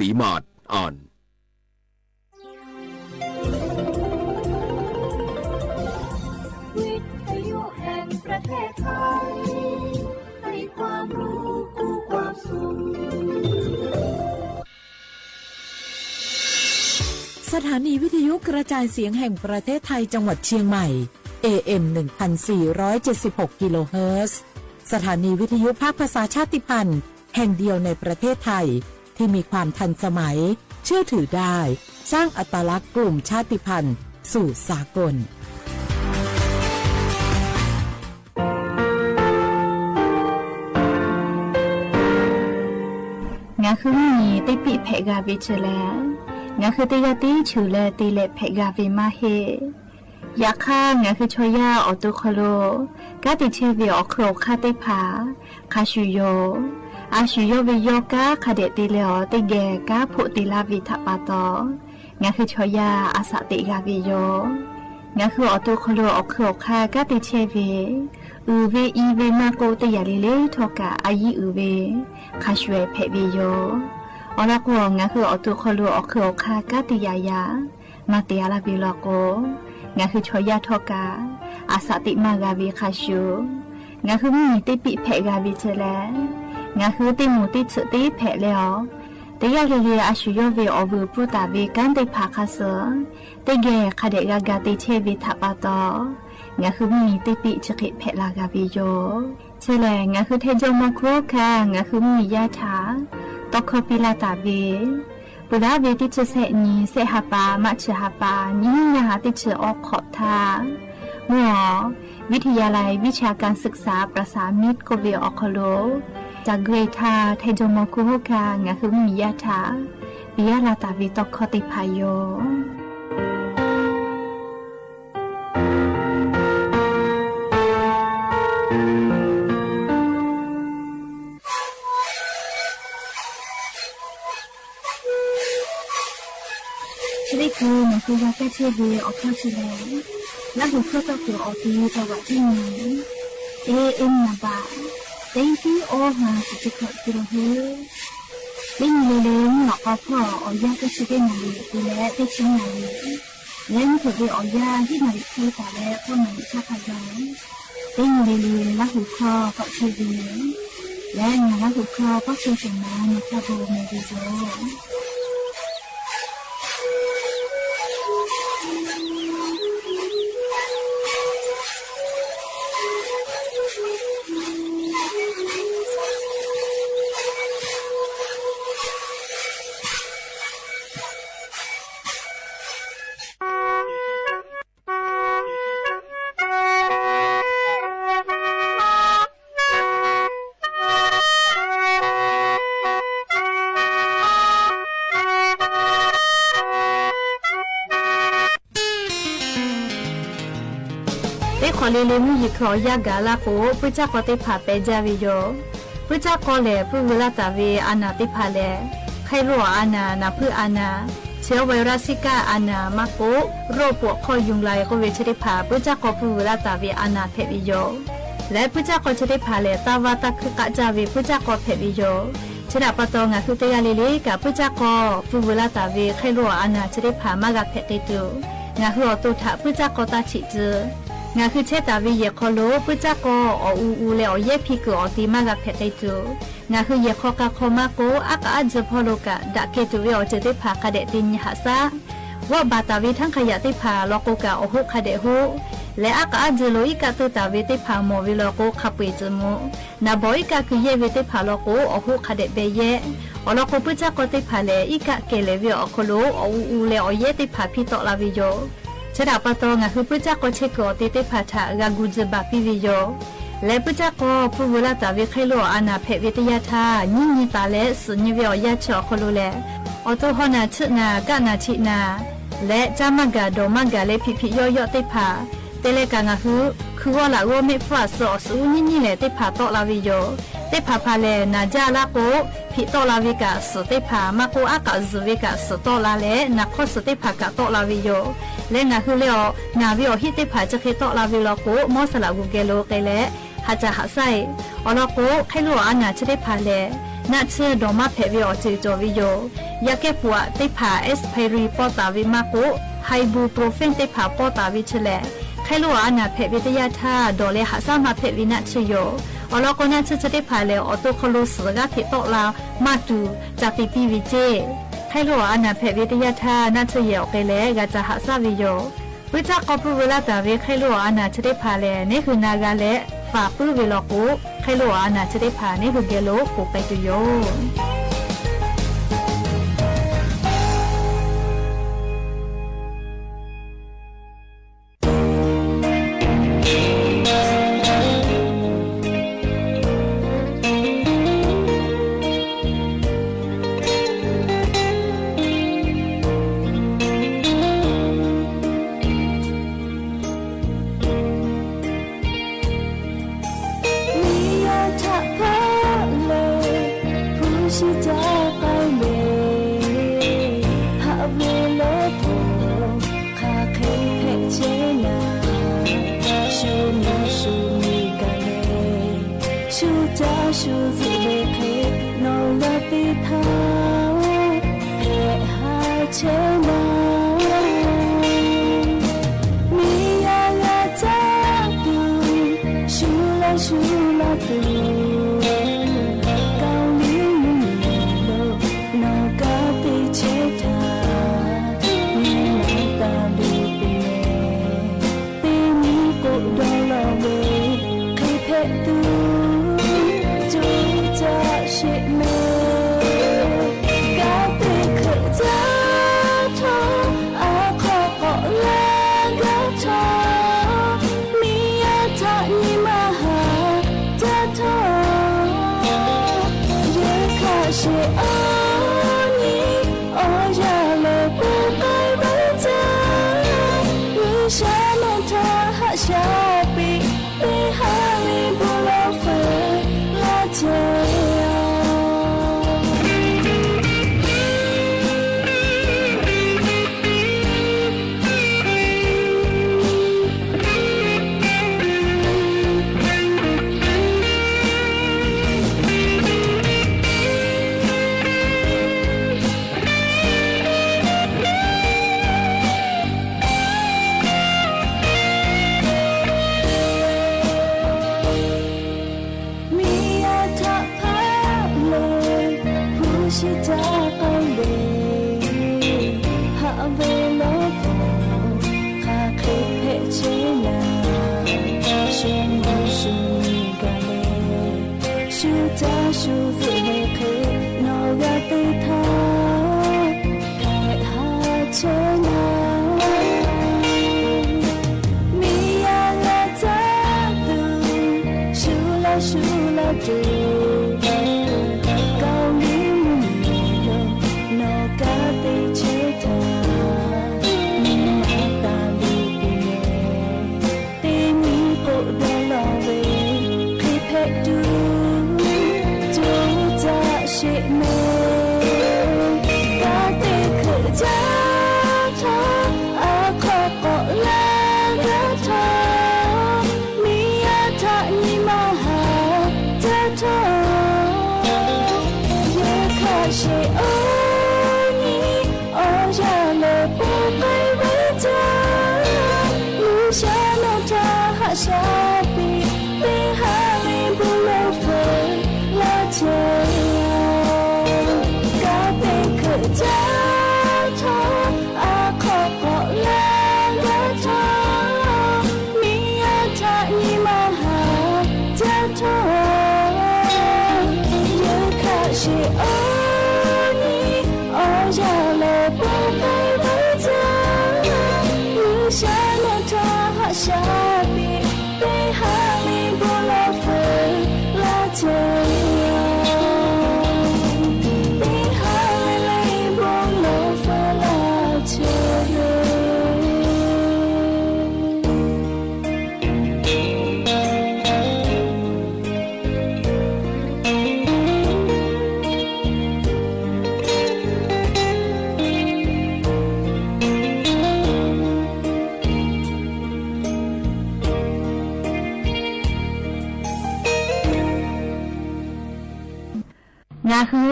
ศรีมาศอ่านวิทยุแห่งประเทศไทยให้ความรู้คู่ความสุขสถานีวิทยุกระจายเสียงแห่งประเทศไทยจังหวัดเชียงใหม่ AM 1476 กิโลเฮิรตซ์สถานีวิทยุภาคภาษาชาติพันธุ์แห่งเดียวในประเทศไทยที่มีความทันสมัยเชื่อถือได้สร้างอัตลักษณ์กลุ่มชาติพันธุ์สู่สากลงาคือมีติปิเพกาวิชแลงาคือติยาติชูแลติเลเพกาวิมาเฮยาค่างาคือชอยาออตุคโลกาติเชวิออโครคาติผาคาชูโยอาชูโยวิโยกาคาเดติเลอติเกกาพุติลาวิทัปาโตงาคือชอยาอาสติกาวิโยงาคือออตุคโลออโครคากาติเชวิอูเวอีเวมาโกติยาลิเลทอกาอายีอูเวคาชเวเพวิโยอลากวงาคือออตุคโลออโครคากาติยายามาเตียลาบิลโกงาคือชอยาทอกาอาสติมากาวิคาชูงาคือมีติปิเพกาวิเจแลงาคือติมูติฉติเพแล้วติยาลิเลอาชูโยเวอวูปุตาเวกันติภาคาเสติเกคาเดกากาติเชวิทัปาตองาคือมีติปิฉกิเพลากาวิโยเชแลงาคือเทจงมาครัวคางาคือมียาถาตอกคปิลาตาเวปุระเวติเชเสนีเสหปามะเชหปานิยาติเชออกขอทาหัววิทยาลัยวิชาการศึกษาประสานมิตรโกเวออคโลจากเกรทาเทจงมาคุโฮคางาคือมียาถาปิยาลาตาเวตอกคติพายโยนี่คือมันคือยาแก้เชื้อเวออกข้าวชิเลและหัวข้อต่อตัวออกที่จังหวัดที่นี้AM นาบาเต็งที่โอหาสิจิขอกิโลเฮลิงเลงหลอกเอาพ่อออยาก็ชิเกนาลีดูแลที่ชิงนาลีและนี่คือเวออยาที่นาลีที่แต่และพ่อมันชาพยองเต็งเลงและหัวข้อก็เชื้อเวและงานและหัวข้อก็เชื้อสมานในคาโบเมดิโซขอเรียนรู้ยิคอยากาลาโกพุจักก็ติผาเปจาวิโยพุจักก็เลผู้เวลาตาเวอานาติผาเลใครรู้อานานาเพื่ออานาเชื้อไวรัสซิก้าอานามาโกโรคปวดคอยุงลายก็เวชติผาพุจักก็ผู้เวลาตาเวอานาเพวิโยและพุจักก็ชติผาเลตาวาตะคือกะจาเวพุจักก็เพวิโยชนะปะตองะคือเตยาลิเลกับพุจักก็ผู้เวลาตาเวใครรู้อานาชติผามากะเพติตุงะคืออตุถะพุจักก็ตาฉิจืงาคือเชตาวิเยคโลปุจักโกออูเลอเยพิกอติมากะเพติตุงาคือเยคอกะคอมาโกอักอาจพอโลกะดะเกตุเวอเจติภากะเดติญหาซาว่าบาตาวิทั้งขยะติภาโลโกกะอหุคาเดหุและอักอาจโลอิกะตุตาวิติภาโมวิโลโกคาเปจมุนาบอยกะคือเยวิติภาโลโกอหุคาเดเบเยอโลโกปุจักโกติภาเลอิกะเกเลวิอโคโลออูเลอเยติภาพิโตลาวิโยชดาปะตองะคือพุจักก็เชกอติเตพาทากากุจบาปิวิโยและพุจักก็ผู้เวลาตาวิเคโลอานาเพวิทยาทาญิญิตาเลสุญญวิอยาชอคโลเลออโตฮอนาชนากะนาชินาและจามกาโดมกาเลพิพิโยโยติพาเตเลกางะคือว่าละโวเมฟาโซสุญิญิเลติพาโตลาวิโยติพาพาเลนาจาลาโกพิโตลาวิกาสุติพามาโกอากาซุวิกาสุโตลาเลนักขสุติพากะโตลาวิโยและงาคือเลอนาวิโอฮิติผาจะเคโตลาวิโลโกมอสลากุเกโลเกเลหาจะหาไซออลโกไคโลอานาจะได้พาเล นัดเชื่อดอมาเพวิอจือจอวิโยยาแก้ปวดติผาเอสเพรีปอตาวิมาโกไฮบูโปรเฟนติผาปอตาวิเชลใครรู้ว่านาเพวิทยาธาดอเลหาซามาเพวินัดเชโยอลก็น่าจะได้ผาเลออโตคโลสกาเทโตลามาดูจากปีปีวิเจใครรู้ว่านาเพวิทยาธานัดเชยอเกเลกาจะหาซาวิโยวิจากกอบรูเวลาตาเวใครรู้ว่านาจะได้ผาเลนี่คือนากาเลฝากปื้อเวลกูใครรู้ว่านาจะได้ผานี่คือเกโลกูไปตุโย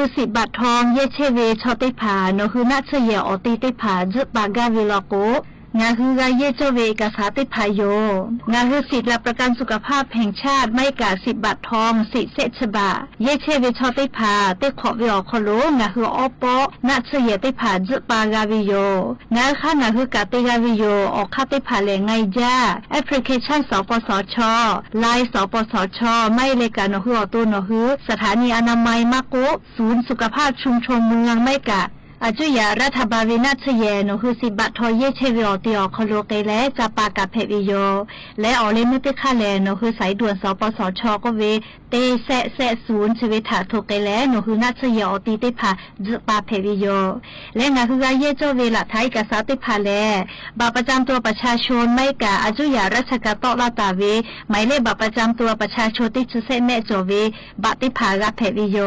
คือ10 บาททองเยเชเวชอติผาโนคือนัชเยออติติผาจึปากาวิลโกงาคือกาเยเจเวกาสาติพายโยงาคือสิทธิหลักประกันสุขภาพแห่งชาติไม่กา10 บาททองสิเศษฉบาเยเชเวชอติพาเตขอวิอคโลงาคืออปอนัชเยติผาจึปากาวิโยงาค่างาคือกาติกาวิโยออกคาติผาแหลงไงจ้าแอปพลิเคชันสปสชไลน์สปสชไม่เลยกาโนคืออตุโนคือสถานีอนามัยมะโกศูนย์สุขภาพชุมชนเมืองไม่กาอาจุยารัฐบาลวินาศเยนคือ10 บาททอเยเชวิอติอคโลเกและจะปากาเพวิโยและออเลมุติคาแลนคือสายด่วนสปสชก็เวเตแซศูนย์ชีวิตถาโทเกและคือนาชเยอติติพาจะปาเพวิโยและงาคือกาเยโจเวละไทยกษาติพาแลบัตรประจำตัวประชาชนไม่กาอาจุยาราชการตอลาตาเวหมายเลขบัตรประจำตัวประชาชนที่ชุเซแม่โจเวบัตรติพากาเพวิโย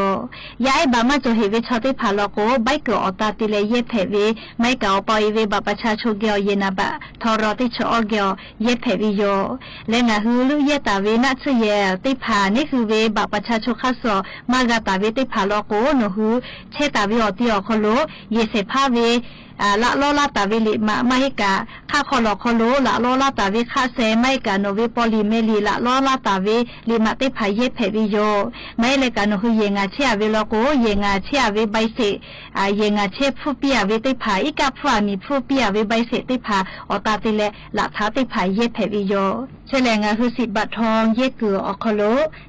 ย้ายบามาโจเฮวิชอติพาโลโกใบเกอตาติเลเยเพวิไม่เก่าปอยเวบัตรประชาชนเกียวเยนาบะทอรอติชอเกียวเยเพวิโยและงาคือลุเยตาเวนาชเยติพานี่คือเวบัตรประชาชนข้าสอมากาตาเวติพาโลโกโนคือเชตาเวอติอคโลเยเสพาเวละโลลาตาวิลิมาไม่กะข้าคอลอคอโลละโลลาตาวิข้าเซไม่กะโนวิปอลิเมลีละโลลาตาวิลิมาติพายเยเพวิโยไม่เลยกะโนคือเยงาเชียวิโลโกเยงาเชียวิใบเสเยงาเชผู้เปียวิติพายอีกาผู้มีผู้เปียวิใบเสติพาอตาติเลละท้าติพายเยเพวิโยเฉลงาคือ10 บาททองเยเกืออคโล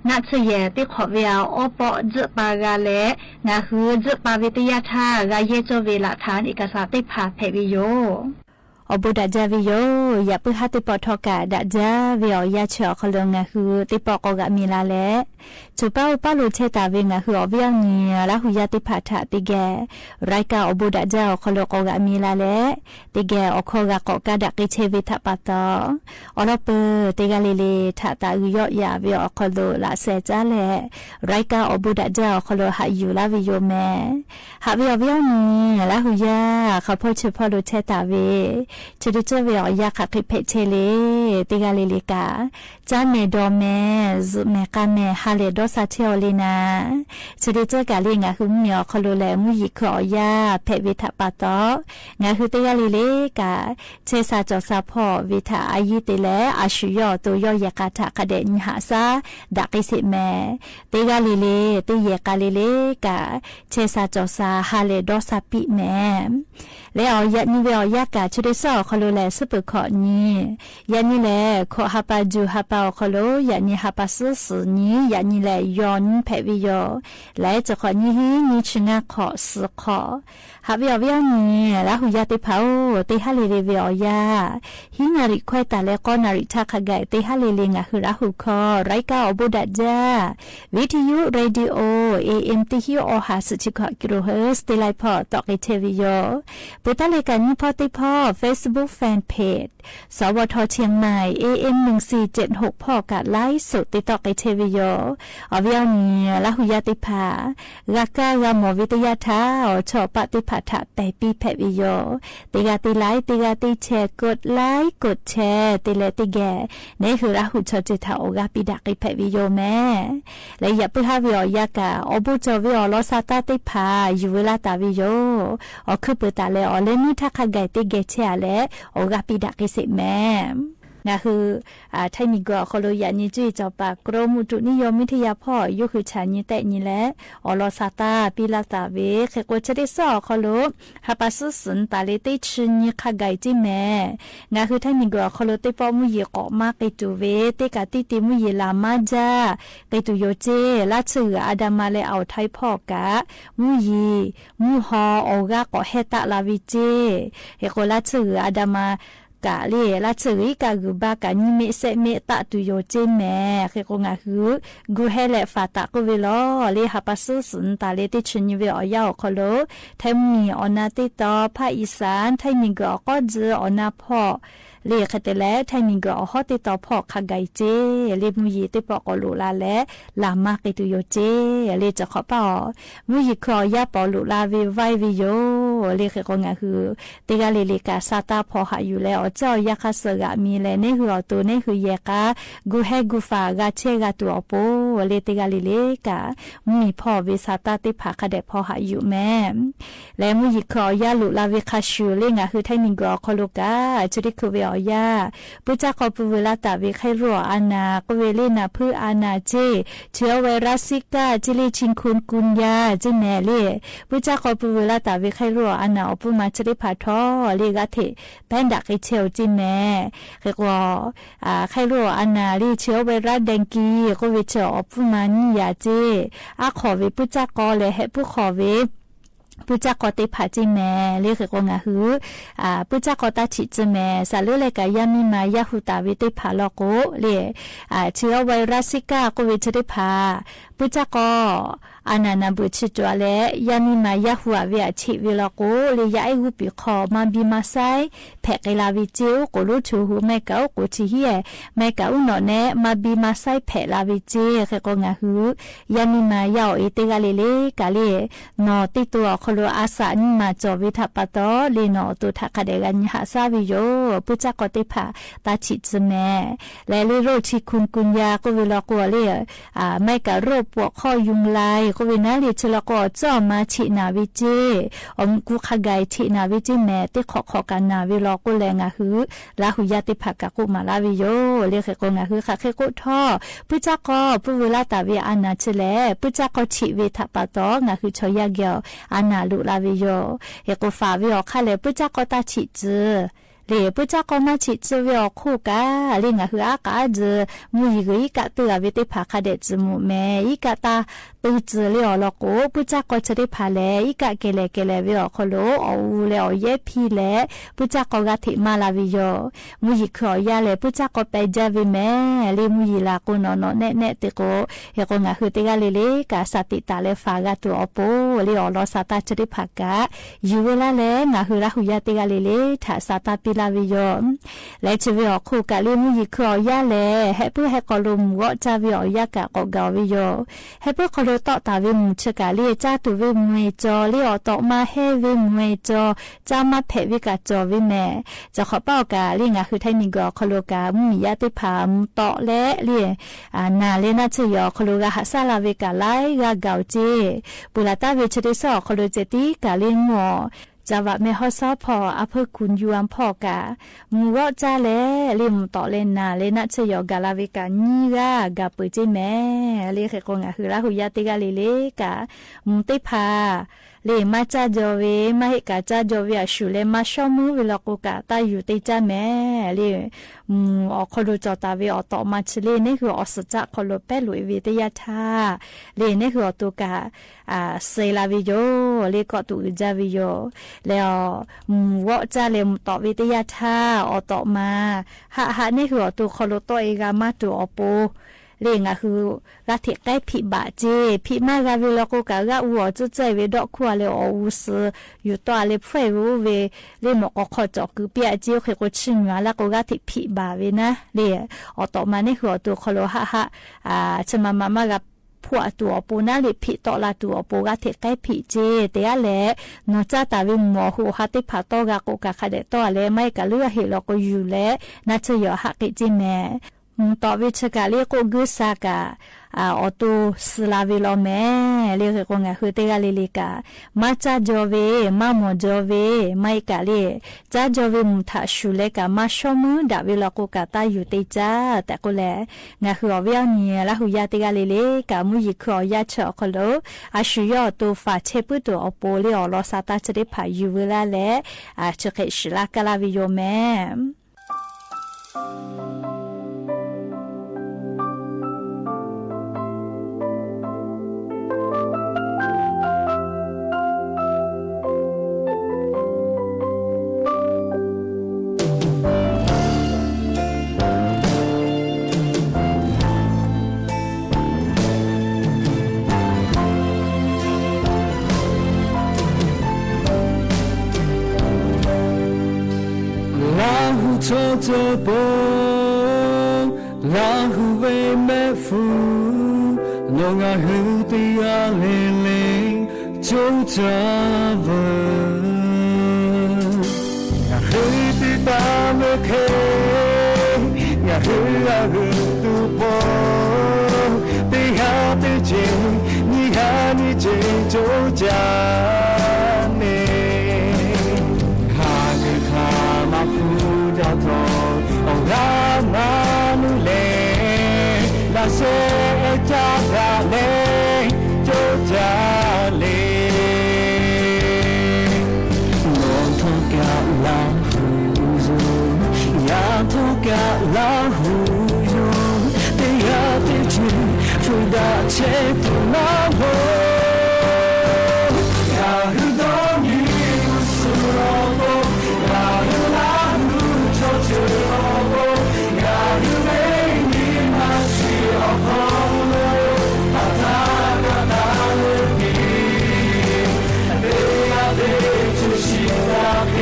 นัชเยติขอเวียอปอจปากาเลงาคือจปาวิทยาธากาเยโจเวละทานเอกสารติพาเพวิโยอบุดาจาวิโยอย่าเพิ่งหัดติปอทอกาดาจาวิโอยาเชอคลงงาคือติปอกกะมีลาเลจูเป้าป้าลูเชตาเวงาคืออวิยนีละหุยาติพาทะติแกไรกาอบุดาจาคลกกะมีลาเลติแกอคกะกกะดักเชวิทะปะตออลเปติกาเลเลทะตาอุยอยาวิโอคลละเซจาเลไรกาอบุดาจาคลหะอยู่ลาวิโยแมหะวิอวิยนีละหุยาเขาพ่อเชพอลูเชตาเวจะได้เจอวิออยาขัดเพชเลติกาเลลิกาจานเมดอเมซุเมกาเมฮาเลดอซาเทโอลินาจะได้เจอกาเลงาคือมีอคโลแลมุยิคอยาเพวิทะปาตองาคือติกาเลเลกาเชซาจอซาพอวิทะอายิติเลอาชุยอตัวยอยากาทะคเดญหาซาดักอิสิเมติกาเลเลติเยกาเลเลกาเชซาจอซาฮาเลดอซาปิเมแล้วยะนิเวอยากาชุดซอคโลแลซุปขอนี้ยะนี่แลขอฮับปาจูฮับปาคโลยะนี่ฮับปาซุสนี้ยะนี่แลยอนเพวิโยและจะขอนี้นี่ชงะขอสขอฮับวิอวินี้ละหุยาติเผาติฮาเลเลวิอยาหิงาริควายตาและก็นาริทักขกายติฮาเลเลงะคือละหุคอไรกาอบุดาจาวิทยุเรดิโอ AM ติฮิโอหาสุชิคกิโลเฮิรตซ์ติไลพอตอกเทวิโยปุตตะเลกันนิพอติพอ Facebook Fan Page สวทเชียงใหม่ AM 1476พ่อกะไลฟ์สดติดต่อกับเทวิโยอวิอนีละหุยาติภากากายามวิทยาทาชอปฏิภาทะไปปีเพวิโยติกาติไลฟ์ติกาติแชร์กดไลค์กดแชร์ติเลติแกนี่คือละหุชอจิตาโอกาปิดักเพวิโยแม่และอย่าเพิ่งหาวิอยากาอบุจวิอลอสาตาติภาอยู่เวลาตาวิโยอคือเปิดตาเลอเลมิทักขกายติเกเชเลโอกาปิดักสิแม่นะคือไทยมีก็เขาเลยอยากนี่จุ้ยจอปากกรมอุตุนิยมวิทยาพ่อยุคือชานี่แต่นี่แหละอลอซาตาปีลาตาเวเคกว่าจะได้สอเขาเลยฮับปัสสุนตาเลติชินี่ขกายจิแม่นะคือไทยมีก็เขาเลยติปอมุยเกาะมากไอตูเวติกาติติมุยลามาจ้าไอตูโยเจลาชื่ออาดามาเลเอาไทยพ่อกะมุยมุฮอโอกาเกาะเฮตะลาวิเจเฮโกลาชื่ออาดามากะเลละเฉยกะกุบากะนิเมเสเมตะตุโยเจแม่เคกงาคือกูเฮเลฟาตะกุเวลอเลหาปัสสุนตาเลติชนิเวอยาวคโลไทมีอนาติตอภาคอีสานไทมีกอก็จืออนาพ่อเลขแต่และไทมีกอฮอติตอพ่อขะไกเจเลมุยติปอกอลุลาและลามากิตุโยเจเลจะขอปอมุยคอยาปอลุลาวิไววิโย เรียกก็งาคือติกาเลกาซาตาพอหาอยู่แล้วเจ้ายาคาเสกมีแลนี่คือตัวนี่คือแยกากูให้กูฝากาเชกาตัวโปเลติกาเลกามีพ่อวิซาตาติผาคาเดพอหาอยู่แม่และมุยิคอยาลุลาวิคาชูเลงาคือไทนิงกอคโลกาจุดิคือเวียยาปุจจาคอปุเวลาตาวิไครัวอานาก็เวเลนาพืออานาเจเชื้อไวรัสซิก้าจิลิชิงคุณกุญญาจิแม่เล่ปุจจาคอปุเวลาตาวิไครัวอานาอปุมาจริผาทอเลกาเทแพนดักไอเชลจิแม่เรียกว่าไครัวอานาลีเชื้อไวรัสแดงกีก็วิเชออปุมานิยาเจอาขอวิปุจจากอเลยให้ผู้ขอวิปุจจากอติผาจิแม่เรียกก็งาหือปุจจากอตาฉิจิแม่สาลือเลยกายามีมายาหุตาวิติผาลโกเรียเชื้อไวรัสซิก้าก็วิจิผาปุจจากออานานาบุชิจวเลยามีมายาหัวเวียชิวิลโกเลยยาไอหุปิขอมาบิมาไซแพกลาวิจิวก็รู้ชูหูแม่เก่ากูชิเฮียแม่เก่าหนอเนมาบิมาไซแพลาวิจิเขก็งาหือยามีมายาออิเตกาเลกาเลนอติตัวคโลอาสานิมาจอวิทัปตอเลนอตุทักเดกันหาซาวิโยปุจจากติผาตาฉิจแม่และลิโรชิคุณกุญญาก็วิลโกเลแม่กะโรปวกข้อยุงลายก็วินาลิชลก็จ่อมาชินาวิจิกูขกายชินาวิจิแม่ติขอกันนาวิลก็แลงะหือลาหุยาติผักกะกุมาลาวิโยเรียกก็งะหือค่ะเคกุท่อปุจจากอปุเวลาตาวิอานาชเลปุจจากอชิเวทัปตองะหือชอยาเกียวอานาลุลาวิโยเฮก็ฟาวิอค่ะเลปุจจากอตาชิจือเลปุจจากอมาชิจืวิอคู่กาเลงะหืออากาจือมุยกอีกะตือวิติผักคาเดจมุแม่อีกะตาตูจือเลอลโกปุจจากอจะได้พาเลอีกะเกเลวิอคโลออูเลอเยพีเลปุจจากอกะทิมาลาวิโยมุยขอยาเลปุจจากอไปจาวิแม่เลมุยลาโกนอเนติโกเฮก็งะหือติกาเลกะสติตาเลฟากะตัวอโปเลอลอสาตาจะได้ผักกะยูเวลาเลงะหือลาหุยาติกาเลถ้าสาตาปิลาวิโยและจะวิอคู่กะเลมุยขอยาเลเฮเพื่อให้กอลุมวะจาวิอยากะกอกาวิโยเฮเพื่อคโลตอตาวิมุชกะเลจ้าตุวิมวยจอเลอตอมาเฮวิมวยจอจ้ามาเพวิกะจอวิแม่จะขอเป้ากะเลงะคือไทนิกอคโลกะมียาติพามตอและเลนาเลนะชยอคโลกะหะซาลาเวกะไลกะกาวเจปุลาตาเวชดิสอคโลเจติกะเลงอจาวะเมฮอซอพออเภอคุณยูอัมพอกะมูวอจาเลลิมตอเลนาเลนะชยอกาลาเวกะนีกะกะปุจิแม่เลเขกงะคือลาหุยาติกะเลกะมุติพาเลมาจาจอเวมาหิกาจาจอเวชูเลมาชอมูวิลโกกะตาอยู่ติจาแม่เลอคโลจอตาเวอตอมาชเลนี่คืออสจะคโลเปลุยวิทยาธาเลนี่คืออตุกะเซลาวิโยเลก็ตุจาวิโยแล้ววอจาเลมตอวิทยาธาอตอมาหะนี่คืออตุคโลโตเอกามาตุอโปเรียงคือรัฐใกล้ผิบาเจผิมากาวิลโกกะกะวัวจะใจเวดอกขัวเลออุสอยู่ตัวเลเฟรูเวเลหมอกขอจอกคือเปียเจียวเคก็ชิงแล้วก็รัฐผิบาเวนะเลอต่อมานี่คือตัวคโลหะชะมากับพวกตัวปูนาลิผิต่อละตัวปูกะเทใกล้ผิเจเตะแลนอจ้าตาวิหมอหูฮัติผาตอกะโกกะคาเดตอเลไม่กะเลือเฮลก็อยู่แลน่าจะยอหักกิจิแม่ต่อวิชกาเรียกกุสากะออตูสลาวิโลแม่เรียกกงะคือเตกาลิลิกามาจาจอเวมาโมจอเวไม่กะเลจาจอเวมุทาชูเลกามาชอมือดาวิลโกกาตาอยู่เตจาแต่ก็แลงะคืออเวียนีละหุยาเตกาลิลิกามุยิคอยาชอคโลอาชุยอตูฟาเชปุตุอโปเลอลอซาตาจะได้พายูเวลาเลชะเคชลากาลาวิโยแม่โชจโบลาหูเวเมฟูโนงาหูติอาเลเลโจจาเว เคงาฮืออาฮือตูโปเตียเตเจนิฮานิเจโจจาเนข้าคือข้ามาพูดาทองเอารามานุเลลาเซจาราเลโจจาเลมองทองกะลาหูโยยาทองกะลาหูโยเตียเตเจฟูดาเชตุนาโฮยาฮูโดนิอุสุโรโกยาฮูลาฮูโชเจโอโกยาฮูเมนิมาชิโอโคโลอาตากาตาเลกิเดียเดจุชิตาเค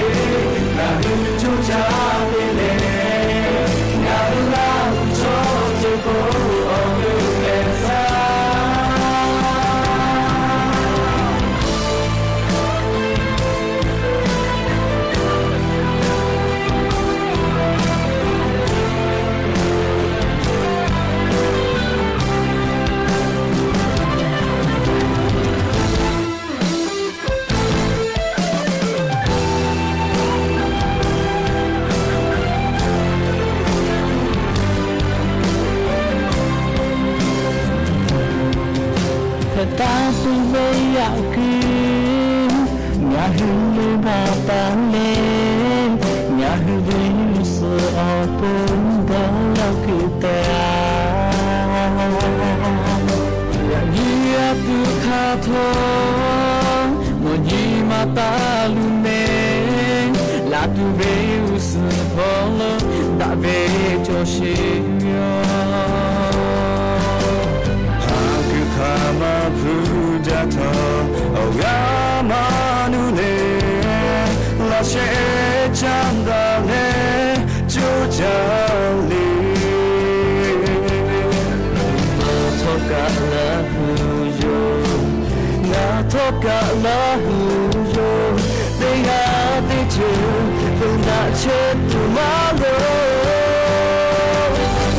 ยาฮูจุจาเดเลยาฮูลาฮูโชเจโกโอโลเอซาตาปุเวอยากคืนอยากให้ลืมมาตาเลอยากให้ลืมเสือเอาปุ่นเดินเราคือแต่อยากยียบดูขาทองมันยีมาตาลุเนลาดูเวอุสพอลดาเวโจชิโยKama pujata Ogama nune La she chandale Jojali Toka la huyo Na toka la huyo They have the two From that shit tomorrow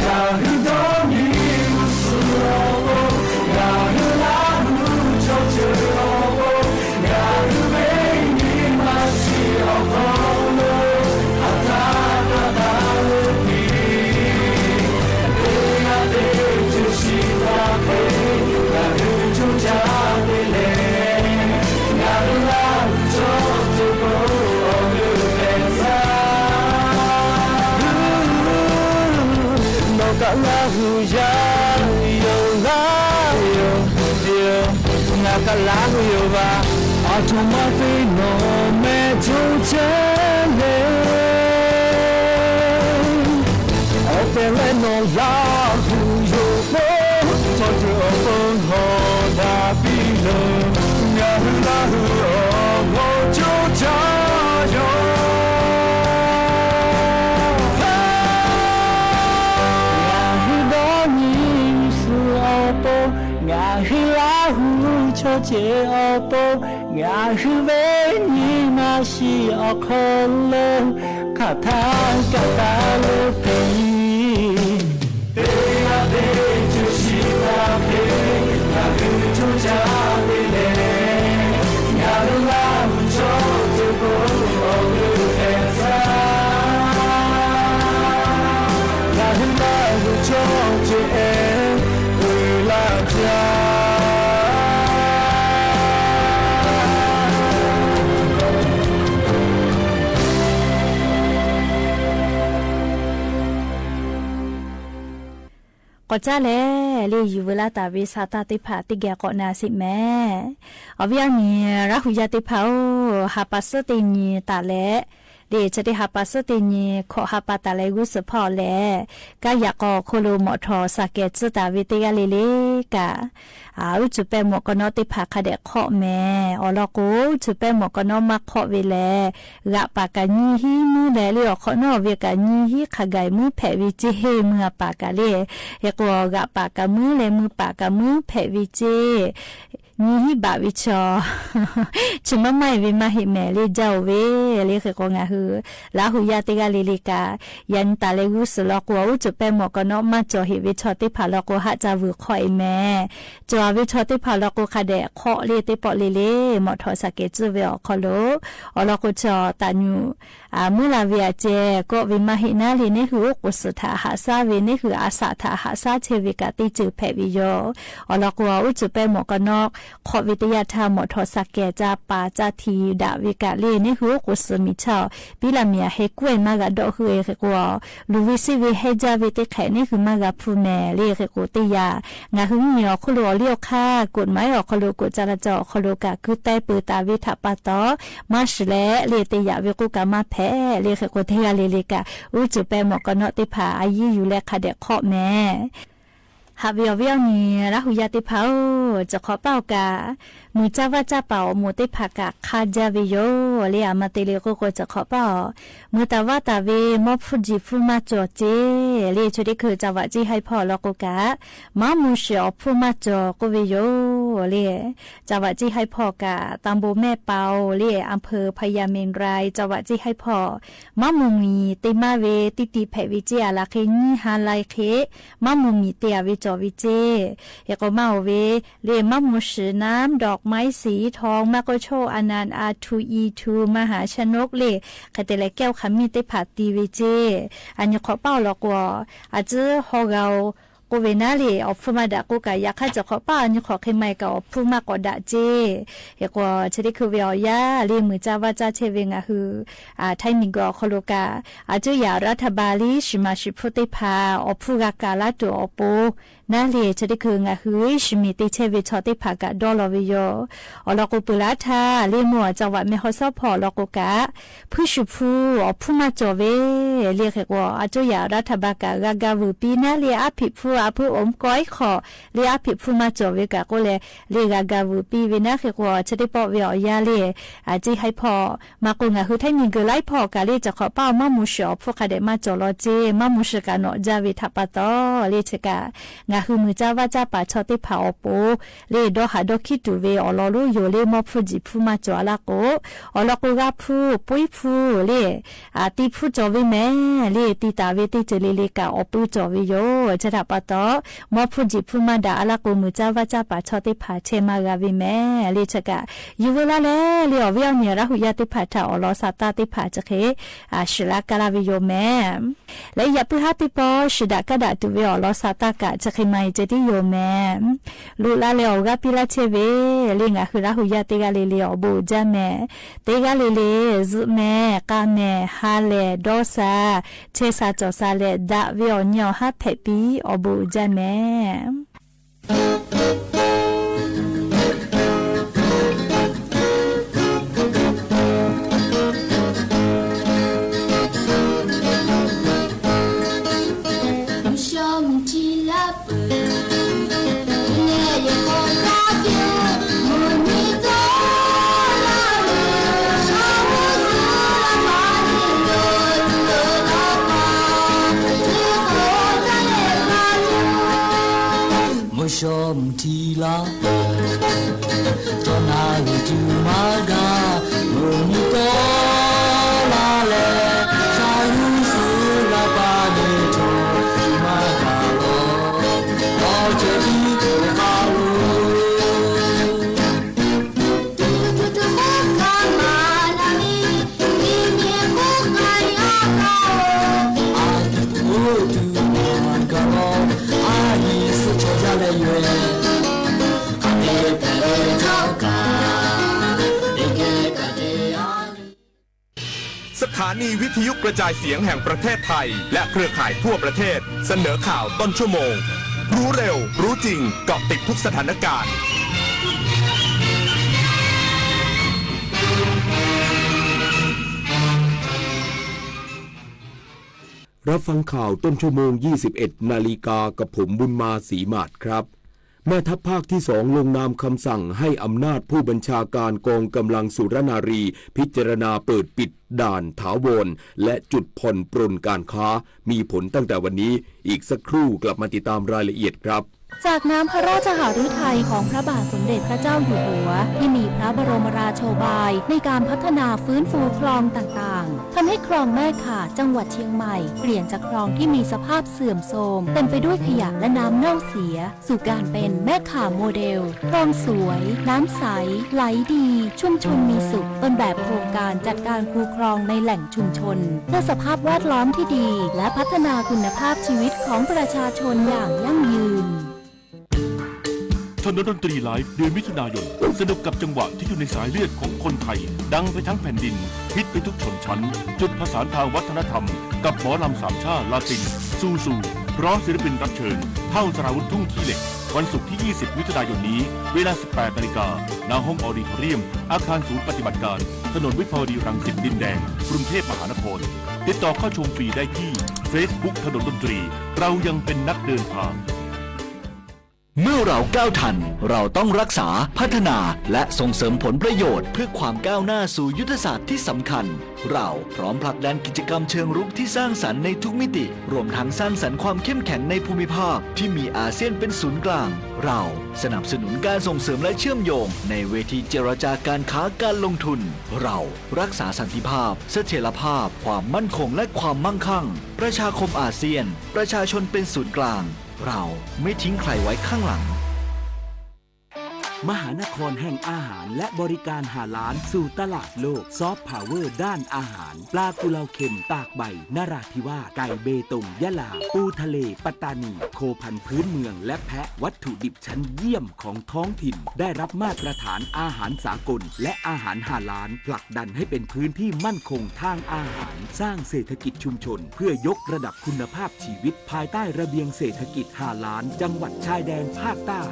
Now you don't need to Kalahu yoba automafi no me chele opere no lahu yobo toju opon ho da bilo lahu lahu ho chocha yo cho chế ô tô ngã hư về như mà si ở khôn lơ cả tháng cả ta lơ kỳ tê a tê chú si ta tê ngã hư chú cha tê lê ngã hư la hư cho tê cô ô lư e sa ngã hư la hư cho tê e ư la chaก็จ้าแลเลยอยู่เวลาตาเวสาตาติผาติแกก็นาสิแม่เอาเวียนี่รักหุยาติผาหาปัสตินีตาแลเดจะได้หาปัสตินีขอหาปาตาแลกุสพอแลก็อยากก็โคโลมอทอสาเกจตาวิติกาเลเลกะจุเปหมวกกนอติผาคาเดเคาะแม่อลอกูจุเปหมวกกนอมาเคาะเวแลกะปากะญีฮีมือแลเลียเคาะนอเวกะญีฮีขะไกมือแผ่วิจิเฮมือปากะเลเฮกวกะปากะมือแลมือปากะมือแผ่วิจิ นี่ฮิบาวิชอชุมไม่เวมาหิแม่เลเจ้าเวเลคือก็งาหือลาหุยาติกาเลลิกายันตาเลกุสลอกวจุเปหมอกนอมาจอหิวิชอติผาลอกหะจาวุคอยแม่จอวิชอติผาลอกคาเดเคาะเลติปอเลหมอทอสเกจุเวอคอโลอลอกจอตานูเมื่อลาเวียเจก็วิมาหินาลีนี่คือกุศลหาซาเวนี่คืออาสาทหาซาเชวิกาติจือแผ่วิโยอลอกวจุเปหมอกนอกขอวิทยาธรรมหมอทอสเกจาปาจาทีดาวิกาลีนี่คือกุศลมิชาบิลามีเฮกวยมากะดอกคือเฮกวลูวิซิวิเฮจาวิติแขนี่คือมากะพูแม่เลเฮกุติยางาหึงเหนียวคุโลเลี้ยวค่ากฎหมายออกคุโลกุจราจรคุโลกะคือใต้ปือตาวิทปาตอมาชเลเลติยาวิกุกามาแพ้เลเฮกุเทกาเลเลกะอุจุเปหมอกนอติผาอายุอยู่แลคาเดเคาะแม่หาเวียวนี่ละหุยาติเผาจะขอเป้ากามือจ้าว่าจ้าเป่ามือติผากะคาจาวิโยเลียมาติเลโกโกจะขอเป้ามือตาว่าตาเวมอบฟูจิฟูมาจอเจเลียชุดิคือจะว่าจีให้พ่อลอกกะมามูเชียวฟูมาจอโกวิโยเลียจะว่าจีให้พ่อกะตามโบแม่เป่าเลียอำเภอพญาเมงรายจะว่าจีให้พ่อมามูมีติมาเวติติแผวิจิอาลาเคนีฮาไลเคมามูมีเตียวิจอวิเจเฮก็มาเวเลียมามูสือน้ำดอกไม้สีทองมาโกโชอนันต์R2E2 มหาชนกเล่คาเตเลแก้วขมีติผาตีวิเจอันนี้ขอเป้าหรอกว่าอาจจะฮอเรากูเวน่าเลยอฟูมาดะกูกะอยากให้จะขอป้าอันนี้ขอขึ้นมากับอฟูมากอดะเจเฮก็ชนิดคือเวียยาเรียมือจ้าว่าจ้าเชเวงอะคือไทยมิงก็คโลกาอาจจะอยากรัฐบาลลิชิมาชิพุติพาอฟูกากาลาตัวอปูนั่นเลยชนิดคืองะคือชิมิติเชวิชอติพากะดอลวิโยอลอกุปุลาทาเรียมัวจังหวัดเมฮอซอพอลอกุกะผู้ชุพูอฟูมาจอเวเรียกว่าอาจจะอยากรัฐบาลกะกากาวุปีนั่นเลยอภิพูอาผู้อมก้อยขอเรียผิดผู้มาจอวิกาก็เลยเรียกกาวูปีวินาคือว่าจะได้ปอวิอยาเลยอาจจะให้พอมากุงาคือถ้ามีเกลัยพอกาเลยจะขอเป้ามามุชอพวกเขาได้มาจอลอเจมามุชกาโนจาวิทัปตอเลยชกางาคือมือจ้าว่าจ้าป่าชอติผาอปูเลยดอหาดอคิดดูเวอลอลูโยเลยมอผู้จิผู้มาจอละโกอลอกูกาผู้ปุ้ยผู้เลยตีผู้จอวิแม่เลยตีตาเวติเจเลเลกาอปูจอวิโยจะทัปตอมอพูจิพูมาดาอลากูมือจ้าว่าจ้าป่าชอติผาเชมากาวิแม่เลชกะยูเวลาเลเลียวเวียเนียระหุยาติผาถาอลอซาตาติผาจะเคชิลากาลาวิโยแม่และยาปุหาติปอชิดากะดาตุเวอลอซาตากะจะเคไม่เจติโยแม่ลูลาเลอกาปิลาเชเวลิงาคือระหุยาติกาเลเลียวบูจาแม่เตกาเลเลซุแม่กาแม่ฮาเลดอซาเชซาจอซาเลดาเวอเนียวฮาเพปีอบูจาแม่ชมทีลาตอนนาวิจูมากาลุงโตลาเลชายุสุลาปาเนโตมากาโลโอเจดีโตคาลูสถานีวิทยุกระจายเสียงแห่งประเทศไทยและเครือข่ายทั่วประเทศเสนอข่าวต้นชั่วโมงรู้เร็วรู้จริงเกาะติดทุกสถานการณ์รับฟังข่าวต้นชั่วโมง 21 นาฬิกากับผมบุญมาศรีมาศครับแม่ทัพภาคที่2ลงนามคำสั่งให้อำนาจผู้บัญชาการกองกำลังสุรนารีพิจารณาเปิดปิดด่านถาวรและจุดผ่อนปรนการค้ามีผลตั้งแต่วันนี้อีกสักครู่กลับมาติดตามรายละเอียดครับ จากน้ำพระราชหฤทัยของพระบาทสมเด็จพระเจ้าอยู่หัวที่มีพระบรมราโชบายในการพัฒนาฟื้นฟูคลองต่างๆทำให้คลองแม่ข่าจังหวัดเชียงใหม่เปลี่ยนจากคลองที่มีสภาพเสื่อมโทรมเต็มไปด้วยขยะและน้ำเน่าเสียสู่การเป็นแม่ข่าโมเดลคลองสวยน้ำใสไหลดีชุมชนมีสุขต้นแบบโครงการจัดการคูคลองในแหล่งชุมชนเพื่อสภาพแวดล้อมที่ดีและพัฒนาคุณภาพชีวิตของประชาชนอย่างยั่งยืนถนนดนตรีไลฟ์เดือนมิถุนายนสนุกกับจังหวะที่อยู่ในสายเลือดของคนไทยดังไปทั้งแผ่นดินฮิตไปทุกชนชั้นจุดผสานทางวัฒนธรรมกับหมอลำสามชาติลาตินซูพร้อมศิลปินรับเชิญเท่าสราวุธทุ่งขี้เหล็กวันศุกร์ที่ 20 มิถุนายนนี้เวลา 18 นาฬิกาณห้องออดิทอเรียมอาคารศูนย์ปฏิบัติการถนนวิภาวดีรังสิตดินแดงกรุงเทพมหานครติดต่อเข้าชมฟรีได้ที่ Facebook ถนนดนตรีเรายังเป็นนักเดินทางเมื่อเราก้าวทันเราต้องรักษาพัฒนาและส่งเสริมผลประโยชน์เพื่อความก้าวหน้าสู่ยุทธศาสตร์ที่สำคัญเราพร้อมผลักดันกิจกรรมเชิงรุกที่สร้างสรรค์ในทุกมิติรวมทั้งสร้างสรรค์ความเข้มแข็งในภูมิภาคที่มีอาเซียนเป็นศูนย์กลางเราสนับสนุนการส่งเสริมและเชื่อมโยงในเวทีเจรจาการค้าการลงทุนเรารักษาสันติภาพเสถียรภาพความมั่นคงและความมั่งคั่งประชาคมอาเซียนประชาชนเป็นศูนย์กลางเราไม่ทิ้งใครไว้ข้างหลังมหานครแห่งอาหารและบริการหาล้านสู่ตลาดโลกซอฟต์พาวเวอร์ด้านอาหารปลากุเลาเค็มตากใบนราธิวาสไก่เบตงยะลาปูทะเลปัตตานีโคพันธุ์พื้นเมืองและแพะวัตถุดิบชั้นเยี่ยมของท้องถิ่นได้รับมาตรฐานอาหารสากลและอาหารหาล้านผลักดันให้เป็นพื้นที่มั่นคงทางอาหารสร้างเศรษฐกิจชุมชนเพื่อยกระดับคุณภาพชีวิตภายใต้ระเบียงเศรษฐกิจหาล้านจังหวัดชายแดนภาคใต้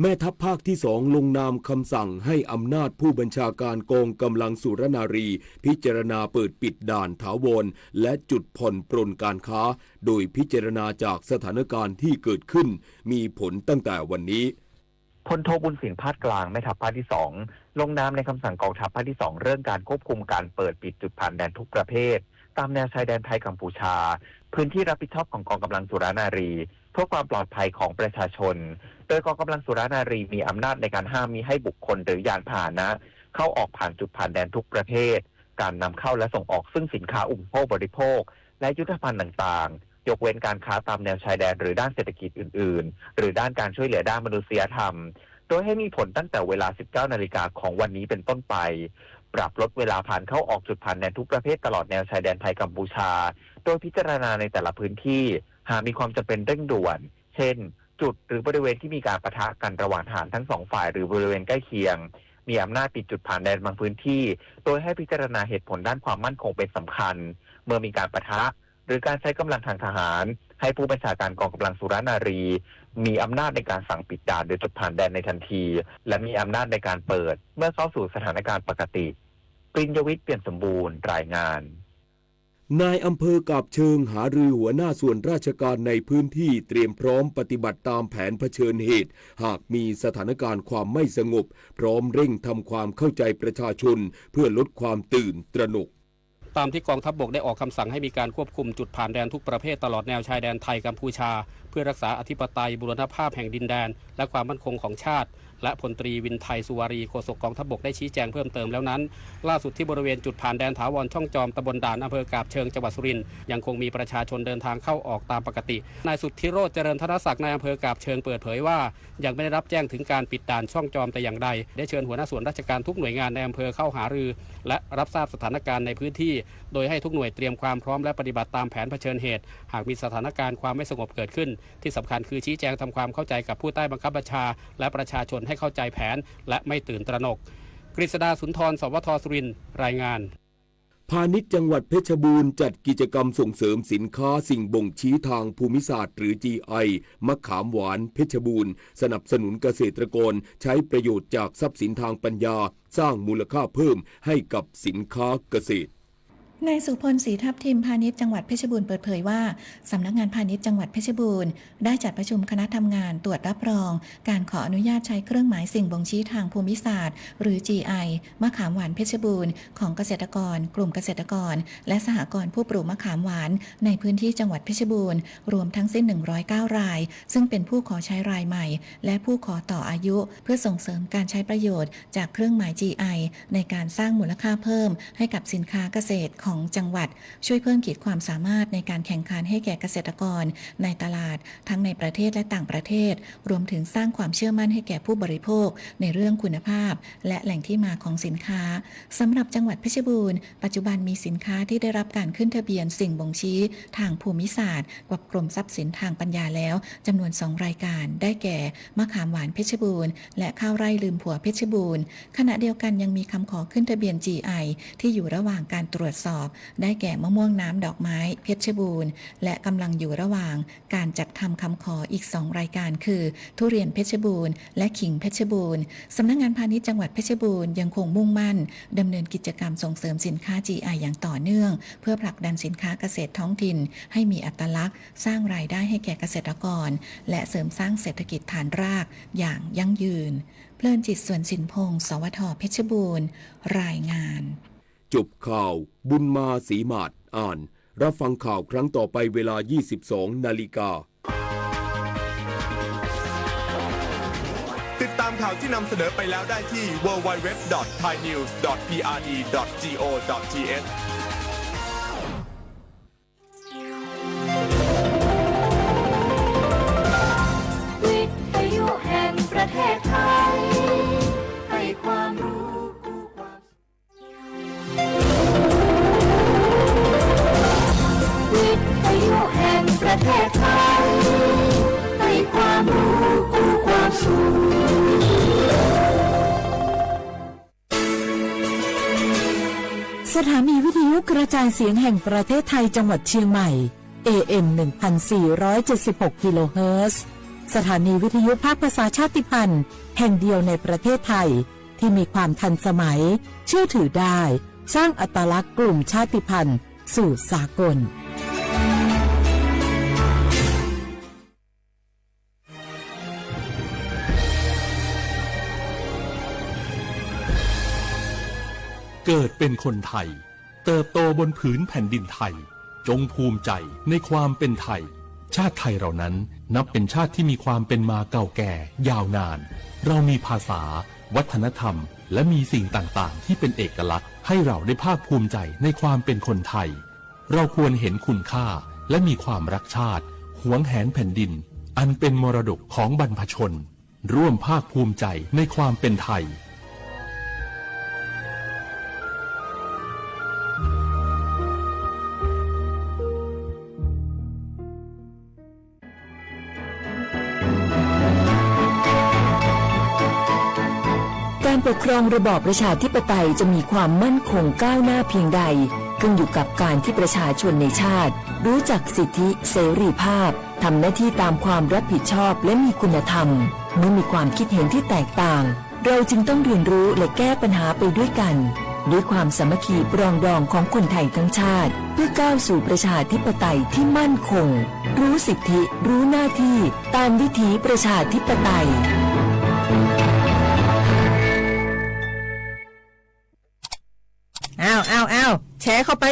แม่ทัพภาคที่ 2ลงนามคำสั่งให้อำนาจผู้บัญชาการกองกำลังสุรนารีพิจารณาเปิดปิดด่านถาวรและจุดผ่อนปรนการค้าโดยพิจารณาจากสถานการณ์ที่เกิดขึ้นมีผลตั้งแต่วันนี้พลโทบุญสิงห์ภาคกลางแม่ทัพภาคที่ 2ลงนามในคำสั่งกองทัพภาคที่ 2เรื่องการควบคุมการเปิดปิดจุดผ่านแดนทุกประเภทตามแนวชายแดนไทยกัมพูชาพื้นที่รับผิดชอบของกองกำลังสุรนารีเพื่อความปลอดภัยของประชาชนโดยกองกำลังสุรนารีมีอำนาจในการห้ามมิให้บุคคลหรือยานพาหนะเข้าออกผ่านจุดผ่านแดนทุกประเภทการนำเข้าและส่งออกซึ่งสินค้าอุปโภคบริโภคและยุทธภัณฑ์ต่างๆยกเว้นการค้าตามแนวชายแดนหรือด้านเศรษฐกิจอื่นๆหรือด้านการช่วยเหลือด้านมนุษยธรรมโดยให้มีผลตั้งแต่เวลา 19 นาฬิกาของวันนี้เป็นต้นไปปรับลดเวลาผ่านเข้าออกจุดผ่านแดนทุกประเภทตลอดแนวชายแดนไทยกัมพูชาโดยพิจารณาในแต่ละพื้นที่หากมีความจำเป็นเร่งด่วนเช่นจุดหรือบริเวณที่มีการปะทะกันระหว่างทหารทั้งสองฝ่ายหรือบริเวณใกล้เคียงมีอำนาจปิดจุดผ่านแดนบางพื้นที่โดยให้พิจารณาเหตุผลด้านความมั่นคงเป็นสำคัญเมื่อมีการปะทะหรือการใช้กำลังทางทหารให้ผู้บัญชาการกองกำลังสุรนารีมีอำนาจในการสั่งปิดด่านโดยจุดผ่านแดนในทันทีและมีอำนาจในการเปิดเมื่อเข้าสู่สถานการณ์ปกติปริญญวิทย์เปลี่ยนสมบูรณ์รายงานนายอำเภอกาบเชิงหารือหัวหน้าส่วนราชการในพื้นที่เตรียมพร้อมปฏิบัติตามแผนเผชิญเหตุหากมีสถานการณ์ความไม่สงบพร้อมเร่งทำความเข้าใจประชาชนเพื่อลดความตื่นตระหนกตามที่กองทัพบกได้ออกคำสั่งให้มีการควบคุมจุดผ่านแดนทุกประเภทตลอดแนวชายแดนไทยกัมพูชาเพื่อรักษาอธิปไตยบูรณภาพแห่งดินแดนและความมั่นคงของชาติและพลตรีวินไทยสุวารีโฆษกกองทัพบกได้ชี้แจงเพิ่มเติมแล้วนั้นล่าสุดที่บริเวณจุดผ่านแดนถาวรช่องจอมตำบลด่านอำเภอกาบเชิงจังหวัดสุรินทร์ยังคงมีประชาชนเดินทางเข้าออกตามปกตินายสุทธิโรจน์เจริญธนศักดิ์นายอำเภอกาบเชิงเปิดเผยว่ายังไม่ได้รับแจ้งถึงการปิดด่านช่องจอมแต่อย่างใดได้เชิญหัวหน้าส่วนราชการทุกหน่วยงานในอำเภอเข้าหารือและรับทราบสถานการณ์ในพื้นที่โดยให้ทุกหน่วยเตรียมความพร้อมและปฏิบัติตามแผนเผชิญเหตุหากมีสถานการณ์ความไม่สงบเกิดขึ้นที่สำคัญคือชี้แจงทำความเข้าใจกับผู้ใต้บังคับบัญชาและประชาชนให้เข้าใจแผนและไม่ตื่นตระหนกกฤษดาสุนทรสวทสุรินทร์รายงานพาณิชย์จังหวัดเพชรบูรณ์จัดกิจกรรมส่งเสริมสินค้าสิ่งบ่งชี้ทางภูมิศาสตร์หรือ GI มะขามหวานเพชรบูรณ์สนับสนุนเกษตรกรใช้ประโยชน์จากทรัพย์สินทางปัญญาสร้างมูลค่าเพิ่มให้กับสินค้าเกษตร นายสุพลศรีทับทิมพาณิชย์จังหวัดเพชรบูรณ์เปิดเผยว่าสำนักงานพาณิชย์จังหวัดเพชรบูรณ์ได้จัดประชุมคณะทำงานตรวจรับรองการขออนุญาตใช้เครื่องหมายสิ่งบ่งชี้ทางภูมิศาสตร์หรือ GI มะขามหวานเพชรบูรณ์ของเกษตรกรกลุ่มเกษตรกรและสหกรณ์ผู้ปลูกมะขามหวานในพื้นที่จังหวัดเพชรบูรณ์รวมทั้งสิ้น109รายซึ่งเป็นผู้ขอใช้รายใหม่และผู้ขอต่ออายุเพื่อส่งเสริมการใช้ประโยชน์จากเครื่องหมาย GI ในการสร้างมูลค่าเพิ่มให้กับสินค้าเกษตรของจังหวัดช่วยเพิ่มขีดความสามารถในการแข่งขันให้แก่เกษตรกรในตลาดทั้งในประเทศและต่างประเทศรวมถึงสร้างความเชื่อมั่นให้แก่ผู้บริโภคในเรื่องคุณภาพและแหล่งที่มาของสินค้าสำหรับจังหวัดเพชรบูรณ์ปัจจุบันมีสินค้าที่ได้รับการขึ้นทะเบียนสิ่งบ่งชี้ทางภูมิศาสตร์กับกรมทรัพย์สินทางปัญญาแล้วจำนวน2รายการได้แก่มะขามหวานเพชรบูรณ์และข้าวไร่ลืมผัวเพชรบูรณ์ขณะเดียวกันยังมีคำขอขึ้นทะเบียน GI ที่อยู่ระหว่างการตรวจสอบได้แก่มะม่วงน้ำดอกไม้เพชรบูรณ์และกำลังอยู่ระหว่างการจัดทำคำขออีก2รายการคือทุเรียนเพชรบูรณ์และขิงเพชรบูรณ์สำนักงานพาณิชย์จังหวัดเพชรบูรณ์ยังคงมุ่งมั่นดำเนินกิจกรรมส่งเสริมสินค้า GI อย่างต่อเนื่องเพื่อผลักดันสินค้าเกษตรท้องถิ่นให้มีอัตลักษณ์สร้างรายได้ให้แก่เกษตรกรและเสริมสร้างเศรษฐกิจฐานรากอย่างยั่งยืนเพลินจิตส่วนสินพงศ์สวทเพชรบูรณ์รายงานจบข่าวบุญมาศรีมาศอ่านรับฟังข่าวครั้งต่อไปเวลา 22 นาฬิกาติดตามข่าวที่นำเสนอไปแล้วได้ที่ www.thainews.pre.go.thวิทยุแห่งประเทศไทยให้ความรู้คู่ความวิทยุแห่งประเทศไทยให้ความรู้คู่ความสุขสถานีวิทยุกระจายเสียงแห่งประเทศไทยจังหวัดเชียงใหม่ AM 1476 กิโลเฮิรตซ์สถานีวิทยุภาคภาษาชาติพันธุ์แห่งเดียวในประเทศไทยที่มีความทันสมัยเชื่อถือได้สร้างอัตลักษณ์กลุ่มชาติพันธุ์สู่สากลเกิดเป็นคนไทยเติบโตบนผืนแผ่นดินไทยจงภูมิใจในความเป็นไทยชาติไทยเรานั้นนับเป็นชาติที่มีความเป็นมาเก่าแก่ยาวนานเรามีภาษาวัฒนธรรมและมีสิ่งต่างๆที่เป็นเอกลักษณ์ให้เราได้ภาคภูมิใจในความเป็นคนไทยเราควรเห็นคุณค่าและมีความรักชาติหวงแหนแผ่นดินอันเป็นมรดกของบรรพชนร่วมภาคภูมิใจในความเป็นไทยการปกครองระบอบประชาธิปไตยจะมีความมั่นคงก้าวหน้าเพียงใดขึ้นอยู่กับการที่ประชาชนในชาติรู้จักสิทธิเสรีภาพทำหน้าที่ตามความรับผิดชอบและมีคุณธรรมเมื่อมีความคิดเห็นที่แตกต่างเราจึงต้องเรียนรู้และแก้ปัญหาไปด้วยกันด้วยความสามัคคีปรองดองของคนไทยทั้งชาติเพื่อก้าวสู่ประชาธิปไตยที่มั่นคงรู้สิทธิรู้หน้าที่ตามวิถีประชาธิปไตยอ้าวแชร์เข้าไป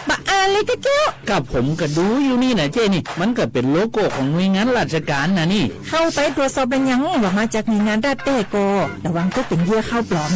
บะอ่านเลยแก้วกับผมก็ดูอยู่นี่นะเจนี่มันก็เป็นโลโก้ของหน่วยงานราชการนะนี่เข้าไปตรวจสอบเป็นยังว่ามาจากหน่วยงานราชแต่ก็ระวังก็เป็นเหยื่อเข้าปลอม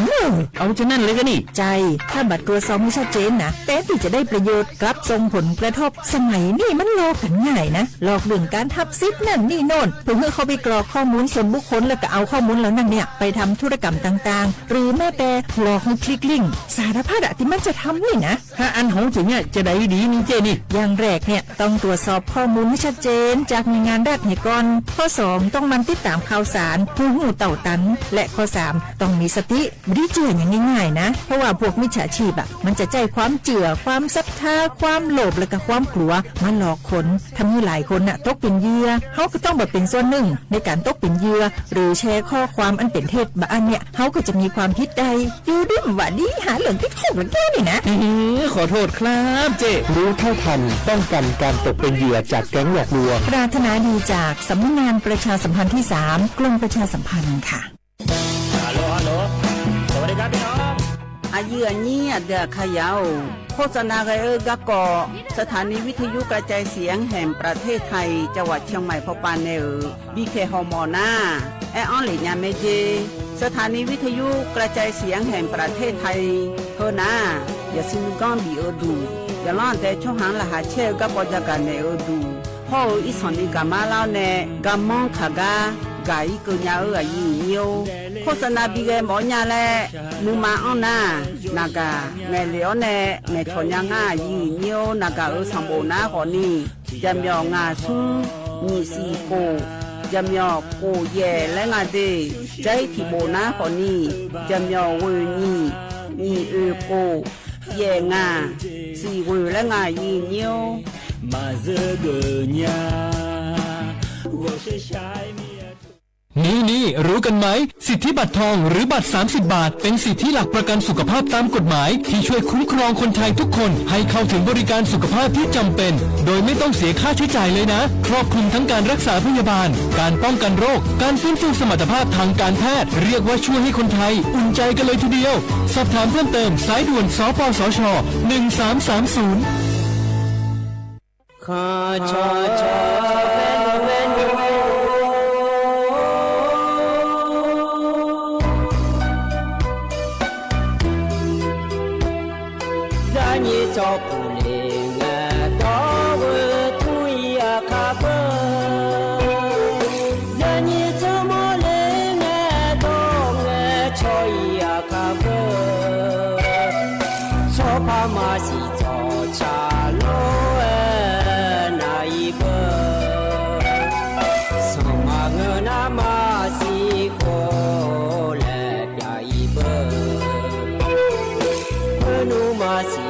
เอาฉะนั้นเลยก็นี่ใจถ้าบัตรตรวจสอบไม่ชัดเจนนะแต่ที่จะได้ประโยชน์กลับส่งผลกระทบสมัยนี้มันหลอกกันง่ายนะหลอกเรื่องการทับซิปนั่นนี่โน่นเพื่อเขาไปกรอกข้อมูลส่วนบุคคลแล้วก็เอาข้อมูลเหล่านั้นเนี่ยไปทำธุรกรรมต่างๆหรือแม้แต่หลอกให้คลิกลิงก์สารพัดที่มันจะทำนี่นะถ้าอันของถึงเนี่ยจะได้ดีนี่เจนี่อย่างแรกเนี่ยต้องตรวจสอบข้อมูลให้ชัดเจนจากหน่วยงานรัฐให้ก่อนข้อ2ต้องมันติดตามข่าวสารผู้หูเต่าตันและข้อ3ต้องมีสติไม่ได้เจืออย่างง่ายๆนะเพราะว่าพวกมิจฉาชีพมันจะใจความเจือความศรัทธาความโลภและก็ความกลัวมาหลอกคนทำให้หลายคนตกเป็นเหยื่อเขาก็ต้องเป็นส่วนหนึ่งในการตกเป็นเหยื่อหรือแชร์ข้อความอันเป็นเท็จบางอันเนี่ยเขาก็จะมีความผิดใดอยู่ดิ้มว่าดีหาเหลืองที่ถูกแล้วแค่นี่นะ ขอโทษครับเจ รู้เท่าทันป้องกันการตกเป็นเหยื่อจากแก๊งหลอกลวง ปรารถนาดีจากสำนักงานประชาสัมพันธ์ที่ 3 กรมประชาสัมพันธ์ค่ะฮัลโหลสวัสดีครับพี่น้องอายุอันนี้เดือขยาวโฆษณาไกกะกอสถานีวิทยุกระจายเสียงแห่งประเทศไทยจังหวัดเชียงใหม่พบปานเนอบีเคฮอมอนาแอออนหลิญาเมเจสถานีวิทยุกระจายเสียงแห่งประเทศไทยเฮนาอย่าซิมก้อนบีเอดูอย่าล่อนแต่ช่วงหังละหาเชกะปอจากกันเนอดูพ่ออีสอนนี่กามาเล่าเนกามองขากากายกุญญาอายุเนียวโฆษณาบีเกหมอญาแลนุมาอ้อนนานากาเงเหลียวเนเงชอนยางายีเนียวนากาสัมโบนาขอนี่จำยองาซุมีสีโกจำยอโกเย่และงาเดใจที่โบนาขอนี่จำยอเวนี่โกเย่งาสีเวและงายีเนียวมาเจอเกญา我是ชายนี่รู้กันไหมสิทธิบัตรทองหรือบัตร30 บาทเป็นสิทธิหลักประกันสุขภาพตามกฎหมายที่ช่วยคุ้มครองคนไทยทุกคนให้เข้าถึงบริการสุขภาพที่จำเป็นโดยไม่ต้องเสียค่าใช้จ่ายเลยนะครอบคลุมทั้งการรักษาพยาบาลการป้องกันโรคการฟื้นฟูสมรรถภาพทางการแพทย์เรียกว่าช่วยให้คนไทยอุ่นใจกันเลยทีเดียวสอบถามเพิ่มเติมสายด่วนสปสช1330ขอชอเป็นจอปูเลงตอวทุยคาเบยานีจอมเลงตองชอยคาเบชอพามาสิจอชาโลนาอีเบสมาเงนามาสิโคเลยาอีเบนูมาสิ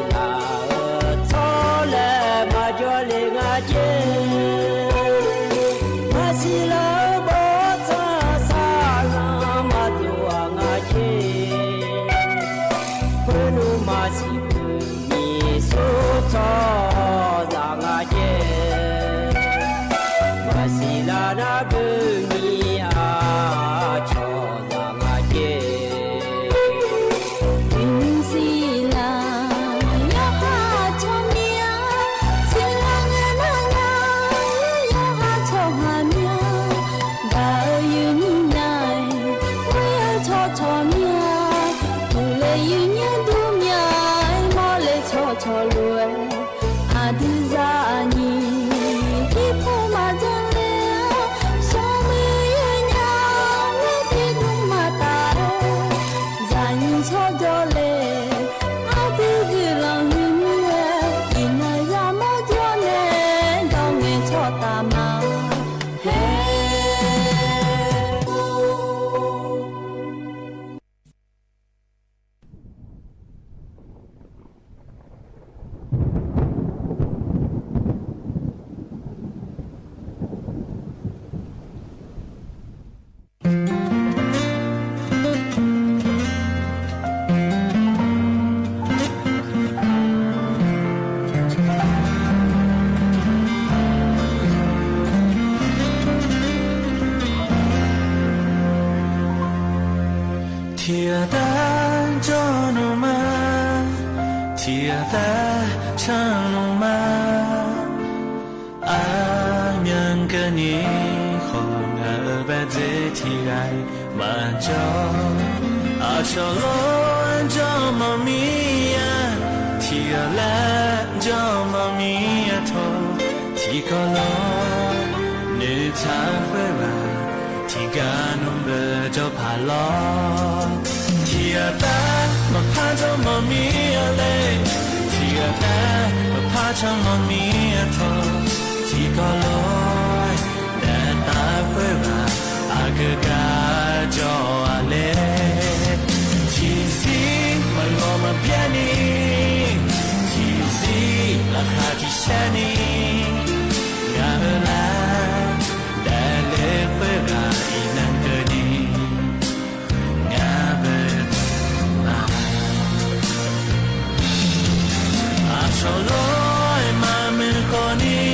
ชอลอยมามือคอนี้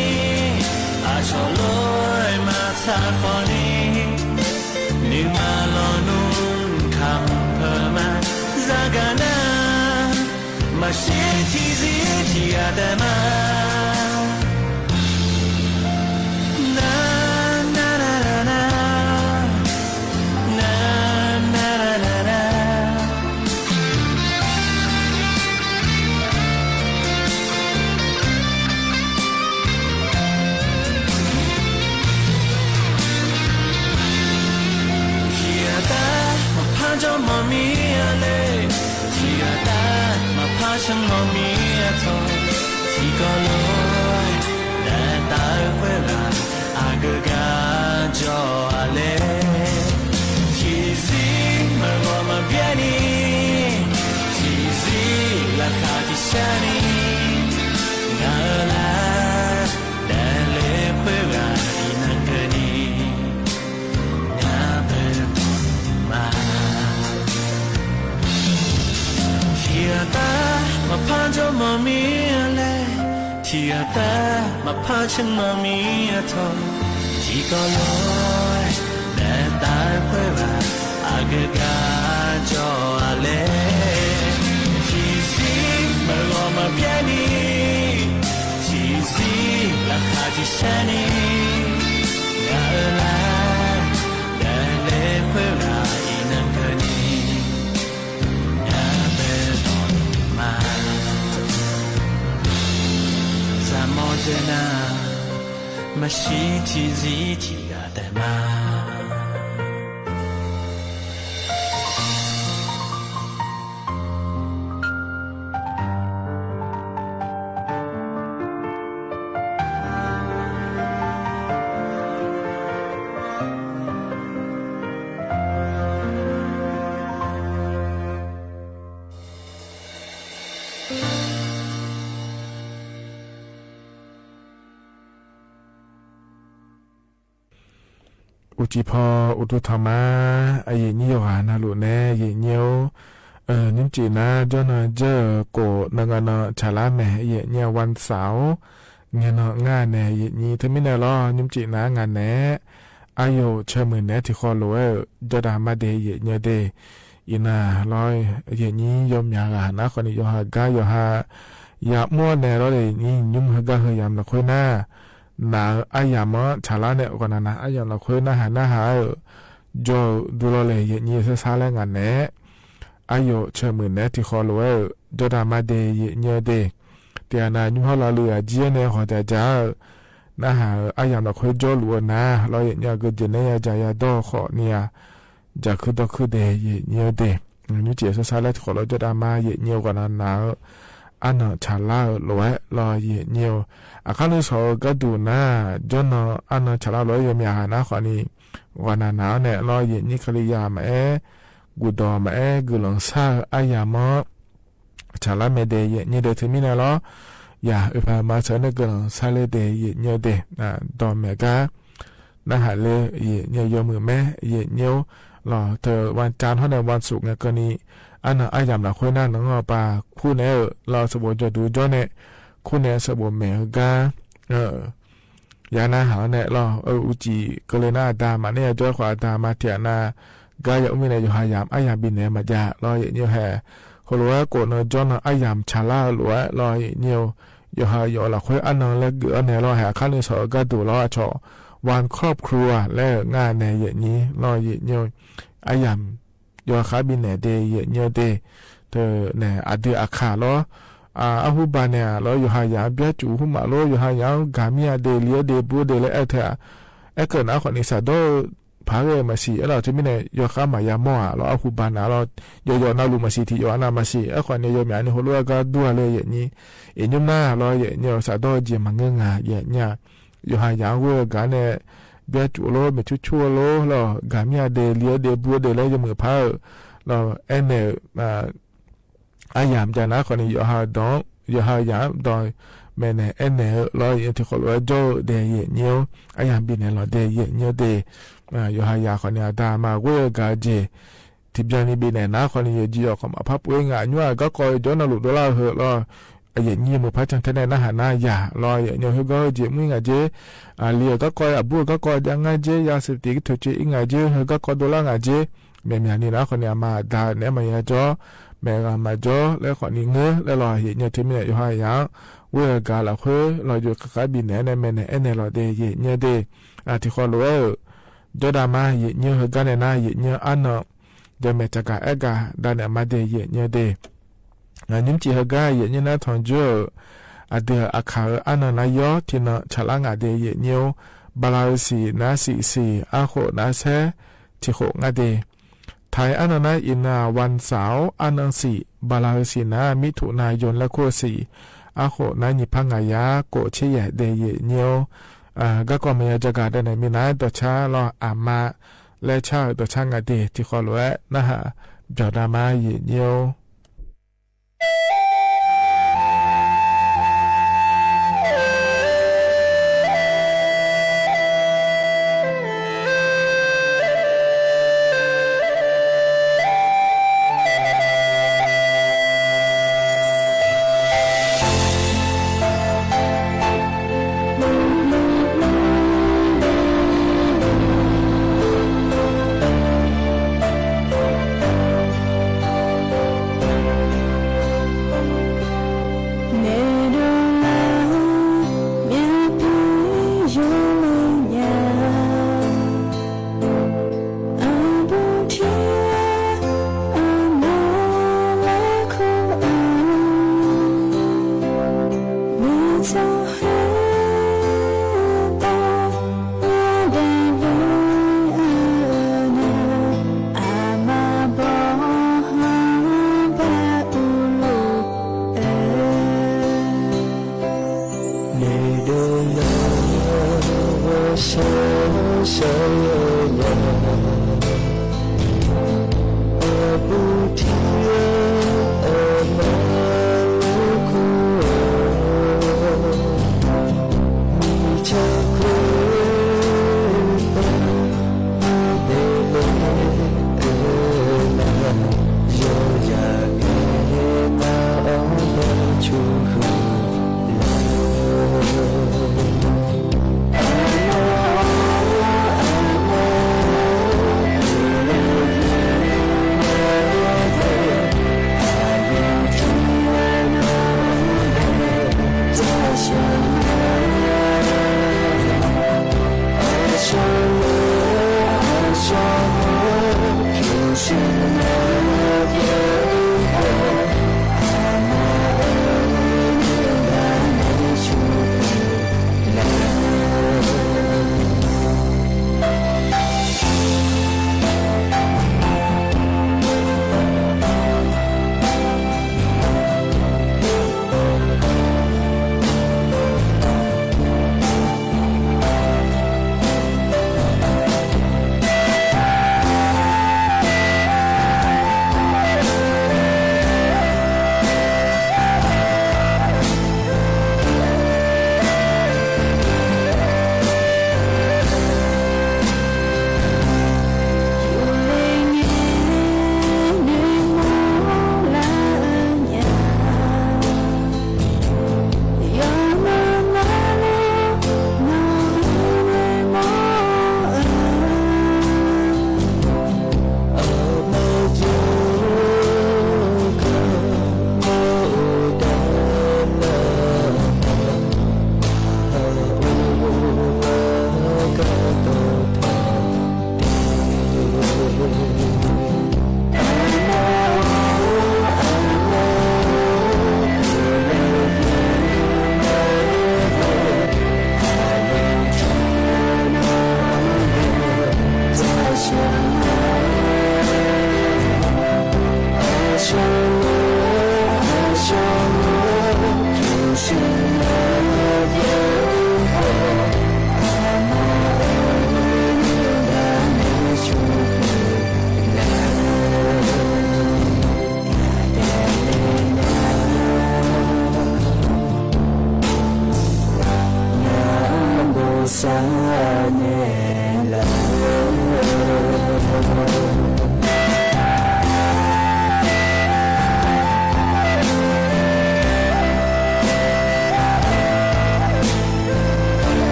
อาชอลอยมาซาคอนี้นี่มาลอนุนคำเพอมาซากานามาเสียที่สิที่อาแต่มาฉันมองมีทองที่ก็ลอยแต่ตาเวลาอากกาจออะไรที่สิมันว่ามาเบียนีที่สิราคาที่ฉันนี่งาลาแต่เล่เพื่อการอีนังกันนี่งาเป็นมาที่ตามาพาจอมามีอะไรที่อาตามาพาฉันมามีทองที่ก็ลอยแต่ตาเพื่อว่าอากกาจออะไรที่สิมาลอมาเพียนี่ที่สิราคาที่ฉันนี่งาลาแต่เล่เพื่อว่าอีนังกันนี่นะมาชีที่สิที่อาแต่มาอุจิพออุตุธรรมะไอเยนี่ยหานาลุเนเยเนียวนิมจีนะจอนเจอโกนังอนชาลาแม่เยเนียวันเสาร์เงี้ยงานแน่เยนี่ทมินรอนิมจีนะงานแน่อายุเชมือแน่ที่คอลัวจดามาเดเยเนียเดอินาลอยเยนี่ยมยากานะคนนี้ยหากายหายามัวแน่รอเลยนี่ยุ่มหกาเฮยามละค่อยหน้านาอายามชาลาเนี่ยก่อนนะอายามเราคุยนะหานะหาจอดูโลเลยเยนี่เสซาแรงกันเนี่ยอายุเชื่อมือเนี่ยที่ขอรู้ว่าจดามาเดยเนียเดเตียนายุ่งเขาเราเลือเจียเนี่ยขอแต่จ้านะหาอายามเราคุยจอรู้นะเราเนียก็จะเนี่ยจะยาดอขอเนี่ยจะคือต้องคือเดยเนียเดนี่เจียเสซาแรงที่ขอเราจดามาเยเนียก่อนนะอันชาลาลอยลอยเยเนียวอาคารนี้สอก็ดูนะจนอันชาลาลอยยมีอาหารนะขอนี้วันนั้นเนี่ยลอยเยนี่คลียามากูดอมากุลงซาอายามชาลาเมเดเยนี่เดทมินะลอย่าอุปมาเสนกุลงซาเลเดเยเนียวเดนะดอมเมกานะหาเลเยเนียวยมือแม่เยเนียวรอเธอวันจันทร์เท่านั้นวันศุกร์เนี่ยก็นี้อันอายามละคุยนั่นน้องปาคู่เนี่ยเราสบจะดูจ้อเนี่ยคู่เนี่ยสบเมกายานาหาเนี่ยเราอุจิก็เลยน่าดามาเนี่ยจ้อยขวาดามาเถียนากายอุมิเนี่ยอยู่หายามอายามบินเนี่ยมาจ้าเราเนี่ยแห่คนรู้ว่าโกนจ้อนอายามชาลาหรือว่าเราเนี่ยอยู่หายละคุยอันนั้นแล้วก็เนี่ยเราแห่ขั้นที่สองก็ดูเราชอวันครอบครัวและงานในอย่างนี้เราเนี่ยอายามยอคาบินเนเดเยเนเดเธอเนี่ยอดีอาคาล้ออาหูบานเนี่ยล้ออยู่หายาเบียจูหุมาล้ออยู่หายากามีอาเดเลียเดบูเดเลเถอะเกิดนะคนนี้สะดอพาเรมาสีเราที่ไม่เนี่ยยอคามายามอล้ออาหูบานเรายอนาลูมาสีที่ยอนามาสีคนนี้ยอมีอันนี้หัวล้อก็ดัวเลยอย่างนี้ยุ่มหน้าล้อเนี่ยสะดอเจียมังงาเนี่ยอยู่หายาเวกันเนี่ยเบียจูโลไม่ชั่วโลเรากามีอาเดเลียเดบัวเดเลยจะมือพาเราเนี่ยอายามจานะคนนี้อยู่หาดองอยู่หายามดอยแม่เนี่ยเนี่ยเราอย่างที่เขาเรียกโจเดยเนียวอายามบินเนี่ยเราเดยเนียวเดอยู่หายาคนนี้ดามาเวกาเจทิบจานีบินเนี่ยนะคนนี้จีออกมาพับเวงอ่ะยัวก็คอยจนหลุดดอลลาร์เหรอ อย่างนี้มือพัจังทนายนะหาหน้าอย่ารออย่างนี้ก็เจมึงไงเจเลี้ยวก็คอยบัวก็คอยยังไงเจยาเสพติดถูกเจอิงไงเจก็คอยดูแลไงเจแม่เมียนี่นะคนนี้มาด่าเนี่ยมาอย่างจ้อแม่ก็มาจ้อแล้วคนนี้เงื้อแล้วรออย่างนี้ที่มีอยู่หาอย่างเวกาละเพื่อรออยู่กับบินเนี่ยในแม่เนี่ยในรอเดย์เนี่ยเดย์ที่คนรู้จอดามาอย่างนี้กันเนี่ยนะอย่างนี้อันเนาะเดี๋ยวแม่จะกะเอกะด้านมาเดย์เนี่ยเดย์นิ่มจีฮกาอย่างนี้นะทองจ้อเดี๋ยวอาคาอันนั้นยอที่น่ะฉลางเดย์เนี่ยบาลาสีนาสีอาโคนาเซที่โคงเดย์ไทยอันนั้นอินาวันเสาร์อันนั้นสีบาลาสีนามิถุนายนและคู่สีอาโคนานิพังายาโกเชียเดย์เนี่ยก็ไม่จะกาได้ในมีนายตัวชาลออามาและชาตัวช่างอดีตที่ขอรู้นะฮะจอดามาเยี่ยว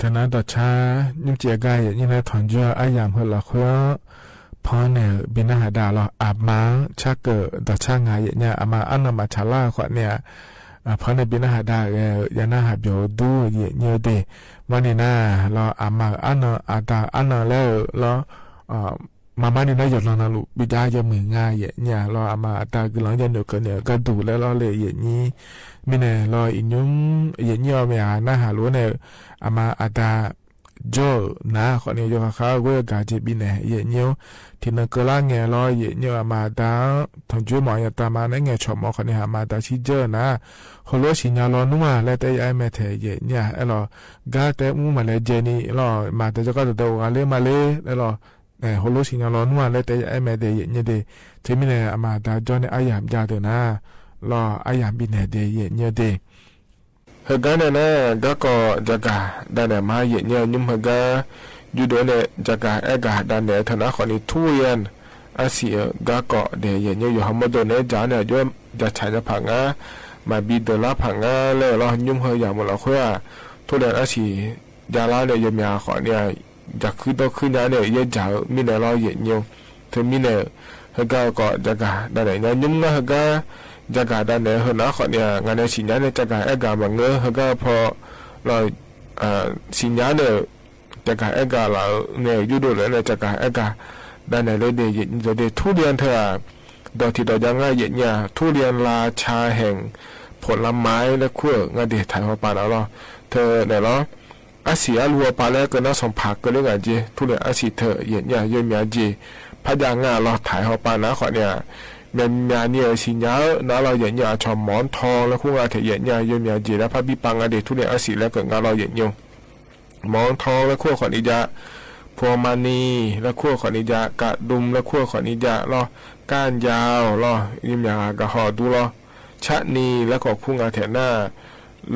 ธนาดชายิ่งเจียกายยิ่งในถอนจัวอายามเฮละคัวพอเนี่ยบินาหาดาเราอาบมาชักเกิดดชางายเนี่ยอามาอันนมาชาลาขวเนี่ยพอในบินาหาดายานาหาเบียวดูเยเดวันนี้นะเราอามาอันนอาดาอันนแล้วเรามาบ้านนี่นะหยดลองนะลูกบิดาจะมือง่ายเนี่ยเราอามาตาคือหลังจากเดียวกันเนี่ยก็ดูแล้วเราเลยอย่างนี้ไม่เนี่ยเราอีกยุ่งอย่างนี้เอาไม่หาหน้าหารู้เนี่ยอามาตาโจนะคนนี้จะเขาเวกาจะบินเนี่ยอย่างนี้ที่นั่นก็ล่างเงี้ยเราอย่างนี้อามาตาทั้งจุ่มหมอยตามาเนี่ยเงี้ยชอบหมอคนนี้อามาตาชิเจอนะเขารู้สิญญาเรานุ่มแล้วแต่ยังไม่เทอย่างเนี่ยเรากาแต่มุ่งมาเลยเจนี่เรามาแต่จะก็ตัวกันเลยมาเลยแล้วဟိုလိုရှင်လောနွာလက်တဲ့အဲ့မဲ့တဲ့ညတဲ့ဒီမင်းအမဒါကြောင့်အယံကြတဲ့နာလောအယံပြီးနေတဲ့ညတဲ့ဟကနေနဲ့ဒကောဂျကာဒါနဲ့မရဲ့ညညမကယူဒနဲ့ဂျကာအကဒါနဲ့ထနာခနီထူယန်အစီဒကောတဲ့ညညဟမဒနဲ့ဂျာနဲ့ကျော်ဂျာချိုင်ဖာငါမဘီဒလာဖာငါလဲလောညမဟရမလောခွာထိုတဲ့အစီဂျာလာနဲ့ယမြခေါเนี่ยจากคือต้องขึ้นเนี่ยยันจ่ามีเนี่ยเราเย็นยงถึงมีเนี่ยเฮก็จะกาได้เนี่ยยุ่งนะเฮก็จะกาได้เนี่ยเฮนะคนเนี่ยงานเนี่ยสิญญาเนี่ยจะกาเอกาบังเงอเฮก็พอเราสิญญาเนี่ยจะกาเอกาเราเนี่ยยุดเลยเนี่ยจะกาเอกาได้เนี่ยเลยเดี๋ยวทุเรียนเธอดอกที่ดอกยังไงเย็นเนี่ยทุเรียนราชาแห่งผลไม้และขั้วงานเดี๋ยวถ่ายมาปาแล้วเธอเนี่ยเนาะอาศัยรัวปาแล้วก็น่าสมผักก็เรื่องอะไรทุเรศอาศัยเธอเย็นเนี่ยเยี่ยมยาจีพยางาเราถ่ายหัวปานะขอเนี่ยเมียนยาเนี่ยสิญญาน้าเราเย็นเนี่ยชอบหมอนทองแล้วคู่งานเถเย็นเนี่ยเยี่ยมยาจีแล้วพระบิปังอดีตทุเรศอาศัยแล้วก็งานเราเย็นยงหมอนทองแล้วคู่ขอนิจาพวงมานีแล้วคู่ขอนิจากะดุมแล้วคู่ขอนิจาเราก้านยาวเราเยี่ยมยากะหอดูเราชะนีแล้วก็คู่งานเถหน้า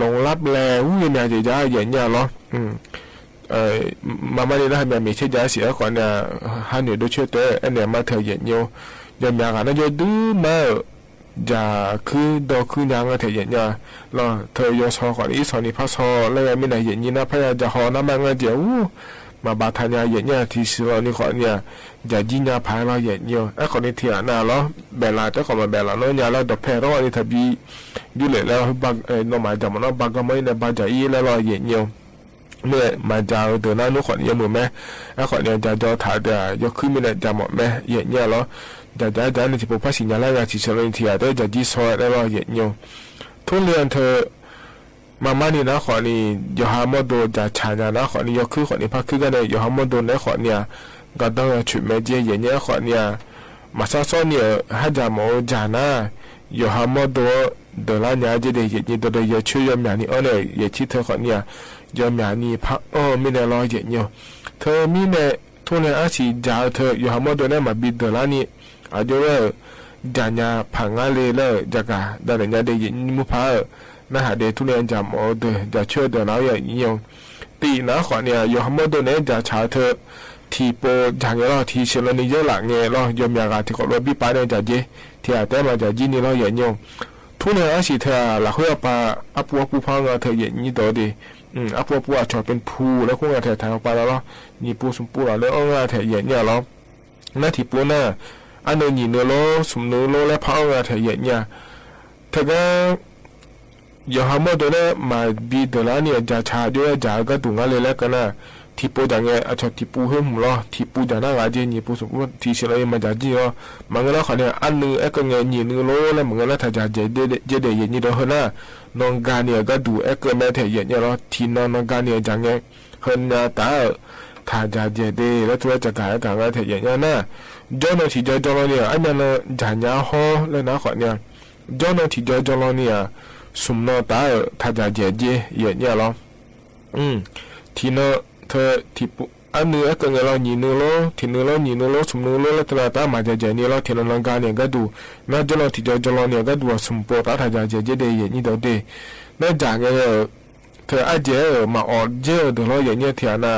ลงรับแลอุ้ยเนี่ยจะเย็นเนี่ยเหรอมาไม่ได้ให้แบบมีเชื่อใจเสียก่อนเนี่ยฮันอยู่ด้วยเชื่อตัวอันเนี่ยมาเธอเย็นอยู่ยังอยากกันนะจะดื้อมาจะคือดอกคือยังเธอเย็นเนี่ยเราเธอยศก่อนอีสอนอีพัศแล้วไม่ได้เย็นนี่นะพยายามจะหอน้ำมันเดี๋ยวมาบาทานยาเย็นเนี่ยที่สิเรานี่ขอเนี่ยจะยินยาพายเราเย็นอยู่ไอ้คนนี้เถียน่ะเหรอเบลล่าเจ้าของมาเบลล่าเนาะเนี่ยเราดอกแพรเราอันนี้ทบีอยู่เลยแล้วบักน้องหมายจำมันเนาะบักก็ไม่ได้บักจะอีแล้วเราเย็นอยู่เมื่อมาเจ้าเดินหน้านุขอนยังมือแม่ไอ้ขอนเนี่ยจะจอถ่ายเดี๋ยวยกขึ้นไม่ได้จะหมดแม่เย็นเนี่ยเหรอจะในที่พวกพระสิญญาแล้วที่เฉลิมเทียได้จะจีซอยแล้วเราเย็นอยู่ทุเรียนเธอมานี่นะขอนี่ยาฮามโดจะชาญนะขอนี่ยกขึ้นขอนี่พักขึ้นกันเลยยาฮามโดในขอเนี่ยก็ต้องฉุดแม่เจียเย็นเนี่ยขอเนี่ยมาซาซ้อนเนี่ยให้จำโมจานะยาฮามโดเดลันยาจะได้เย็นนี่ตัวเดียวช่วยยามยานี่อ๋อเนี่ยเย็นที่เธอขอเนี่ยยามยานี่พักมีเนี่ยรอเย็นอยู่เธอมีเนี่ยทุเรียนอาชีจ่าเธอยาฮามโดเนี่ยมาบิดเดลันนี่อาจจะว่าจานยาผังอะไรเลยจากการได้เดี๋ยวได้เย็นมุพานะฮะเดี๋ยวทุเรียนจำเอาเดี๋ยวจะช่วยเดี๋ยวเราอย่างนี้ตีนะขอเนี่ยยอมตัวเนี่ยจะชาเธอทีโปจางเราทีเชลนี่เยอะหลังเงี้ยเรายอมอยากที่เขาเราบิปาเนี่ยจะเจที่อาจจะมาจะยินนี่เราอย่างนี้ทุเรียนอาชีเธอหลักหัวปลาอัปวปูพังเธออย่างนี้ตัวดีอัปวปูอาจจะเป็นภูแล้วคงจะเธอทางปลาแล้วนี่ปูสมปูแล้วเอาเธออย่างนี้เราหน้าที่ปูน่ะอันเดินยินเนื้อโลสมเนื้อโลและพังเธออย่างนี้เธอก็ยาฮามโดเนี่ยมาบีเดลานี่จะชาด้วยจาก็ตุงอะไรแล้วกันนะที่ปูจังเงอาจจะที่ปูเพิ่มล้อที่ปูจะน่ารักจริงนี่ปูสมมติที่เชลล์มาจากจีอ๋อมันก็แล้วเขาเนี่ยอันนึงไอ้ก็เงี้ยนี่นึงโลแล้วมันก็แล้วถ้าจะเจเดย์นี่เด้อนะน้องการเนี่ยก็ดูไอ้ก็แม่เทียนเนี่ยล้อที่น้องการเนี่ยจังเงเฮินนาตาถ้าจะเจเดย์แล้วตัวจะกลายกันก็เทียนเนี่ยนะจอนที่จอนเนี่ยไอ้เนี่ยเราจันยาฮอแล้วนะเขาเนี่ยจอนที่จอนเนี่ยสมนตาถ้าจะเจเจเย็นเนี่ยหรอที่นเธอที่ปุ๊อันนี้ก็เงเราหนีนึงล้อที่นึงล้อหนีนึงล้อสมนึงล้อแล้วตลาดตามาจะเจนี่ล้อที่เราการเนี่ยก็ดูน่าจะเราที่จอเนี่ยก็ดูสมปตาถ้าจะเจเจเดียนี่ตัวเดียน่าจากเธออาจจะมาออเจอเดี๋ยวเราอย่างเงี้ยเทียน่ะ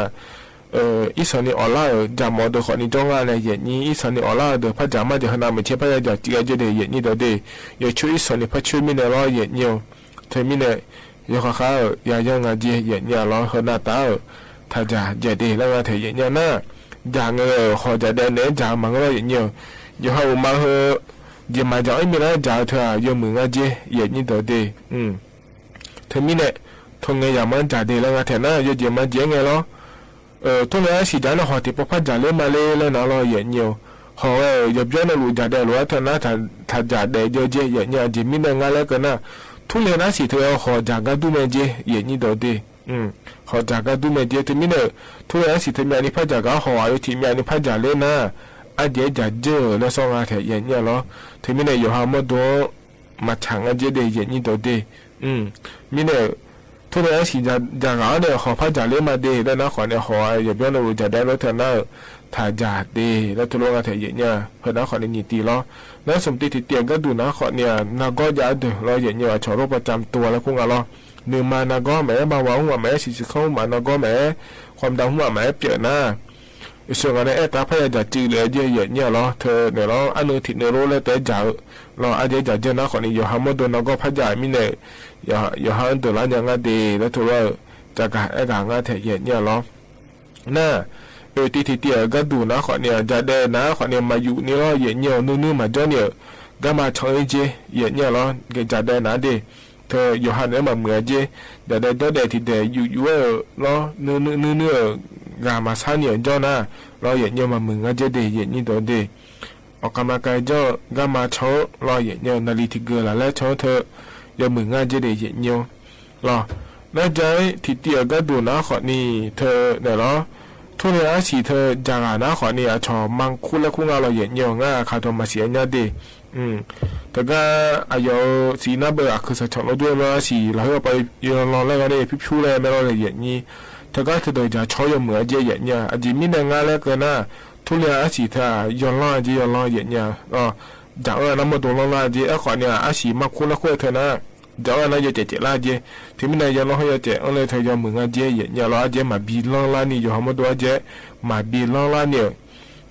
อีสานนี่ออนไลน์จำหมดเดี๋ยวขอนี่จ้องอะไรอย่างนี้อีสานนี่ออนไลน์เดี๋ยวพระจามาเดี๋ยวขณะไม่เชื่อพระจะจีเจเดียอย่างนี้ตัวเดียอย่าช่วยอีสานนี่พระช่วยมีในร้อยอย่างเงี้ยเธอมีใน ยกเขาอย่ายังงาเจเย็นเนี่ยรอเฮนาตาถ้าจะเจดีแล้วก็เทเย็นเนี่ยนะอย่างขอจะเดินเนี่ยจะมังก็เย็นเนี่ยยกเขามาเฮเย็นมาจะไม่มีแล้วจะเธอยกมืองาเจเย็นนี่ตัวเดีเธอมีเนี่ยทงเงยอย่างมันจะดีแล้วก็เทน่ายกเย็นมาเจไงล่ะทุกอย่างสิจานหอที่พอพัดจะเล่มาเล่แล้วนะเราเย็นเนี่ยหอยบย้อนรู้จะได้รู้ว่าเธอนะถ้าจะได้เยอะเยอะเย็นเนี่ยจะมีเรื่องอะไรกันนะทุกเรื่องนั้นสิเธอหอจากกันดูมันเจเย็นนี่ตัวเดีหอจากกันดูมันเจถึงมีเนี่ยทุกเรื่องสิเธอมีอันนี้พัดจากกันหออยู่ที่มีอันนี้พัดจะเล่นนะอันเดียจะเจอแล้วส่งอาเถเย็นเนี่ยหรอถึงมีเนี่ยอยู่หามาดูมาฉังอันเจได้เย็นนี่ตัวเดีมีเนี่ยทุกอย่างสิจะงานเนี่ยขอพระจ่าเลี้ยมาดีแล้วนะขอเนี่ยขออย่าเบี้ยเราจะได้รถเถอะนะถ้าจ่าดีแล้วทุกอย่างเถอะเนี่ยเพื่อนนะขอเนี่ยตีล้อแล้วสมติที่เตียงก็ดูนะขอเนี่ยนาก็จะเดือดเราอย่างเนี่ยชอโรคประจำตัวแล้วคงอะไรหนึ่งมานาก็แม่มาว่าหัวแม่สิเข้ามานาก็แม่ความดังหัวแม่เปลี่ยนหน้าส่วนอะไรตาพยาจะจืดเลยเยอะๆเนี่ยหรอเธอเนี่ยเราอันนึงที่เนโรเลยแต่จ่าเราอาจจะเจอนะขอเนี่ยอยู่หามาดูนาก็พระจ่ามีเนี่ยอย่าหาตัวร้านยังไงดีแล้วถือว่าจะการไอ้การงานเถียนเนี่ยหรอน่าที่เตียก็ดูนะขอเนี่ยจะได้นะขอเนี่ยมาอยู่นี่ก็เย็นเนี่ยนู่นมาจ้าเนี่ยก็มาช่วยเจเย็นเนี่ยหรอก็จะได้นะดีเธออยู่หันเนี่ยมาเหมือนเจจะได้ตัวเด็กที่เด็กอยู่หรอนู่กามาซาเนี่ยจ้านะเราเย็นเนี่ยมาเหมือนเจดีเย็นนี่ตัวเด็กออกกำลังกายจ้าก็มาโชว์เราเย็นเนี่ยนาฬิกาเกลือแล้วโชว์เธอยมืองานจะได้เย็นเนียวหรอแล้วใจที่เตียก็ดูนะขอนี่เธอเดี๋ยวหรอทุเรียนสีเธอจางานะขอนี่ชอมังคุแล้วคุงาเราเย็นเนียวง่าขาดตัวมาเสียเนี่ยดีแต่ก็อายุสีน่าเบื่อคือสักชอบเราด้วยว่าสีเราเอาไปยืนรอแล้วก็ได้พิบชูเลยไม่รอเลยเย็นนี้เธอก็เธอโดยจะชอยมือเย็นเนี่ยอาจจะมีเรื่องงานแล้วก็นะทุเรียนสีเธอยอนล้อจียอนล้อเย็นเนี่ยจากนั้นมาดูล้อล้อจีขอเนี่ยสีมังคุแล้วคุยเธอนะจะว่าน่าจะเจ๊ล่าเจที่ไม่ได้ยังเราให้เจ๊อะไรเธอยังมึงอ่ะเจ๊อย่าเราเจ๊มาบีล่องล่านี่อยู่ห้องมาดูเจ๊มาบีล่องล่าเนี่ย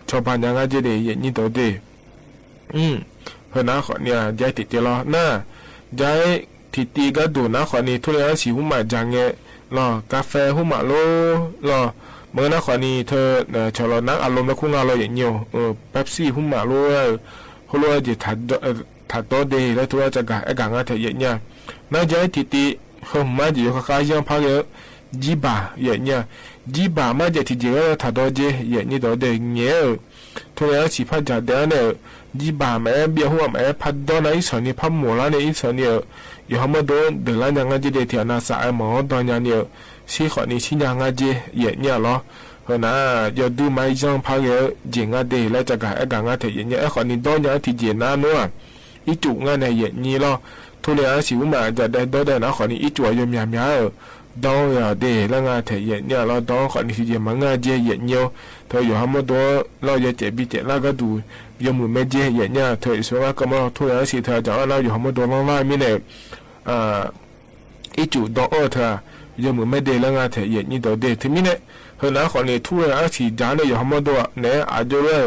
ชาวบ้านยังอ่ะเจ๊เดี๋ยวนี่ตัวเดีเพื่อนน้าขอเนี่ยเจ๊ติดเจล้อน่าเจ๊ติดตีก็ดูน้าขอนี่ทุเรียนสีหุ่มมาจังเงี้ยรอกาแฟหุ่มมาโลรอเมื่อน้าขอนี่เธอชาวเรานักอารมณ์แล้วคุ้งเราอย่างเงี้ยเป๊ปซี่หุ่มมาโลเขาเรียกจะถัดตัวเดย์แล้วตัวจะกะไอ้กางอ่ะเธอเนี่ยน่าจะติดตีเขามาจีเขาขายยังพักเยอะจีบาเนี่ยจีบามาจะที่เจอถัดตัวเจนี่ตัวเดย์เนี่ยทุเรียนสีพัดจัดเดเนี่ยจีบาแม่เบี้ยหัวแม่พัดตัวไหนส่วนนี้พัดหมูละเนี่ยอีส่วนเนี่ยอยู่ห้องมาโดนเดือดร้อนยังไงจีเดที่น่าสายหมอตอนยังเนี่ยสีขอนี่ชิ้นยังไงเจเนี่ยหรอเฮ้ยนะอย่าดูไม่จังพักเยอะจริงอ่ะเดย์แล้วจะกะไอ้กางอ่ะเธอเนี่ยไอ้ขอนี่ตอนยังที่เจน่านัวอีจุงานในเย็นนี้ล่ะทุเรียนสิวมาจะได้ตัวได้นะขอนี้อีจัวยมีดองอย่าเดแล้วงานเถียนเนี่ยเราดองขอนี้สิเจมังงานเจเย็นเนียวเธออยู่ห้ามตัวเราจะเจ็บบิเจแล้วก็ดูยังมือไม่เจเย็นเนี่ยเธอส่วนก็มาทุเรียนสิเธอจะเราอยู่ห้ามตัวล่างๆมีเนี่ยอีจุดองเธอยังมือไม่เดแล้วงานเถียนนี่ตัวเดถึงมีเนี่ยเฮ้ยนะขอนี้ทุเรียนสิจานเลยอยู่ห้ามตัวเนี่ยอาจจะเลย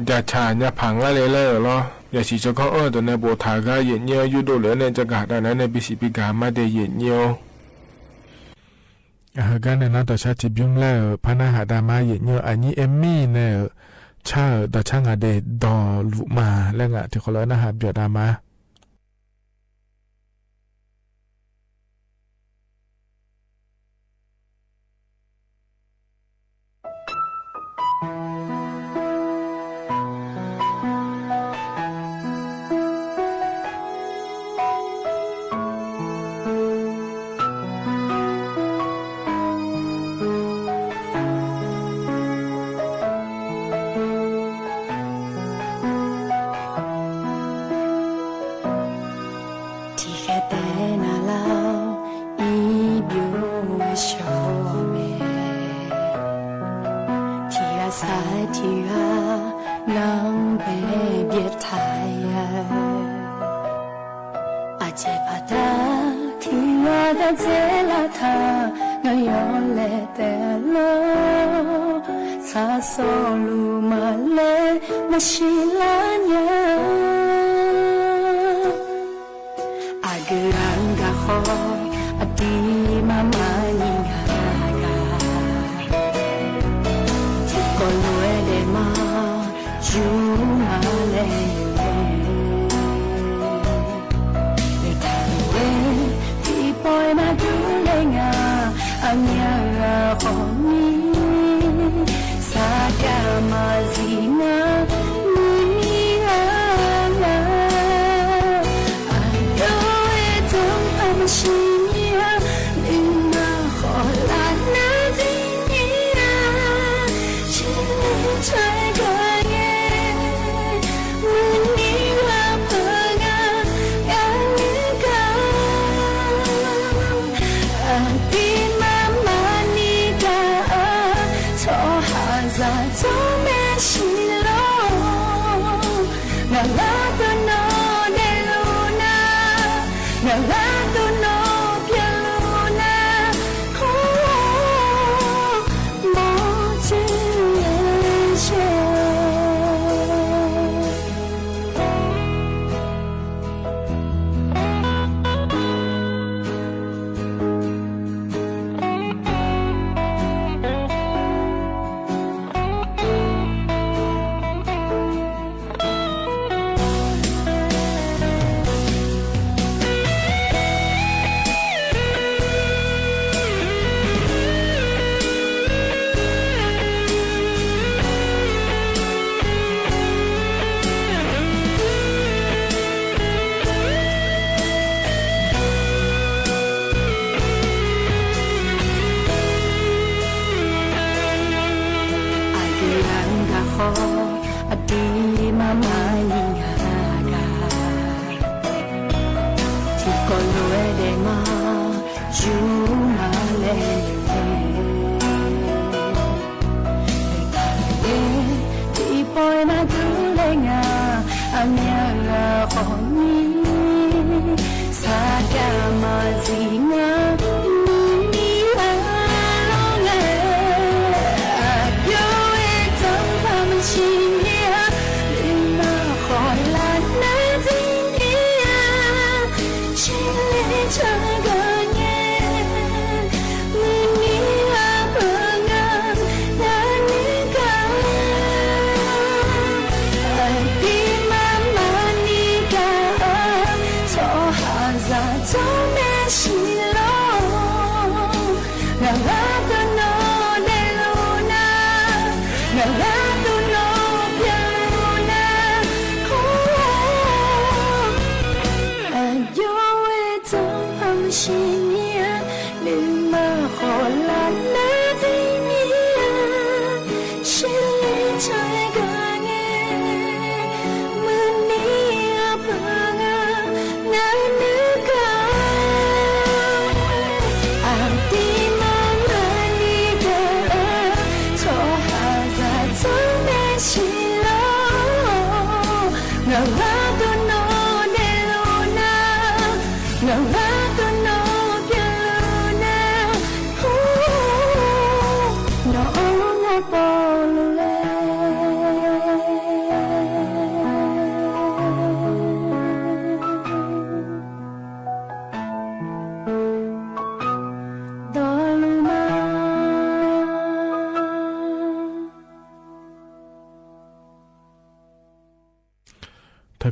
จะชาเนี่ยพังอะไรเลยหรออย่าสิจะก็ตัวในโบทากาเย็นเนียวอยู่ดูเลยเนี่ยจะกาดนั้นในบิสิปิกามาเดเย็นเนียวกันเนี่ยนะต่อชาติบิมแล้วพนาหาดามาเย็นเนียวอันนี้เอมมี่เนี่ยชาต่อช่างอาเดดอลุมาแล้วงะที่เขาเล่านะฮะเบียดามาAgerang gaho di mama ninga ti kolwe de ma juna le le tawe ti poi na dulenga anya khoni saga mazina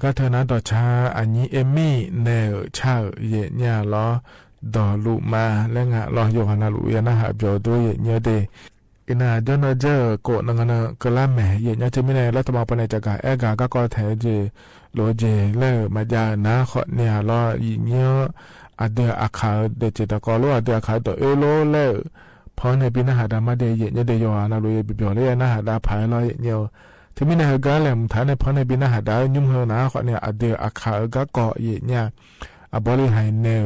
ก็เธอนะต่อชาอันนี้เอมี่เนอชาเยเนี่ยล้อดอลุมาและงะล้อโยฮานาลุยนะฮะเปียวด้วยเนี่ยเดอินาจนเจอโกนังนะกลาแม่เยเนี่ยจะไม่ได้รัฐบาลปนจากาเอกาก็แทเจโลเจเลมาจานะขอเนี่ยล้ออีเนี่ยอเดอาคาเดเจตะกอล้ออเดอาคาตัวเอโลเลพอในปีนะฮะดามาเดเยเนี่ยเดโยฮานาลุยเปียวเลยนะฮะดาภายล้อเนี่ยที่มีในกาแหลมฐานในพอในบินาหาดายุ่งเหนะขอเนี่ยอเดออาคาก็เกาะเยเนี่ยอบริหารเนอ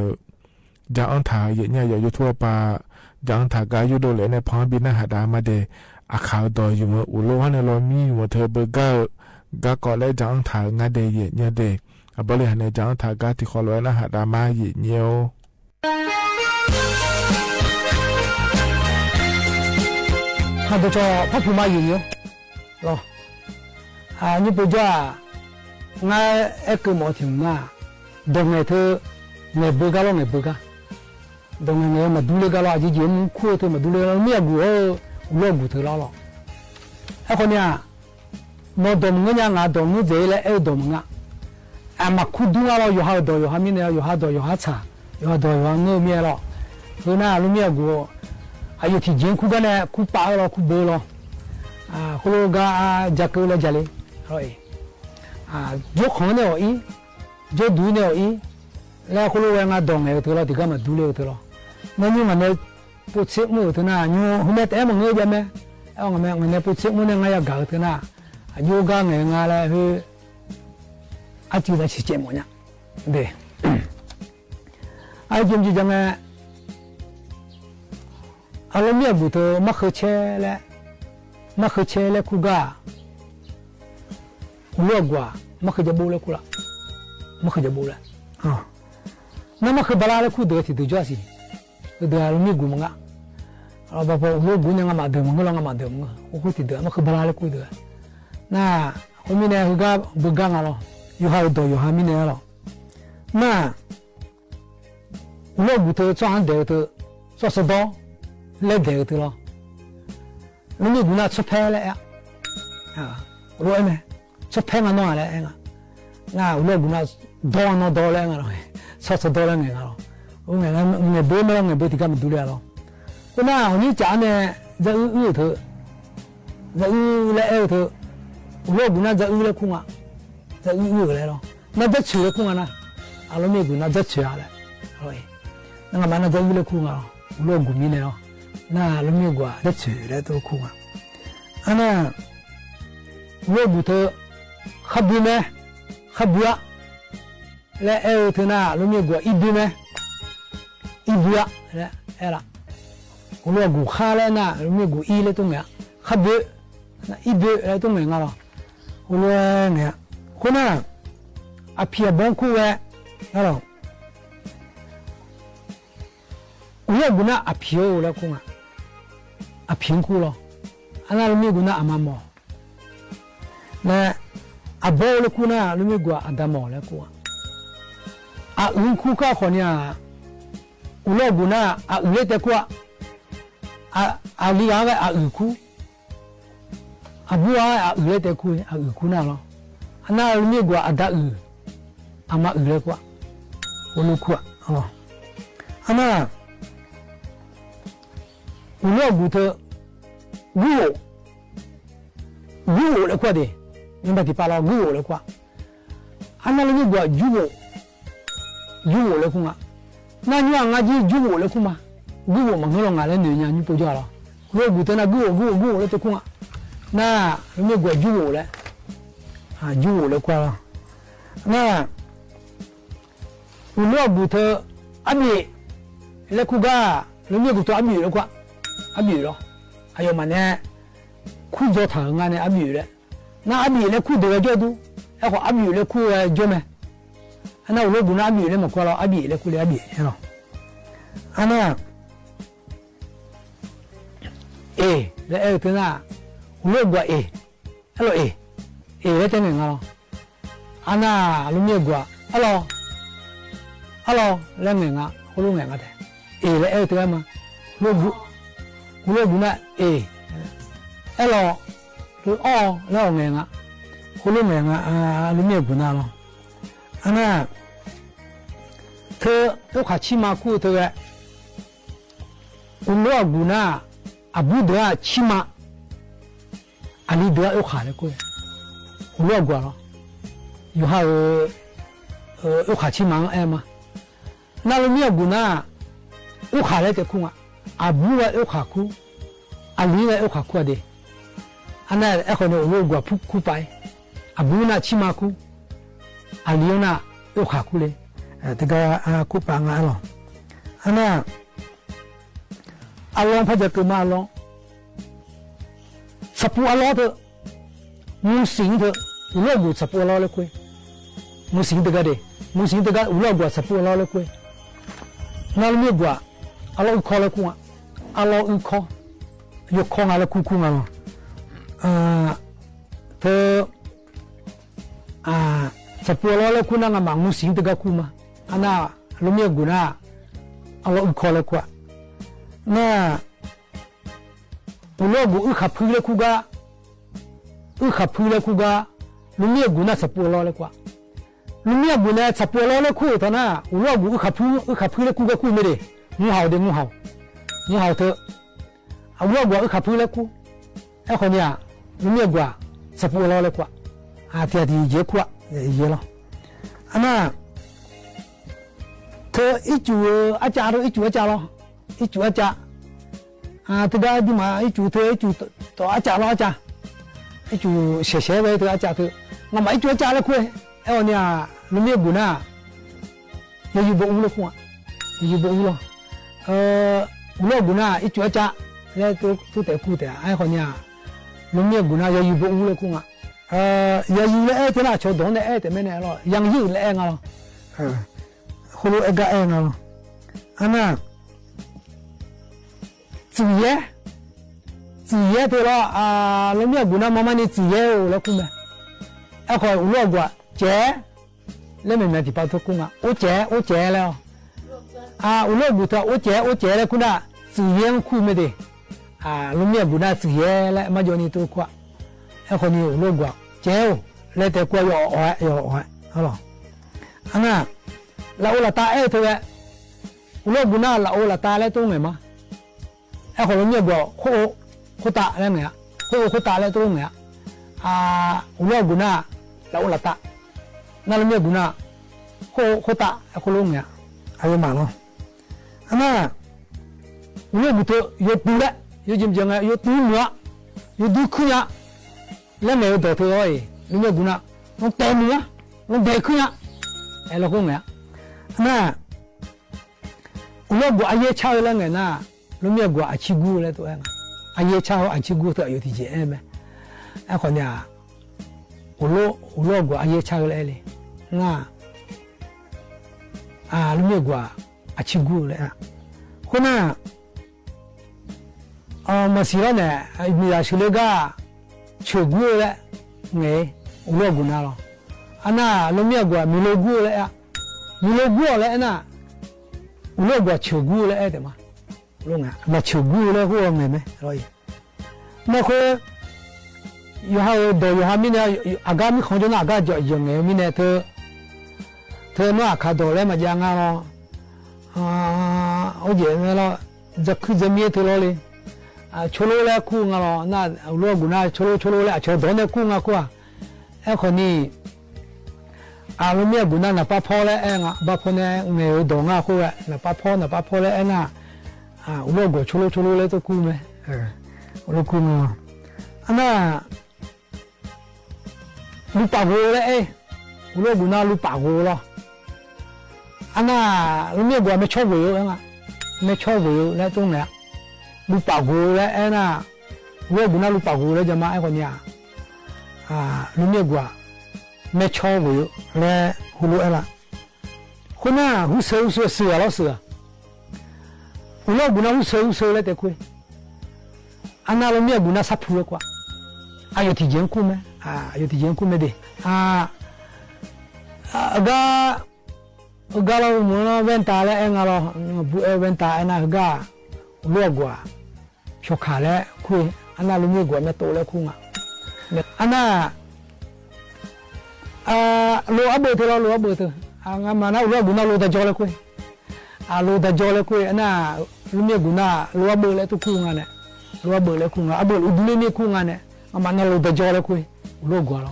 จางถ่ายเยเนี่ยอยู่ทั่วป่าจางถ่ากาอยู่โดเลยในพอบินาหาดามาเดอาคาดอยอยู่เมื่ออุโลฮันโลมีอยู่เธอเบเกอร์ก็เกาะและจางถ่างาเดเยเนี่ยเดอบริหารในจางถ่ากาที่ขอร้อยนะหาดามาเยเนี่ย他都叫他不买油油。咯，你不叫我一个毛听嘛，动来头，我不干了，我不干， ตรงนี้มาดูเลยก็รอจีจีมันคู่เธอมาดูเลยเมียกูเลิกกูเธอแล้วหรอไอ้คนเนี้ยมาดมเงี้ยงาดมเงี้ยเจ๋เลยดมเงี้ยมาคู่ดูเราอยู่หาดอยู่หามีเนี่ยอยู่หาดอยู่หาชาอยู่หาดอยู่หาเงี้ยเมียหรอคือน่าลูกเมียกูอายุที่จีนคู่กันเนี่ยคู่ป้าเราคู่เบอร์เราคนเราก็จักรเลยจัเลยยกของเนี่ยอียกดูเนี่ยอีแล้วคนเราเองก็ดองเนี่ยตัวเราที่ก็มาดูเลยตัวเรานั่นนี่มันเนี่ยปุ๊บเช็คมือตัวน่ะยูหุ่นเต้มันเงี้ยจะไหมเอาไงมันเนี่ยปุ๊บเช็คมือเนี่ยไงอยากเกิดตัวน่ะยูก็เงี้ยไงเลยคืออาทิตย์ละ7มื้อเนี่ยเด้ไอ้จริงๆจังเลยอารมณ์เนี่ยบุตรมาเข้าเชลคุกาอุลกว่ามาเข้าจะบูเลคุละมาเข้าจะบูเลยนั่นมาเข้าบาลาเลคุเดือดที่ดูจ้าสิเดือดอารมณ์เนี่ยกูมั้งอ่ะเราบอกว่าอุลกูเนี่ยงามาเดิมมั้งเรางามาเดิมมั้งโอ้โหที่เดือดมาเข้าบาลาเลคุเดือดน่าคนมีเนี่ยคือก็บุกงาเราอยู่หาตัวอยู่หามีเนี่ยเราน่าอุลบุตรจ้างเดือดจ้าสะดอเล่เดือดตัวเรานี่กูน่าชอบแพ้เลยอ่ะรู้ไหมชอบแพ้มาหน่อยเลยเองอ่ะน่าอุลกูน่าดอนน่าดอเลยงั้นเราชอบสะดอเลยงั้นเราโอ้ยงั้นเนี่ยเบื่อไม่ต้องเนี่ยเบื่อที่ก็ไม่ดูเลยเราก็น่าคนนี้จ๋าเนี่ยจะเถอะจะเลยเถอะอุลกูน่าจะเลยคุ้งอ่ะจะเลยเราน่าจะเชื่อคุ้งอ่ะนะอารมณ์เนี่ยกูน่าจะเชื่อเลยนั่นก็มันน่าจะเลยคุ้งอ่ะอุลกูมีเนี่ยเราน่าลุงมีกว่าจะเฉยแล้วตัวคู่อ่ะอันนั้นลูกบุตรขับดีไหมขับบัวและเธอน่าลุงมีกว่าอีดีไหมอีบัวและล่ะลูกกูข้าแล้วน่าลุงมีกูอีเลยตรงเนี้ยขับบัวน่ะอีบัวแล้วตรงเนี้ยงั้นหรอลูกเนี่ยคนน่ะอาเพียบงคู่แหละงั้นหรอลูกกูน่ะอาเพียวแล้วคู่อ่ะอาเพียงคู่หรออันนั้นลูกมีกูน่ะอามาหมอและอาบ่าวลูกกูน่ะลูกมีกูอาดามหมอแล้วคู่อ่ะคู่ข้าคนเนี่ยลูกกูน่ะเลยแต่คู่ลีอาไว้คู่บัวเลยแต่คู่น่ะหรออันนั้นลูกมีกูอาดาอามาเลยคู่ลูกคู่อ๋ออันนั้นลูกกูเธอกูเลยกว่าดิยังไม่ติดปลากูเลยกว่าอันนั้นเลยกว่ายูเลยคุ้งอ่ะนั่นยังไงยูเลยคุ้งมากูมันก็ลงอะไรเนี่ยยูปูจ่อละลูกกูเธอน่ะกูเลยตัวคุ้งอ่ะน่าเลยกว่ายูเลยยูเลยกว่าน่าลูกกูเธออันนี้เลยคุ้งก็เลยกูตัวอันนี้เลยกว่า阿米咯，还有嘛呢？苦着糖啊呢，阿米嘞，那阿米嘞苦多少多？哎，我阿米嘞苦多没？那我不拿阿米嘞嘛，过了阿米嘞苦嘞阿米咯。啊那，来个那，我不hello嘞在哪个？啊那路面过，hello，来哪个？我路哪个的？来在嘛？路不。กูเรียกกูนะเราเราเงี้ยกูรู้เงี้ยรู้เมียกูนะเราอันนั้นเธอลูกค้าชิมาคู่เธอกูรู้กูนะบูเดอชิมาอันนี้เดอลูกค้าเลยกูรู้กูแล้วอยู่หาลูกค้าชิมามานั่นรู้เมียกูนะลูกค้าเลยแต่กูอ่ะบูว่าลูกค้าคู่ลีว่าลูกค้าคู่เดอันนั้นคนเราลูกว่าคู่ไปบูน่ะชิมาคู่ลีน่ะลูกค้าคู่เลยแต่ก็คู่ปังอ่ะหรออันนั้นลองพอจะกูมาลองสับปูลองเถอะมูสิงเถอะลูกกูสับปูลองเลยคุยมูสิงเด็กเดมูสิงเด็กลูกกูสับปูลองเลยคุยนั่นลูกว่าเราอีกคนละคู่เราอีกคนยกของอะไรคู่มาเธอสับปะรดแล้วคู่นั่งมามุสิงตะกคู่มาอันน่ะลุงเมียกูน่ะ Allah ukole kwa na ulogu ukhapule kuga lumia guna sapolo le kwa lumia guna sapolo le ku tana ulogu ukhapule kuga ku mede mu hao te ulogu ukhapule ku e khonya lumia gwa sapolo le kwa ati je kwa ye lo ana te ichu acha lo ichu acha tiga di ma ichu to acha lo acha ichu she we to acha to ngama ichu acha le ku e onya lumia guna ye yu bo ulo ku yu bo ulo ulo guna ichu acha le to te ku te ai khonya lumia guna ye yu bo ulo ku nga ye yu le e te na cho don le e te me ne lo yang yu le e nga lo khulu e ga e nga lo ana ziye de lo lumia guna mama ni ziye o le ku me e ko ulo gwa je le me me ti pa to ku nga o je le ulo gu ta o je le ku na ziye ku me de lumia guna ziye le ma jo ni to kwa e ko ni ulo gwa je o le te kwa yo halo ana la o la ta e to ulo guna la o la ta le to me ma e ko lumia gwa ko ta le me ko ta le to me ulo guna la o la ta na lumia guna ko ta ko lo me ayo ma lo ana ulo gu to yo pu le yo jim jang yo tu nya yo du khu nya le me do to oi lumia guna no te nya no de khu nya e lo ko me ana ulo gu aye cha le nge na lumia gu a chi gu le to nga aye cha ho a chi gu to yo ti je e me e ko nya ulo gu aye cha le le nga lumia gu a chi gu le ko na ma si la ne mi ya shi le ga chu gu le nge ulo gu na lo ana lumia gu mi lo gu le ya mi lo gu le na ulo gu chu gu le e de ma lo nga ma chu gu le ho me me rồi na ko yo ha mi ne aga mi khon jo na aga jo yo nge mi ne the no aka do le ma ja nga lo o je me lo za khu za mi to lo le cholo le ku nga lo na ulo gu na cholo le cho do ne ku nga kwa e ko ni lumia gu na pa pho le e nga ba pho ne nge do nga ko na pa pho le e na ulo gu cholo le to ku me ulo ku nga ana lu pa go le e ulo gu na lu pa go lo ana lumia gu me cho go yo nga me cho go yo le to ne lu pa go le e na ulo gu na lu pa go le jama e ko nya lumia gu me cho go yo le hulu e la ko na hu se lo se ulo gu na hu se le te ku ana lumia gu na sa pu le kwa ayo ti jen ku me de ga lo mo no venta le e nga lo bu e venta e na ga ulo gu cho kha le ku ana lumia gu me to le ku nga ana lo abo te nga mana lo gu na lo da jo le ku lo da jo le ku ana lumia gu na lo abo le to ku nga ne lo abo le ku nga abo udule ni ku nga ne mana lo da jo le ku lo gu lo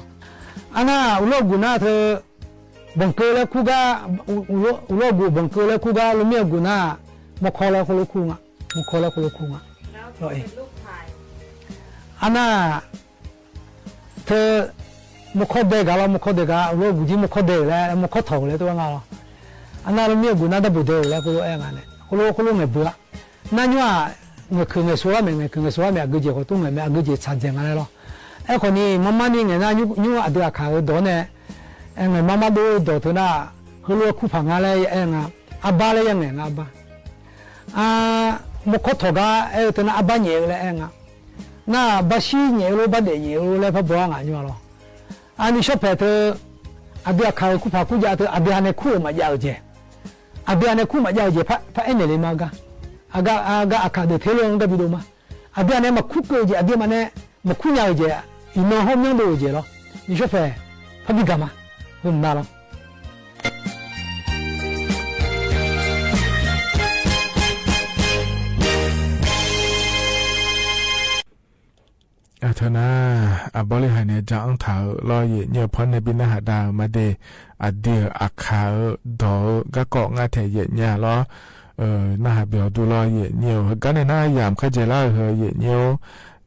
ana lo gu na the bonke le ku ga lo gu bonke le ku ga lumia gu na mo kho le ku nga lo e ana the mo kho de ga lo gu ji mo kho de le mo kho tho le to nga lo ana lumia gu na da bu de le ku lo e nga ne ku lo nge bu la na nywa nge khu nge so me ga je ko tu me ga je cha je nga le lo e ko ni mama ni nge na nyu a de ka do ne e nge mama do to na ho lo ku pha nga le e nga aba le ye nge nga ba mo kho tho ga e to na aba nye le e nga na ba shi nye lo ba de nye lo le pha bo nga nyu lo ani shope to abia ka ku pa ku ja to abia ne ku ma ja je အပြာနဲ့ခုမှကြောက်ကြဖက်အဲ့နေလေမကအကအခါတဲ့သေးလုံးကပြီးတော့မှာအပြာနဲ့မခုကိုကြအပြာမနဲ့မခုညာကြဒီနော်ဟောမြန်းလို့ကြတော့你说飞，他比干嘛？我们拿了。อาทนาบริหารเนี่ยจะอังถาลอยเนี่ยพอในบินหาดามาเดอเดียอาคาดอกะเกาะงาแถเยเนี่ยล้อนาหาเบียวดูลอยเนี่ยกันในหน้ายามขจล่าเฮเยเนี่ย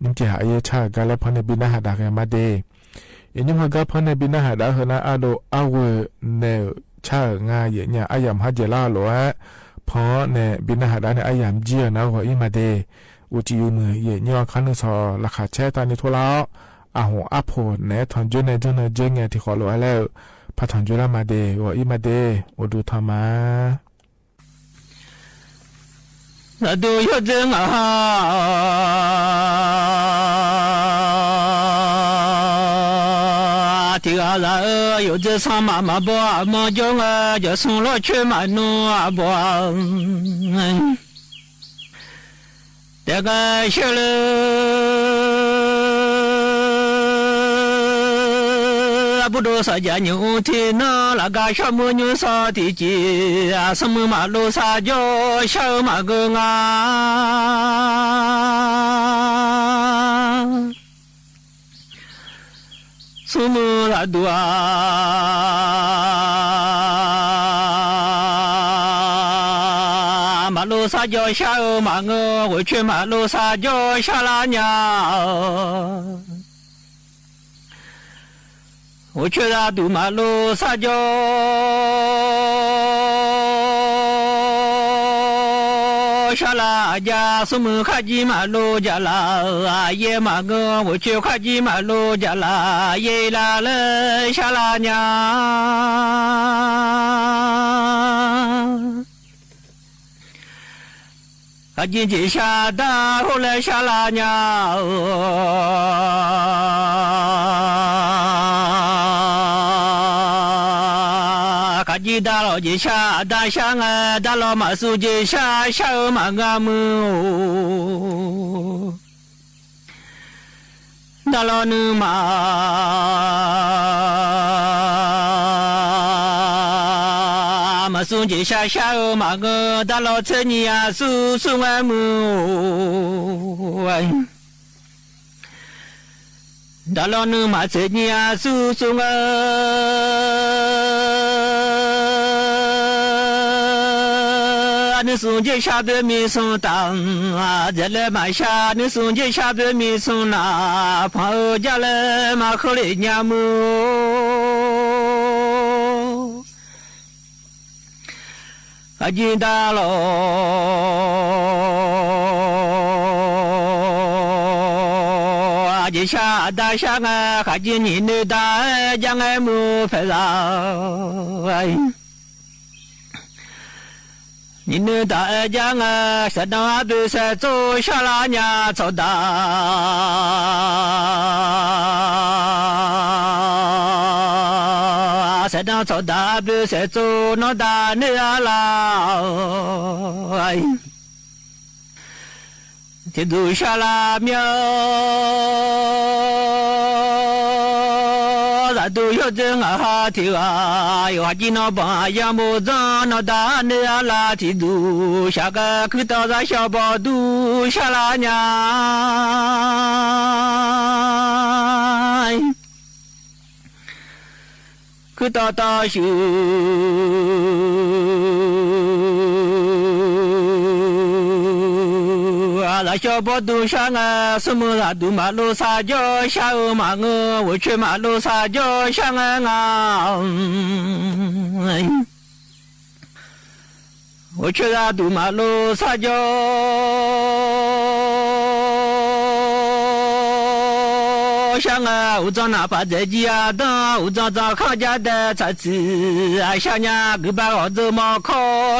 นิ่มจะหาเยชากันแล้วพอในบินหาดากันมาเดยังยังก็พอในบินหาดาเฮนะอาโดอาเวเนชางาเยเนี่ยอายามฮัจล่าหรอพอในบินหาดาเนี่ยอายามเจียนะหัวอิมาเดอุจิยูมือเยเนี่ยคันสอราคาแช่ตอนนี้ทั่วแล้วอาหัวอัพโพเนทอนจุนในจุนเจงไงที่ขอรู้แล้วพระทอนจุลมาเดหัวอิมาเดอุดูธรรมะดูยอดจังที่อะไร有这啥嘛嘛不嘛叫我就送了去嘛弄啊不这个学了不多少家牛天那那个什么牛啥的鸡啊什么马路啥叫小马个啊什么那多啊马路啥叫小马个我去马路啥叫小拉娘我去那堵马路撒娇，沙拉家什么卡吉马路家啦，耶马个我去卡吉马路家啦，耶啦了沙拉娘。卡吉吉沙达后来沙拉娘。吉达老吉下大香啊，大老马苏吉下下马个木，大老女马马苏吉下下马个大老车尼啊苏苏啊木。大老女马车尼啊苏苏啊。你送这下边没送当啊，这来马下你送这下边没送那，跑家来马口里娘母，啊进大喽，啊这下大下啊，还进你那大将爱母拍上。你那大家啊，山上都是走下拉娘走的，山上走的都是走那大那啦，天都下拉苗。都有这啊哈提啊，有哈吉那把呀木子那大那拉提都，下个去到那小包都下拉娘，去到大树。那小包都上啊，什么那都马路撒娇，下马我我去马路撒娇上啊，我去那都马路撒娇，上啊，我找那把这鸡啊的，我找康家的菜子啊，下娘给把我子毛烤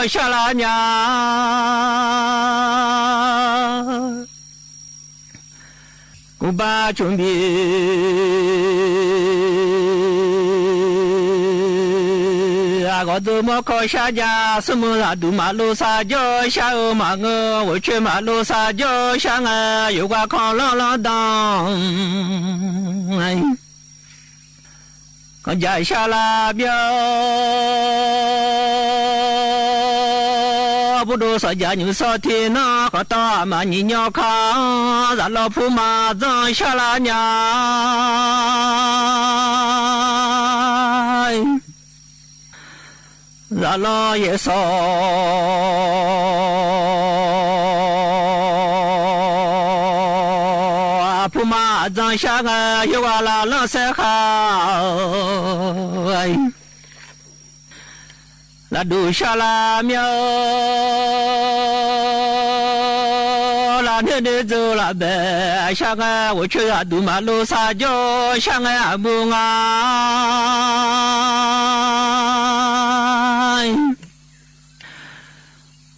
下拉娘。古巴chuẩn bị 我都莫靠下家，什么啦都马路撒娇，下欧马我，我去马路撒娇，下啊有个靠浪浪当，我家下拉表，不多少家牛少天呐，我大马你鸟康，咱老婆马上下拉娘。咱老爷说，不马上下个有个拉拉塞好，那都下拉苗，那天的走了呗，下个我去啊，都马路撒娇，下个啊不啊。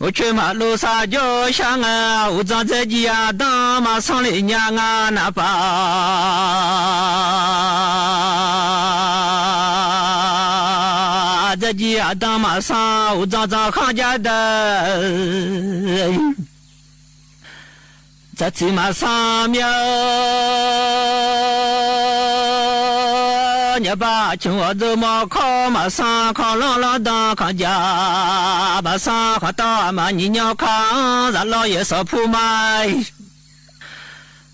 我去马路撒娇香啊，我长在家当马上来娘啊那把，在家当马上我长康家的，在骑马上面。你把青我走马靠马上靠浪浪当扛家，马上靠大马你鸟扛，咱老爷少铺买。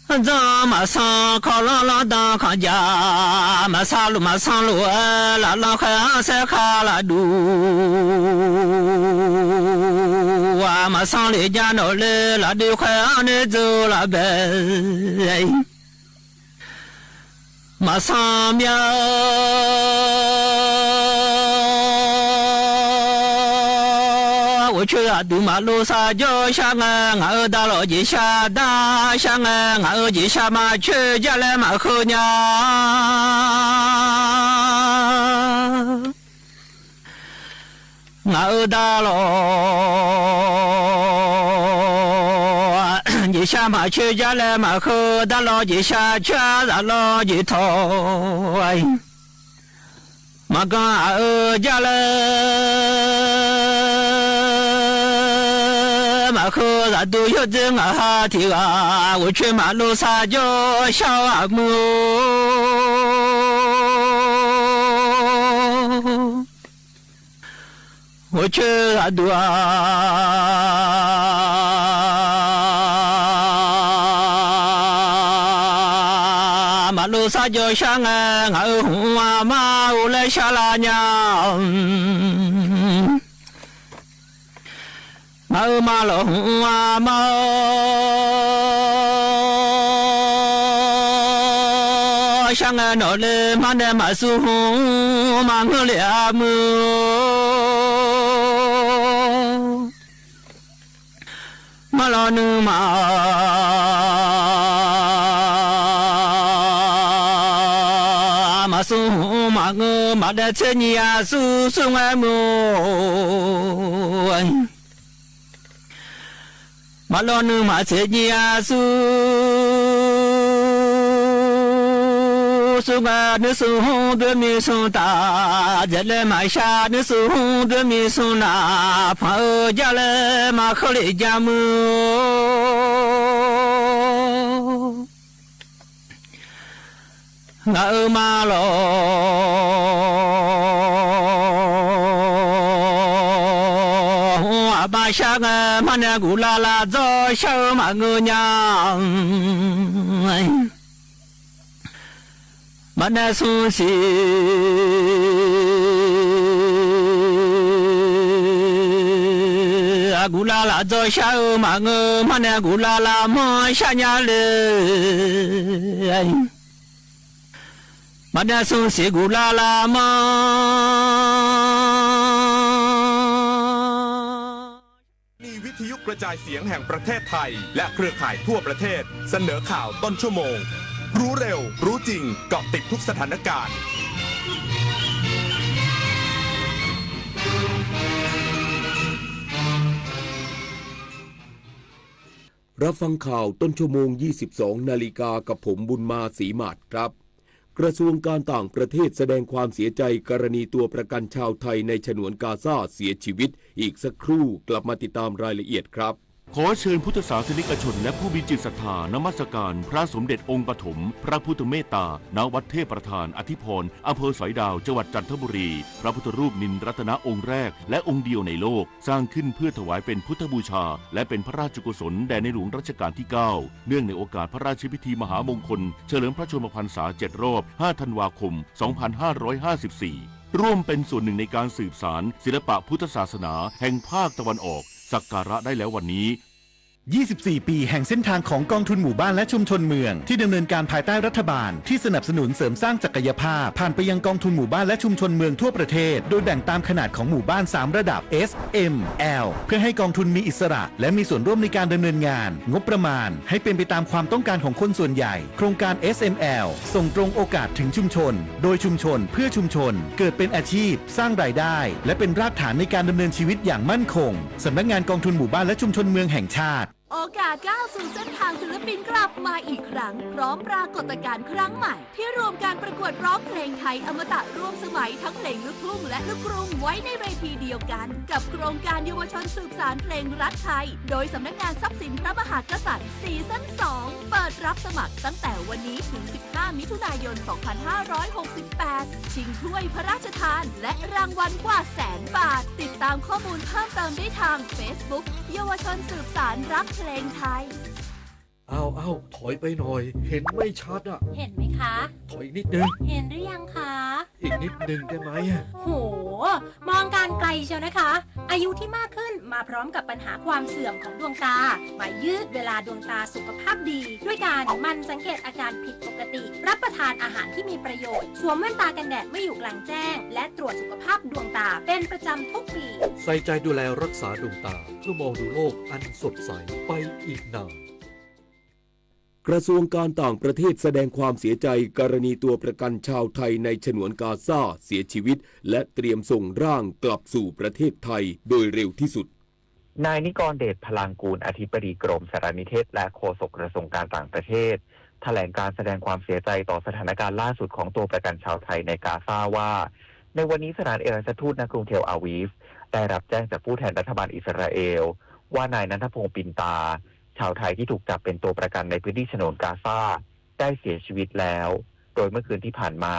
咱马上靠浪浪当扛家，马上路拉浪海塞卡拉路啊，马上来家闹来拉的海岸的走了呗。马上苗，我去啊，都马路撒娇下俺二大老姐下大下俺二姐下马去家来马后娘，俺二大老。你下马去家来马后，大老姐下去咱老姐头，马刚二家来马后咱都有这啊提啊，我去马路撒娇小阿母，我去啊都路撒娇香啊，俺红啊妈，我来下拉娘，俺妈老红啊妈，香啊闹来妈的马苏红，妈我俩么，妈老奴马送马我马的车你啊，送送爱么？马老奴马车你啊，送送啊，你送红的米送大，再来马下你送红的米送那，朋友家来马口里家么？俺妈老阿爸下个马那古拉拉走小马我娘，马那送西阿古拉拉走小马我马那古拉拉马下娘嘞。马那送西古拉拉嘛，วิทยุกระจายเสียงแห่งประเทศไทยและเครือข่ายทั่วประเทศเสนอข่าวต้นชั่วโมงรู้เร็วรู้จริงเกาะติดทุกสถานการณ์ รับฟังข่าวต้นชั่วโมง 22 นาฬิกากับผมบุญมาศรีหมาดครับ กระทรวงการต่างประเทศแสดงความเสียใจกรณีตัวประกันชาวไทยในฉนวนกาซาเสียชีวิตอีกสักครู่กลับมาติดตามรายละเอียดครับ ขอเชิญพุทธศาสนิกชนและผู้มีจิตศรัทธานมัสการพระสมเด็จองค์ปฐมพระพุทธเมตตาณวัดเทพประธานอธิพรอำเภอสอยดาวจังหวัดจันทบุรีพระพุทธรูปนินรัตนองค์แรกและองค์เดียวในโลกสร้างขึ้นเพื่อถวายเป็นพุทธบูชาและเป็นพระราชกุศลแด่ในหลวงรัชกาลที่ 9เนื่องในโอกาสพระราชพิธีมหามงคลเฉลิมพระชนมพรรษา7 รอบ 5 ธันวาคม 2554ร่วมเป็นส่วนหนึ่งในการสืบสานศิลปะพุทธศาสนาแห่งภาคตะวันออกสักการะได้แล้ววันนี้24 ปีแห่งเส้นทางของกองทุนหมู่บ้านและชุมชนเมืองที่ดำเนินการภายใต้รัฐบาลที่สนับสนุนเสริมสร้างศักยภาพผ่านไปยังกองทุนหมู่บ้านและชุมชนเมืองทั่วประเทศโดยแบ่งตามขนาดของหมู่บ้าน3ระดับ S M L เพื่อให้กองทุนมีอิสระและมีส่วนร่วมในการดำเนินงานงบประมาณให้เป็นไปตามความต้องการของคนส่วนใหญ่โครงการ SML ส่งตรงโอกาสถึงชุมชนโดยชุมชนเพื่อชุมชนเกิดเป็นอาชีพสร้างรายได้และเป็นรากฐานในการดำเนินชีวิตอย่างมั่นคงสำนักงานกองทุนหมู่บ้านและชุมชนเมืองแห่งชาติโอกาสก้าวสู่เส้นทางศิลปินกลับมาอีกครั้งพร้อมปรากฏการณ์ครั้งใหม่ที่รวมการประกวดร้องเพลงไทยอมตะร่วมสมัยทั้งเพลงลูกทุ่งและลูกกรุงไว้ในเวทีเดียวกันกับโครงการเยาวชนสืบสานเพลงรักไทยโดยสำนักงานทรัพย์สินพระมหากษัตริย์ซีซั่น 2 เปิดรับสมัครตั้งแต่วันนี้ถึง 15 มิถุนายน 2568 ชิงถ้วยพระราชทานและรางวัลกว่า100,000 บาทติดตามข้อมูลเพิ่มเติมได้ทาง Facebook เยาวชนสืบสานรักเพลงไทยเอาถอยไปหน่อยเห็นไม่ชัดอ่ะเห็นไหมคะ ถอยอีกนิดนึงเห็นหรือยังคะอีกนิดนึงได้ไหมโหมองการไกลเชียวนะคะอายุที่มากขึ้นมาพร้อมกับปัญหาความเสื่อมของดวงตามายืดเวลาดวงตาสุขภาพดีด้วยการมันสังเกตอาการผิดปกติรับประทานอาหารที่มีประโยชน์สวมแว่นตากันแดดไม่อยู่กลางแจ้งและตรวจสุขภาพดวงตาเป็นประจำทุกปีใส่ใจดูแลรักษาดวงตาเพื่อมองดูโลกอันสดใสไปอีกนานกระทรวงการต่างประเทศแสดงความเสียใจกรณีตัวประกันชาวไทยในฉนวนกาซาเสียชีวิตและเตรียมส่งร่างกลับสู่ประเทศไทยโดยเร็วที่สุดนายนิกรเดชพลังกูลอธิบดีกรมสารนิเทศและโฆษกกระทรวงการต่างประเทศแถลงการแสดงความเสียใจต่อสถานการณ์ล่าสุดของตัวประกันชาวไทยในกาซาว่าในวันนี้สถานเอกอัครราชทูตณกรุงเทลอาวีฟได้รับแจ้งจากผู้แทนรัฐบาลอิสราเอลว่านายณัฐพงษ์ปินตาชาวไทยที่ถูกจับเป็นตัวประกันในพื้นที่ฉนวนกาซาได้เสียชีวิตแล้วโดยเมื่อคืนที่ผ่านมา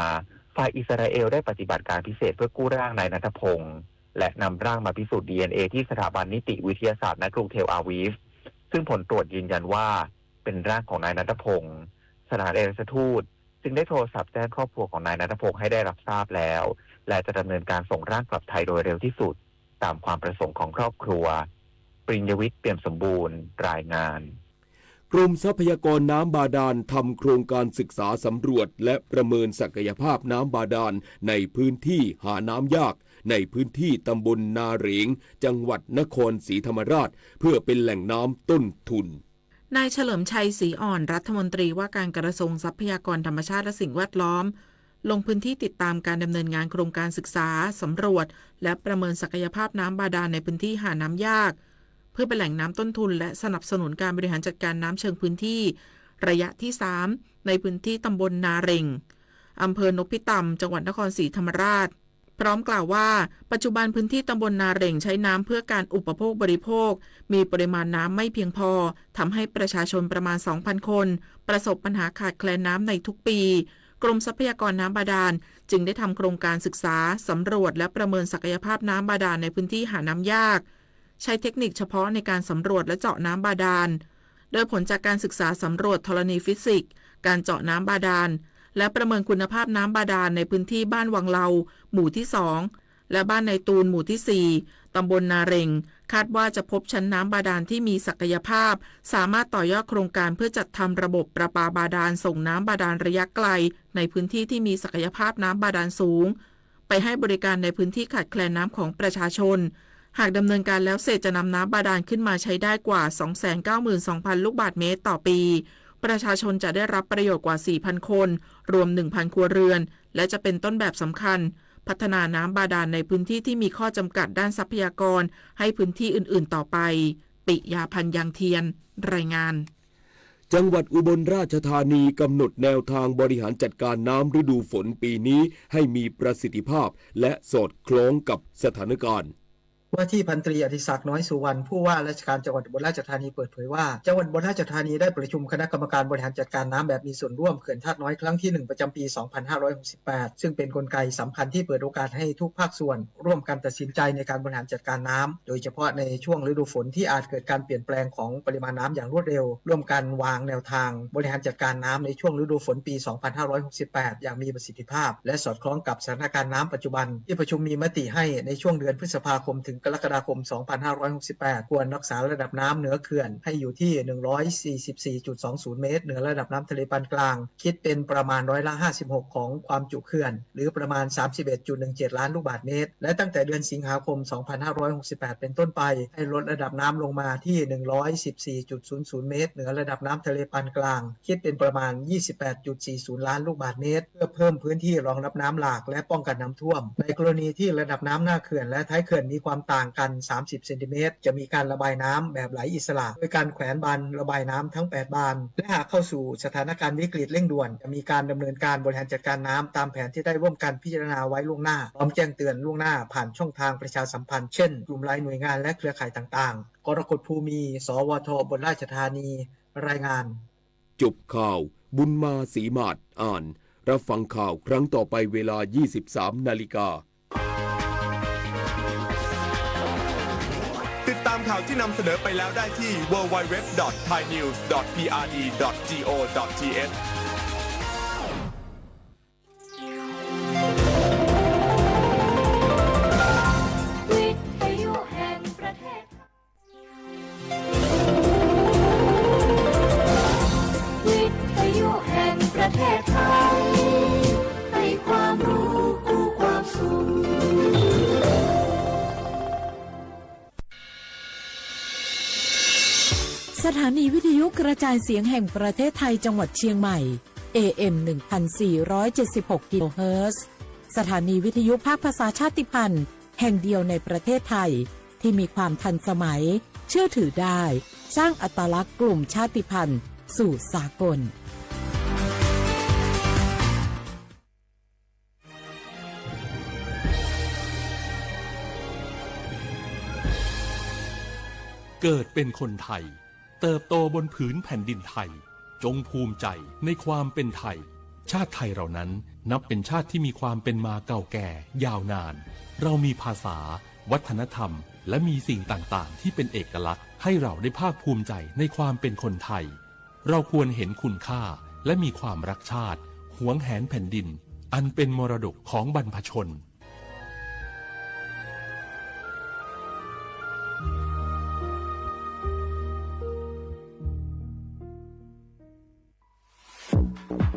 ฝ่ายอิสราเอลได้ปฏิบัติการพิเศษเพื่อกู้ร่างนายณัฐพงษ์และนำร่างมาพิสูจน์ DNA ที่สถาบันนิติวิทยาศาสตร์ณกรุงเทลอาวีฟซึ่งผลตรวจยืนยันว่าเป็นร่างของนายณัฐพงษ์สถานเอกอัครราชทูตจึงได้โทรศัพท์แจ้งครอบครัวของนายณัฐพงษ์ให้ได้รับทราบแล้วและจะดำเนินการส่งร่างกลับไทยโดยเร็วที่สุดตามความประสงค์ของครอบครัวปริญญวิทย์เปี่ยมสมบูรณ์รายงานกรมทรัพยากรน้ำบาดาลทำโครงการศึกษาสำรวจและประเมินศักยภาพน้ำบาดาลในพื้นที่หาน้ำยากในพื้นที่ตำบลนาเหรงจังหวัดนครศรีธรรมราชเพื่อเป็นแหล่งน้ำต้นทุนนายเฉลิมชัยศรีอ่อนรัฐมนตรีว่าการกระทรวงทรัพยากรธรรมชาติและสิ่งแวดล้อมลงพื้นที่ติดตามการดำเนินงานโครงการศึกษาสำรวจและประเมินศักยภาพน้ำบาดาลในพื้นที่หาน้ำยากเพื่อเป็นแหล่งน้ำต้นทุนและสนับสนุนการบริหารจัดการน้ำเชิงพื้นที่ระยะที่ 3ในพื้นที่ตำบลนาเหรงอำเภอนพิตำจังหวัดนครศรีธรรมราชพร้อมกล่าวว่าปัจจุบันพื้นที่ตำบลนาเหรงใช้น้ำเพื่อการอุปโภคบริโภคมีปริมาณน้ำไม่เพียงพอทำให้ประชาชนประมาณ 2,000 คนประสบปัญหาขาดแคลนน้ำในทุกปีกรมทรัพยากรน้ำบาดาลจึงได้ทำโครงการศึกษาสำรวจและประเมินศักยภาพน้ำบาดาลในพื้นที่หาน้ำยากใช้เทคนิคเฉพาะในการสำรวจและเจาะน้ำบาดาลโดยผลจากการศึกษาสำรวจธรณีฟิสิกส์การเจาะน้ำบาดาลและประเมินคุณภาพน้ำบาดาลในพื้นที่บ้านวังเลาหมู่ที่ 2และบ้านในตูนหมู่ที่ 4ตำบลนาเหรงคาดว่าจะพบชั้นน้ำบาดาลที่มีศักยภาพสามารถต่อยอดโครงการเพื่อจัดทำระบบประปาบาดาลส่งน้ำบาดาลระยะไกลในพื้นที่ที่มีศักยภาพน้ำบาดาลสูงไปให้บริการในพื้นที่ขาดแคลนน้ำของประชาชนหากดำเนินการแล้วเสร็จจะนำน้ำบาดาลขึ้นมาใช้ได้กว่า 292,000 ลูกบาศก์เมตรต่อปีประชาชนจะได้รับประโยชน์กว่า 4,000 คนรวม 1,000 ครัวเรือนและจะเป็นต้นแบบสำคัญพัฒนาน้ำบาดาลในพื้นที่ที่มีข้อจำกัดด้านทรัพยากรให้พื้นที่อื่นๆต่อไปปิยาพันธ์ยังเทียนรายงาน จังหวัดอุบลราชธานีกำหนดแนวทางบริหารจัดการน้ำฤดูฝนปีนี้ให้มีประสิทธิภาพและสอดคล้องกับสถานการณ์ ว่าที่พันตรีอดิศักดิ์น้อยสุวรรณผู้ว่าราชการจังหวัดอุบลราชธานีเปิดเผยว่าจังหวัดอุบลราชธานีได้ประชุมคณะกรรมการบริหารจัดการน้ำแบบมีส่วนร่วมเขื่อนธาตุน้อยครั้งที่1ประจำปี 2568 ซึ่งเป็นกลไกสำคัญที่เปิดโอกาสให้ทุกภาคส่วนร่วมกันตัดสินใจในการบริหารจัดการน้ำโดยเฉพาะในช่วงฤดูฝนที่อาจเกิดการเปลี่ยนแปลงของปริมาณน้ำอย่างรวดเร็วร่วมกันวางแนวทางบริหารจัดการน้ำในช่วงฤดูฝนปี 2568 อย่างมีประสิทธิภาพและสอดคล้องกับสถานการณ์น้ำปัจจุบันที่ประชุมมีมติให้ในช่วงเดือนพฤษภาคมถึงกรกฎาคม 2568 ควรรักษาระดับน้ำเหนือเขื่อนให้อยู่ที่ 144.20 เมตรเหนือระดับน้ำทะเลปานกลางคิดเป็นประมาณ56%ของความจุเขื่อนหรือประมาณ 31.17 ล้านลูกบาศก์เมตรและตั้งแต่เดือนสิงหาคม 2568 เป็นต้นไปให้ลดระดับน้ำลงมาที่ 114.00 เมตรเหนือระดับน้ำทะเลปานกลางคิดเป็นประมาณ 28.40 ล้านลูกบาศก์เมตรเพื่อเพิ่มพื้นที่รองรับน้ำหลากและป้องกันน้ำท่วมในกรณีที่ระดับน้ำหน้าเขื่อนและท้ายเขื่อนมีความต่างกัน30 เซนติเมตรจะมีการระบายน้ำแบบไหลอิสระโดยการแขวนบานระบายน้ำทั้ง8บานและหากเข้าสู่สถานการณ์วิกฤตเร่งด่วนจะมีการดำเนินการบริหารจัดการน้ำตามแผนที่ได้ร่วมกันพิจารณาไว้ล่วงหน้าพร้อมแจ้งเตือนล่วงหน้าผ่านช่องทางประชาสัมพันธ์เช่นกลุ่มไลน์หน่วยงานและเครือข่ายต่างๆกรกฎภูมิสวทอุบลราชธานีรายงานจบข่าวบุญมาศรีมาศอ่านรับฟังข่าวครั้งต่อไปเวลา 23 นาฬิกาติดตามข่าวที่นำเสนอไปแล้วได้ที่ www.thainews.prd.go.thวิทยุแห่งประเทศวิทยุแห่งประเทศไทยให้ความรู้คู่ความสุขสถานีวิทยุกระจายเสียงแห่งประเทศไทยจังหวัดเชียงใหม่ AM 1476 กิโลเฮิรตซ์สถานีวิทยุภาคภาษาชาติพันธุ์แห่งเดียวในประเทศไทยที่มีความทันสมัยเชื่อถือได้สร้างอัตลักษณ์กลุ่มชาติพันธุ์สู่สากลเกิดเป็นคนไทยเติบโตบนผืนแผ่นดินไทยจงภูมิใจในความเป็นไทยชาติไทยเรานั้นนับเป็นชาติที่มีความเป็นมาเก่าแก่ยาวนานเรามีภาษาวัฒนธรรมและมีสิ่งต่างๆที่เป็นเอกลักษณ์ให้เราได้ภาคภูมิใจในความเป็นคนไทยเราควรเห็นคุณค่าและมีความรักชาติหวงแหนแผ่นดินอันเป็นมรดกของบรรพชน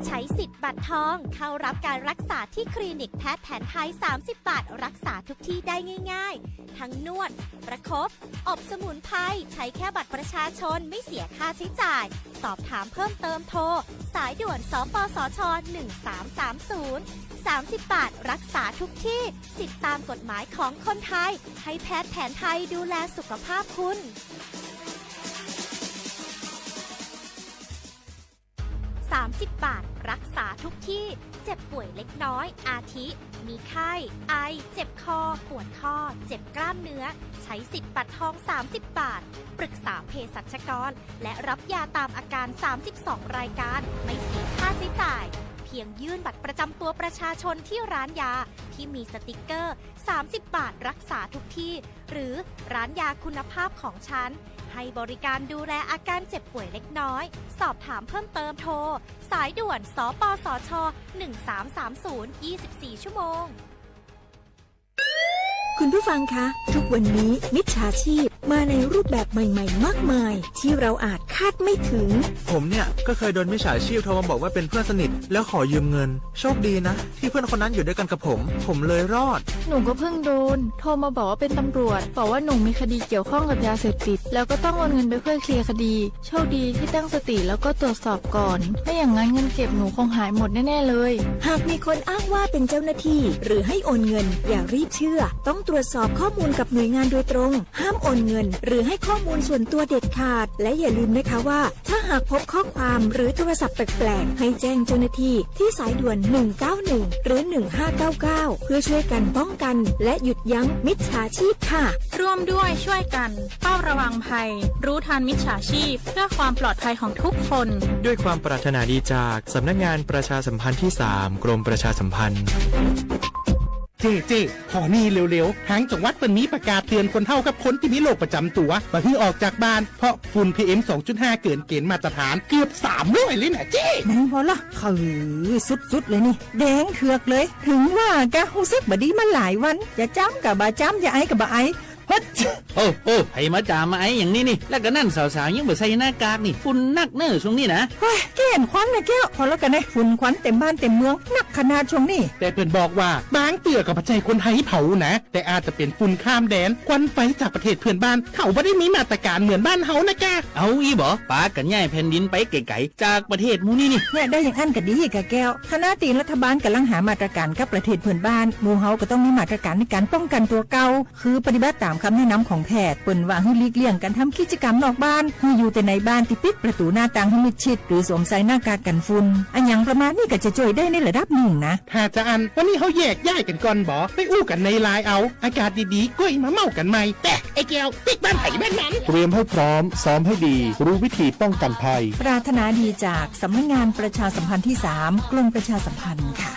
ใช้สิทธิ์บัตรทองเข้ารับการรักษาที่คลินิกแพทย์แผนไทย30 บาทรักษาทุกที่ได้ง่ายๆทั้งนวดประคบอบสมุนไพรใช้แค่บัตรประชาชนไม่เสียค่าใช้จ่ายสอบถามเพิ่มเติมโทรสายด่วนสปสช1330 30 บาทรักษาทุกที่สิทธิตามกฎหมายของคนไทยให้แพทย์แผนไทยดูแลสุขภาพคุณ30 บาทรักษาทุกที่เจ็บป่วยเล็กน้อยอาทิมีไข้ไอเจ็บคอปวดข้อเจ็บกล้ามเนื้อใช้สิทธิ์บัตรทอง30 บาทปรึกษาเภสัชกรและรับยาตามอาการ32รายการไม่เสียค่าใช้จ่ายเพียงยื่นบัตรประจำตัวประชาชนที่ร้านยาที่มีสติกเกอร์30 บาทรักษาทุกที่หรือร้านยาคุณภาพของฉันให้บริการดูแลอาการเจ็บป่วยเล็กน้อยสอบถามเพิ่มเติมโทรสายด่วนสปสช1330 24 ชั่วโมง คุณผู้ฟังคะทุกวันนี้มิจฉาชีพมาในรูปแบบใหม่ๆมากมายที่เราอาจคาดไม่ถึงผมเนี่ยก็เคยโดนมิจฉาชีพโทรมาบอกว่าเป็นเพื่อนสนิทแล้วขอยืมเงินโชคดีนะที่เพื่อนคนนั้นอยู่ด้วยกันกับผมเลยรอดหนูก็เพิ่งโดนโทรมาบอกว่าเป็นตำรวจบอกว่าหนูมีคดีเกี่ยวข้องกับยาเสพติดแล้วก็ต้องโอนเงินไปเพื่อเคลียร์คดีโชคดีที่ตั้งสติแล้วก็ตรวจสอบก่อนไม่อย่างนั้นเงินเก็บหนูคงหายหมดแน่ๆเลยหากมีคนอ้างว่าเป็นเจ้าหน้าที่หรือให้โอนเงินอย่ารีบเชื่อต้องตรวจสอบข้อมูลกับหน่วยงานโดยตรงห้ามโอนเงิน เงิน หรือให้ข้อมูลส่วนตัวเด็ดขาดและอย่าลืมนะคะว่าถ้าหากพบข้อความหรือโทรศัพท์แปลกๆให้แจ้งเจ้าหน้าที่ที่สายด่วน191หรือ1599เพื่อช่วยกันป้องกันและหยุดยั้งมิจฉาชีพค่ะร่วมด้วยช่วยกันเฝ้าระวังภัยรู้ทันมิจฉาชีพเพื่อความปลอดภัยของทุกคนด้วยความปรารถนาดีจากสำนักงานประชาสัมพันธ์ที่ 3 กรมประชาสัมพันธ์เจ๊ขอนี่เร็วๆทางจังหวัดเปิ่นมีประกาศเตือนคนเฒ่ากับคนที่มีโรคประจำตัวมาให้ออกจากบ้านเพราะฝุ่น PM 2.5 เกินเกณฑ์มาตรฐานเกือบ300เลยนะเจ๊แดงพอละคือสุดๆเลยนี่แดงเถือกเลยถึงว่ากะรู้สึกบดีมาหลายวันอย่าจ้ำกับบาจ้ำอย่าไอกับบาไอโอ้ให้มาจามมาไอ้อย่างนี้นี่แล้วก็นั่นสาวๆยังบ่ใส่หน้ากากนี่ฝุ่นนักเนอช่วงนี้นะเฮ้ยแก่นควันนะแก้วพอแล้วกันนะฝุ่นควันเต็มบ้านเต็มเมืองนักขนาดช่วงนี้แต่เพิ่นบอกว่าบางเตือกับปัจจัยคนไทยเผานะแต่อาจจะเป็นฝุ่นข้ามแดนควันไฟจากประเทศเพื่อนบ้านเขาไม่ได้มีมาตรการเหมือนบ้านเฮานะแกเอาอีบ่ปากันย่ายแผ่นดินไปไกลๆจากประเทศมูนี่เนี่ยได้อย่างอันก็ดีกะแก้วคณะตีรัฐบาลกำลังหามาตรการกับประเทศเพื่อนบ้านหมู่เฮาก็ต้องมีมาตรการในการป้องกันตัวเก่าคือปฏิบัติตามคำแนะนำของแพทย์เปิ้นว่าให้หลีกเลี่ยงการทำกิจกรรมนอกบ้านให้อยู่แต่ในบ้านที่ปิดประตูหน้าต่างให้มิดชิดหรือสวมใส่หน้ากากกันฝุ่นอันอย่างประมาณนี้ก็จะช่วยได้ในระดับหนึ่งนะถ้าจะอันวันนี้เขาแยกย้ายกันก่อนบ่ไปอู้กันในไลน์เอาอากาศดีๆก็มาเมากันใหม่แต่ไอ้แก้วติ๊กบ้านไผ่บ้านนั้นเตรียมให้พร้อมซ้อมให้ดีรู้วิธีป้องกันภัยปรารถนาดีจากสำนักงานประชาสัมพันธ์ที่ 3 กรมประชาสัมพันธ์ค่ะ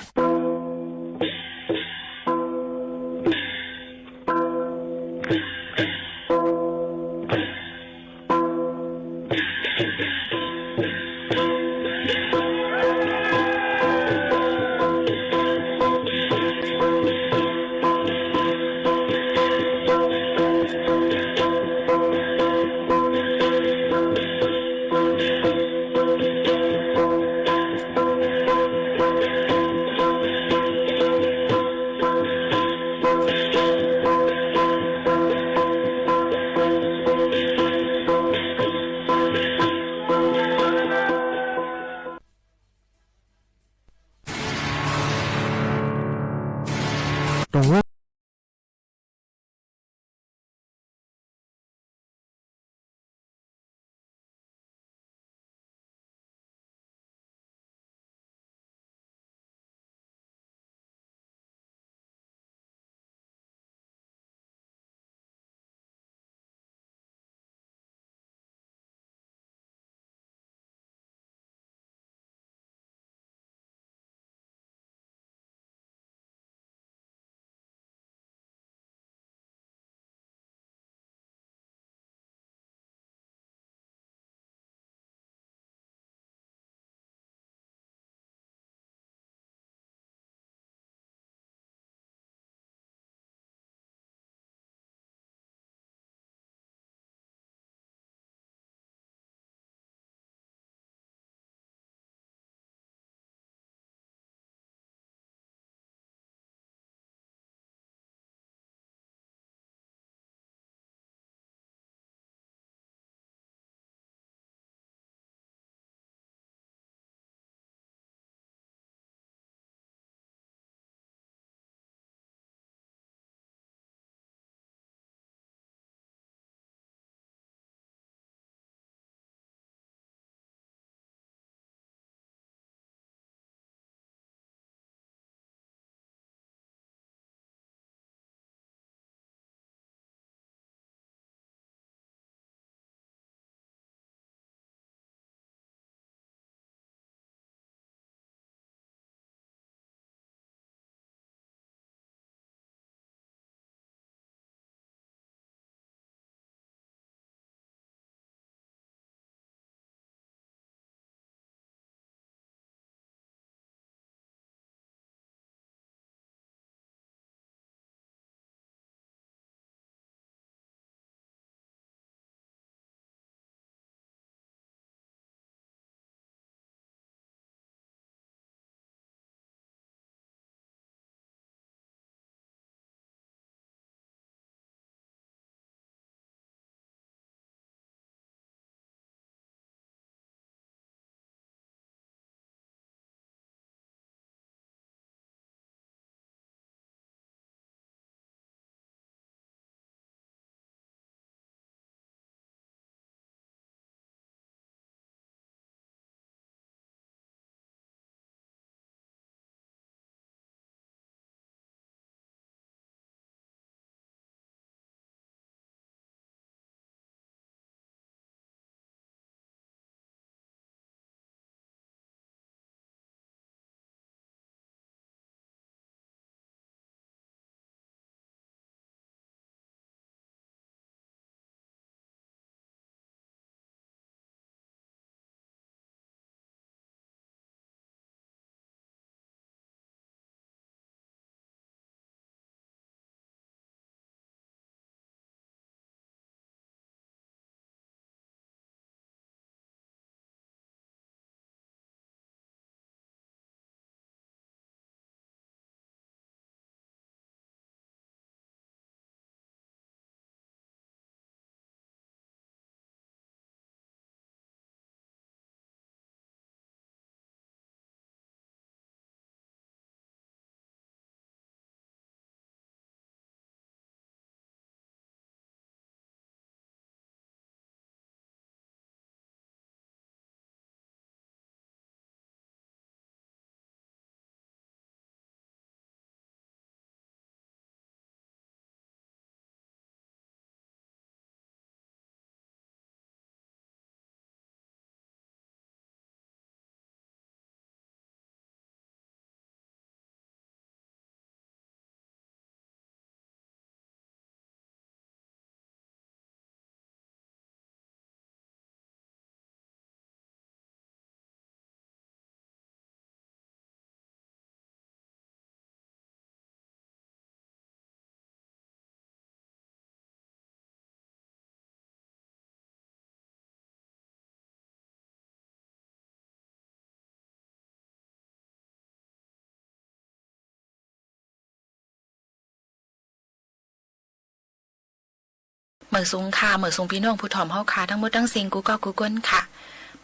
เหมือสูงค่ะเหมือสูงพี่น้องผู้ถ่อมเฮาค่ะทั้งหมดทั้งสิ่งกูก็กูก้นค่ะ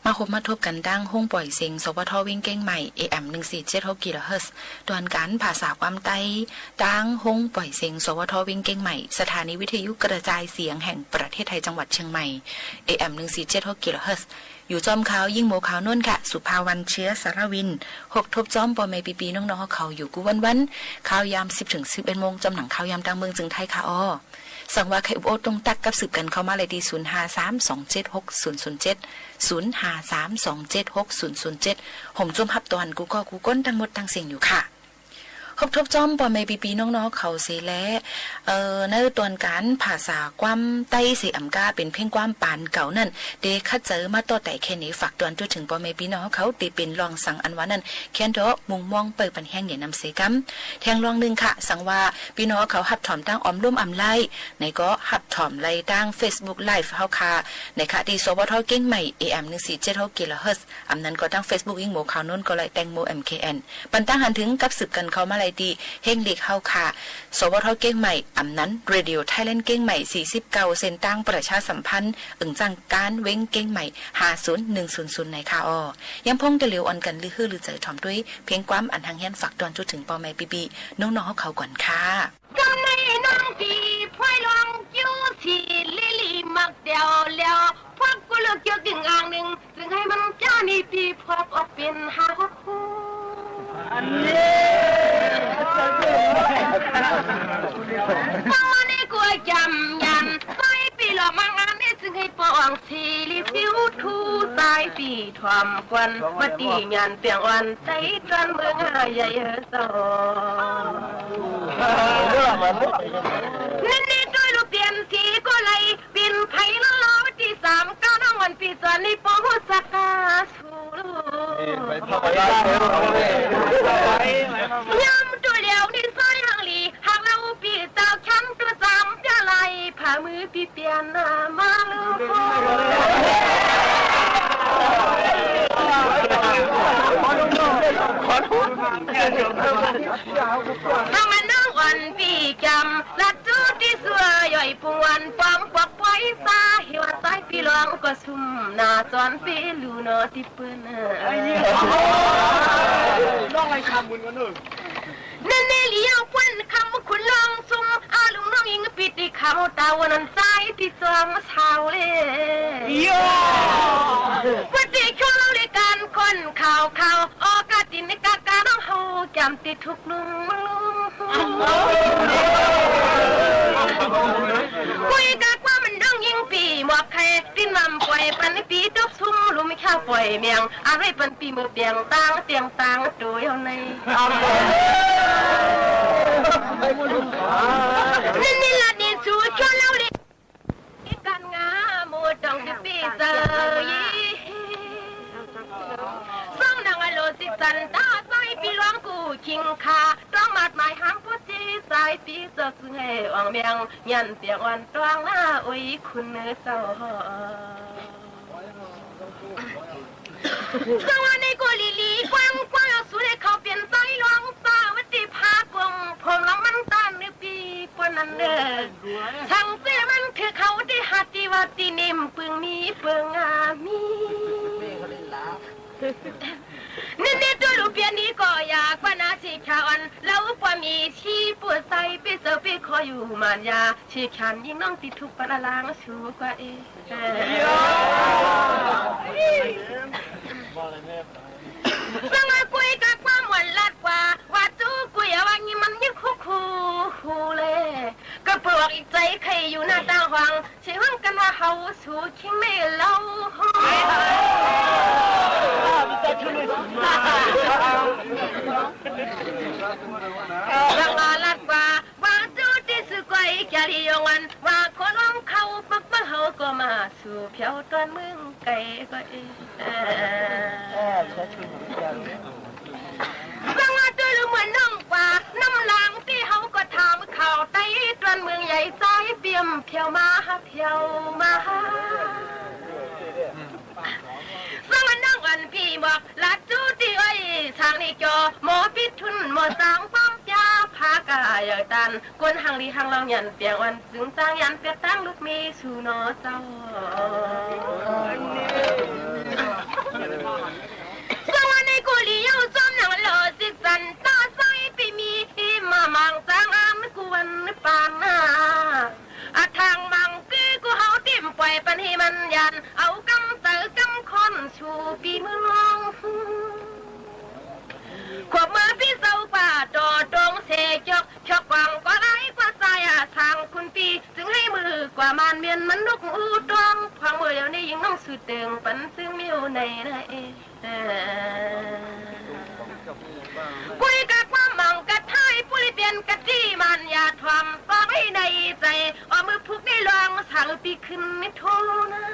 มาคบมาทบกันดังห้องปล่อยเสียงสวทวิ่งเก้งใหม่ AM 1476 กิโลเฮิรตซ์ดวนการภาษาความใต้ดังห้องปล่อยเสียงสวทวิ่งเก้งใหม่สถานีวิทยุกระจายเสียงแห่งประเทศไทยจังหวัดเชียงใหม่ AM 1476 กิโลเฮิรตซ์อยู่จอมขาวยิ่งโมขาวนุ่นค่ะสุภาวันเชื้อสารวิน6ทบจอมปอเมปีน้องๆเขาอยู่กูวันข่าวยาม 10-11 โมงจำหนังข่าวยามดังเมืองจึงไทยค่ะอ้อสั่งว่าใครอุบโอตรงตักกับสืบกันเข้ามาเลยดี0532760070 ผมจมหับตอนกูก็กูก้นทั้งหมดทั้งเสียงอยู่ค่ะครบทบจอมปอไม่ปีน้องๆเขาเสและในตอนการภาษาความใต้เสียอำกาเป็นเพ่งความปานเก่านั่นเดคัดเจอมาต่อแต่แค่นี้ฝากตอนจนถึงปอไม่ปีน้องเขาตีเป็นรองสั่งอันว่านั่นแค่นเถอะมุงมองเปิดปันแห้งเนี่ยนำเสกัมแทงรองนึงค่ะสั่งว่าปีน้องเขาหับถอมตั้งออมร่วมอำไล่ในก็หับถอมไล่ตั้ง Facebook Live เฮาค่ะในค่ะที่สวทเก่งใหม่ AM 1476 กิโลเฮิรตซ์อำนั้นก็ตั้ง Facebook ยิ่งโมข่าวนู้นก็ไล่แตงโม MKN ปันตั้งหันถึงกับสืบกันเขามาดีเฮงเล็กเฮาค่ะสวทเก้งใหม่อำนั้นเรดิโอไทยแลนด์เก้งใหม่49เส้นตั้งประชาสัมพันธ์จังการเว้งเก้งใหม่50100ในค่ะอ้อยังพงตะเหลียวอ่อนกันลือฮือหรือใจถ่อมด้วยเพียงความอันทางเฮียนฝากตอนจุดถึงปอแม่ปีน้องๆเขาก่อนค่ะกำในน้องปีพวยลองอยู่ที่ลิลี่มักเดียวแล้วพวกกูเลือกเกี่ยวกิ่งอ่างหนึ่งจึงให้มันเจ้านี่ปีพวกออกเป็นหาคู่อันนี้ฟังมาในกูจำยันใส่ปีหลอกมางานนี่จึงให้ปองสีลิฟิวทูสายปีทอมควันมาตียันเปียงวันใจจนเมืองหายใหญ่สอนั่นนี่ด้วยลูกเตียนสีก็เลยบินไผ่ละล้อที่3 9น้องวันปีสอนในปองหัวสักกาสูย้ำตัวเดียวนี่ซอยหางหลีหากเราปีสาวช้ำตัว3จะไหลผ่ามือปีเปลี่ยนหน้ามาลูกถ้ามันน้องวันปีจำลัดจูที่สัวย่อยปวนปอมปอกไว้ซาเหี่ยวสายปีหลวงก็ซุ่มหน้าจอนปีลูนอที่เปิ้นน้องอะไรคำบุญกันหนึ่งนั่นเลี้ยวปวนคำคุณลองซุ่มอาลุงน้องยิงปิดที่เขาตาวันนั้นสายที่สองเช้าเลยวันที่ช่วงเราด้วยกันคนข่าวออกาตินในกากาน้องเฮาจำติดทุกลุงคุยกันว่ามันต้องยิงปีหมอกใครที่นำปล่อยปันปีทุกซุ่มรู้ไม่ข้าวปล่อยเมียงอะไรปันปีมือเปียงตังเตียงตังตัวอยู่ในนี่ละดิสูช่วยเราดิกันงาโมต้องดิปีเซยส่งนางอโลสิสันตาใส่ปีหลวงกูชิงคาต้องมัดหมายห้ามผู้จีสายปีเสือกซึ่งให้อ่องเมียงยันเปียงวันตวงหน้าอุ้ยคุณเนื้อเศร้าสวัสดีกูลีลีกว้างเอาสุดให้เขาเปลี่ยนใจหลวงสาวัติภากงผมลองมันตานในปีปนนั้นเด้อช่างเสียมันคือเขาได้หัดที่ว่าตีนิ่มปึงมีเปิงอามีนี่ตัวลูกเปียนี้ก็อยากปนาชีขานแล้วพอมีชีปวดใส่ไปเจอไปคอยอยู่มานยาชีขันยิ่งน้องติดทุกปนาลางสูกว่าสังมาคุยกับความหวานลัดกว่าว่าจู้กุยว่างี้มันยิ่งคูเลยก็ปลวกอีกใจใครอยู่หน้าตาหวังเชื่อว่ากันว่าเขาสู้คิงไม่เล่าสังมาลัดกว่าว่าจู้ที่สุกวยแกลียงวันว่าคนร้องเขาปักปักเขาก็มาสู่เพียวตอนมึงไก่ก็สังมาตัวเหมือนน้องกว่าน้ำลางที่เขาก็ทำข่าวไต้ตอนเมืองใหญ่ใจเปี่ยมเพียวมาสังมาน้องอันพี่บอกลัดจู้ที่ไอ้ทางนี้จอหมอพิษทุนหมอสางป้อมยาพ พากายตันกวนหังลีหังเราหยันเปียงวันจึงจางยันเปียตั้งลูกมีสู่นอเจ้าสวัสดีกุลียาวจอมหนังหล่อสิสันตาใสปีมีมามังจางอามกวนปานนาทางมังกี้กูเฮาติ่มปล่อยปันให้มันยันเอากำเตอกำคอนชูปีมือลองขวบมือพี่เศร้าป่าจอตรงเสจกชอกวังก็ไร้กว่าสายทางคุณปีจึงให้มือกว่ามันเมียนมันลุกอูตองพังมือเดี๋ยวนี้ยังน้องสุดเติงปันซึ่งมิวในนะกุยกับความมังกะไทยปุริเปลี่ยนกะจี้มันอย่าทวมฟังให้ในใจเอามือพุกได้ลองสั่งปีขึ้นไม่โทนะ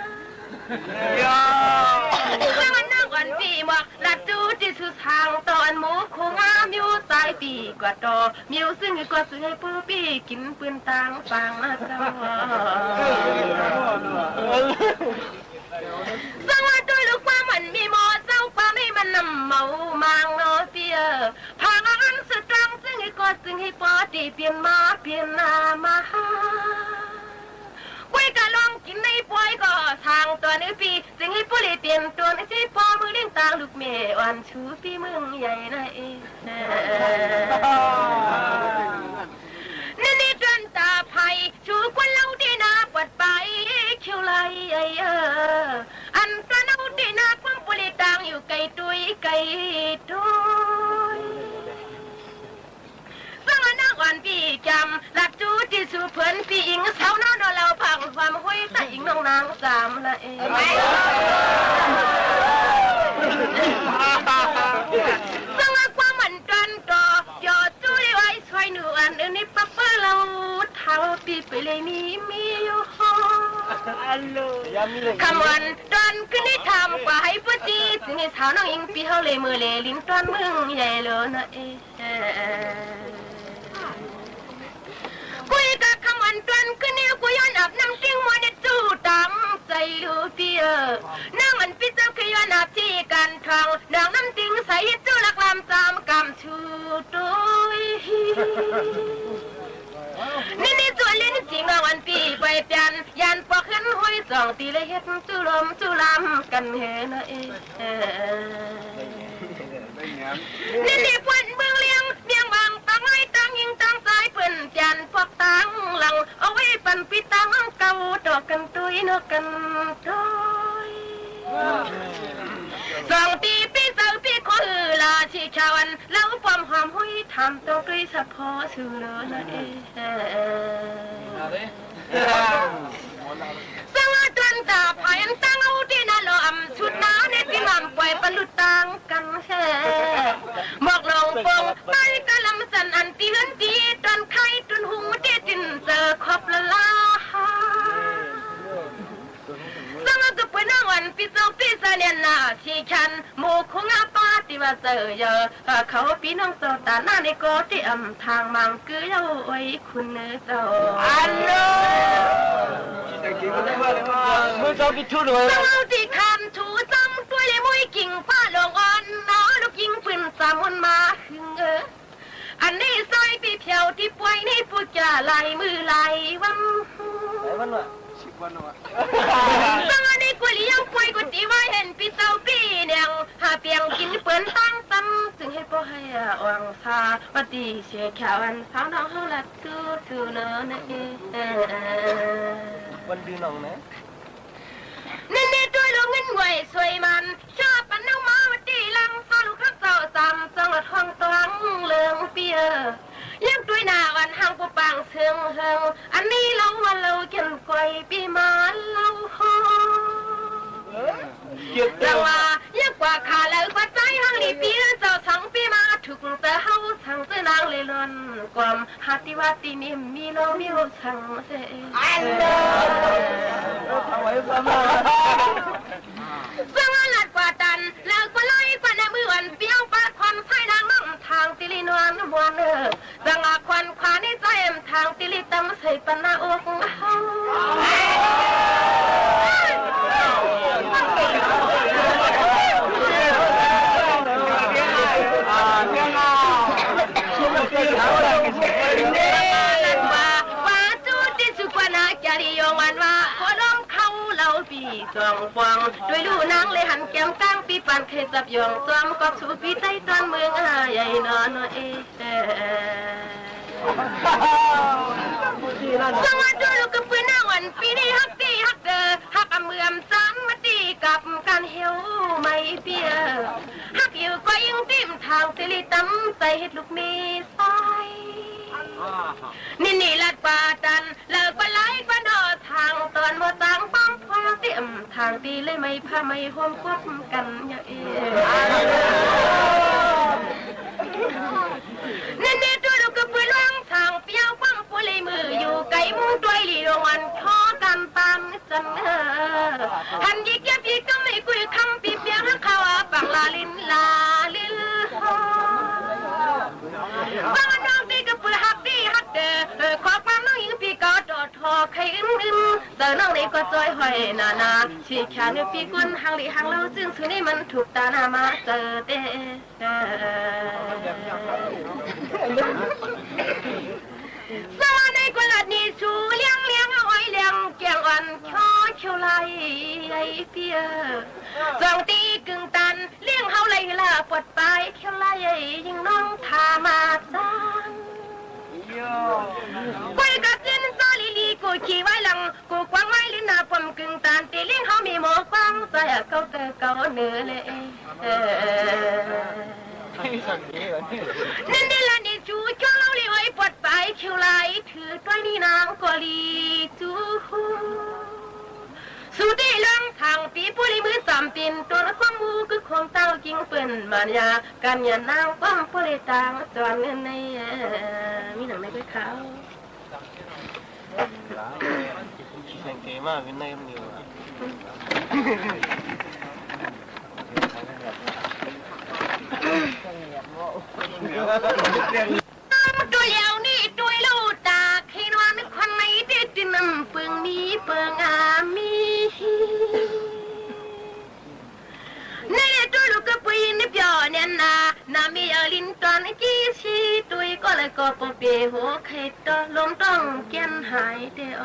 แล้วมันนั่งอ่อนปีหมอกลัดจูจิสุทางตอนหมูคงอามิวสายปีกว่าต่อมิวซึ่งกว่าซื้อให้ปูปีกินปืนต่างฟังเจ้าสวัสดีลูกว่ามันมีหมอเจ้าความให้มันนำเมามังเนาะเปียพางอันสุดรังซึ่งให้กอดซึ่งให้ปอดีเปลี่ยนมาเปลี่ยนนามาไว้กะลองกินในป่วยก็ทางตัวนึกปีซึ่งให้ผู้เลยเปลี่ยนตัวนึกที่พอมือเลี้ยงตาลูกเมย์อ่อนชูปีมึงใหญ่นะนี่จนตาไผ่ชูควันเล่าดีนาปัดไปคิวไหลอันก็เล่าดีนาความปุริต่างอยู่ไกลตุยไกลตุยสังนักวันปีจำหลักจูที่สูเพื่อนปีอิงเสาหน้าดอเราพังความห้อยใส่อิงน้องนางสามละสังความมันกันต่อยอดจูได้ไว้ช่วยหนูอันนี้ปั๊บเราเท้าปีไปเลยนี้มีอยู่คำวันตอนขึ้นได้ทำกว่าให้พอดีถึงให้สาวน้องอิงปีเขาเลยมือเลยลิ้นตอนมึงใหญ่เลยนะกุยกับคำวันตอนขึ้นเนี่ยกูย้อนอาบน้ำติ้งมัวเนี่ยจู้ตามใจลูกพี่นั่งมันพี่เจ้าคือย้อนอาบที่กันทางนางน้ำติ้งใส่จู้ลักลำจามกำชูตุยนี่ตัวเล่นจริงว่าวันปีไปเปลี่ยนยันปอกขึ้นห้อยจ่องตีเลยเฮ็ดจุลมจุลำกันเฮนะนี่ปวนเมืองเลี้ยงเลี้ยงบางตั้งไว้ตั้งยิงตั้งสายเปิ่นยันพวกตั้งหลังเอาไว้ปั่นปีตั้งเก่าดอกกันตุยนกกันตุยสองตีปีเสาปีขอลาชีชาวันแล้วความหอมห้อยทำตัวกรีสะพอสู่เลยนะสวัสดีตาพายันตั้งเอาที่น่าลอมชุดน้าในปีมันปล่อยปลุตังกันแค่หมอกลงปงไปกะลำสันอันตีเฮือนตีตอนไข่จนหูเด็ดจินเจอขอบละลาสมัครเป็นนางวันปีสองปีเสนียนนาชีชันหมู่คงอาปาติว่าเจอเยอะเขาปีน้องโซตาหน้าในโกที่อำทางมังคือเย้าไว้คุณเนื้อเจ้าอันโลมือเจ้ากิชุดเลยต้องเอาที่คำชูจำตัวเลยมวยกิ่งฟ้าลงอ่อนน้อลูกยิงปืนสามวันมาหึงอันนี้ซอยปีเพียวที่ป่วยนี่พูดจะไหลมือไหลวันสังอันนี้กุลียังป่วยกุฏิไว้เห็นปีเจ้าปีเนี่ยหาเปียงกินเปิ้นตั้งซ้ำจึงให้พ่อให้อ่างซาปฏิเสียแขวันสาวน้องเฮาละตู้เนอะนะวันดีน้องนะนี่ด้วยลงเงินไหวสวยมันชอบปันน้องมาวันดีลังฟ้าลูกข้าเจ้าจำจังหวัดห้องตรังเลืองเปียเลี้ยงด้วยหน้าวันห้างปูปังเชิงอันนี้เราวันเราเกันไกวปีมาเราหอเราว่าเยอะกว่าขาแล้วกว่าใจห้างลีปีเจ้าทั้งปีมาถูกแต่เฮาทั้งเจ้านางเลยล้นความหาติว่าตีนี่มีเรามีเราทั้งเสียอันเด้อทำไว้ประมาณสวัสดีกว่าตันแล้วก็ไล่กว่าในมือวันเปี้ยวปาความใช้นางน้องทางติลินวนมวนสังอาควันขวาในใจเอ็มทางติลิตำใส่ปนาอกเฮาเ สองฟองด้วยดูนางเลยหันแก้มตั้งปีปันเคยจับยองซ้อมก็สูปีใต้ตอนเมืองใหญ่นอนเอสวัสดีลูกกับเพื่อนวันปีนี้ฮักตีฮักเดอฮักเมือมซ้ำมาตีกับการเหี่ยวไม่เปียฮักอยู่ก็ยังติ่มทางสิริตั้มใส่เห็ดลูกมีซอยนี่ลัดป่าดันเลิกปลายปนอทางตอนบ่ต่างป้องพอเตรียมทางตีเลยไม่พาไม่ห่วงควบกันอย่านี่ตัวลูกกับเพื่อนล่างทางเปียวปั้งปุเลยมืออยู่ไกลมุ้งตัวหลีดวันขอกันตามจันหันยิกยับยิกก็ไม่คุยคำปีเปียงเขาปังลาลินบางน้องตีกับเพื่อนฮักดีฮักเดอขอความน้องยิงปีก็ดอดทอใครเดินน้องนี่ก็จอยหอยนาชีแค่เนื้อปีกุนหางหลีหางเล่าซึ่งสุนี่มันถูกตาหน้ามาเจอเต้สวัสดีกว่าลัดนี่ชูเลี้ยงเอาไว้เลี้ยงแกงอ่อนช่อเขียวไหลไอเปียจองตีกึ่งตันเลี้ยงเฮาไหลละปวดไปเขียวไหลยิงน้องทามาซังกุยกะจินซาลีลีกูขี่ไว้หลังกูกวางไว้ลิ้นหน้าปมกึ่งตันตีเลี้ยงเฮามีหมอกวางใส่เกาเตอเกาเนื้อเลยนั่นเดลันดิจูจ้องเราเลยไว้ปวดไปเขียวไหลถือตัวนี้นางกอลีจูสุดที่ลังทางปีปุริมือสามปินตัวนักความมูคือของเต้าจริงเปิ่นมารยาการยันนางความปุริตางจวนเงินในมีหนังในด้วยเขาแข่งเกมมากเป็นในมันอยู่ตัวเลี้ยวนี่ตัวลูกตาให้นอนควันในเด็ดดินเปิงมีเปิงมีนี่ตัวลูกก็ปีนเปียเนี่ยนามีลินตอนกี้ชีตัวก็เลยก็ปเปหัวไข่ตอลมต้องเกียนหายเดียว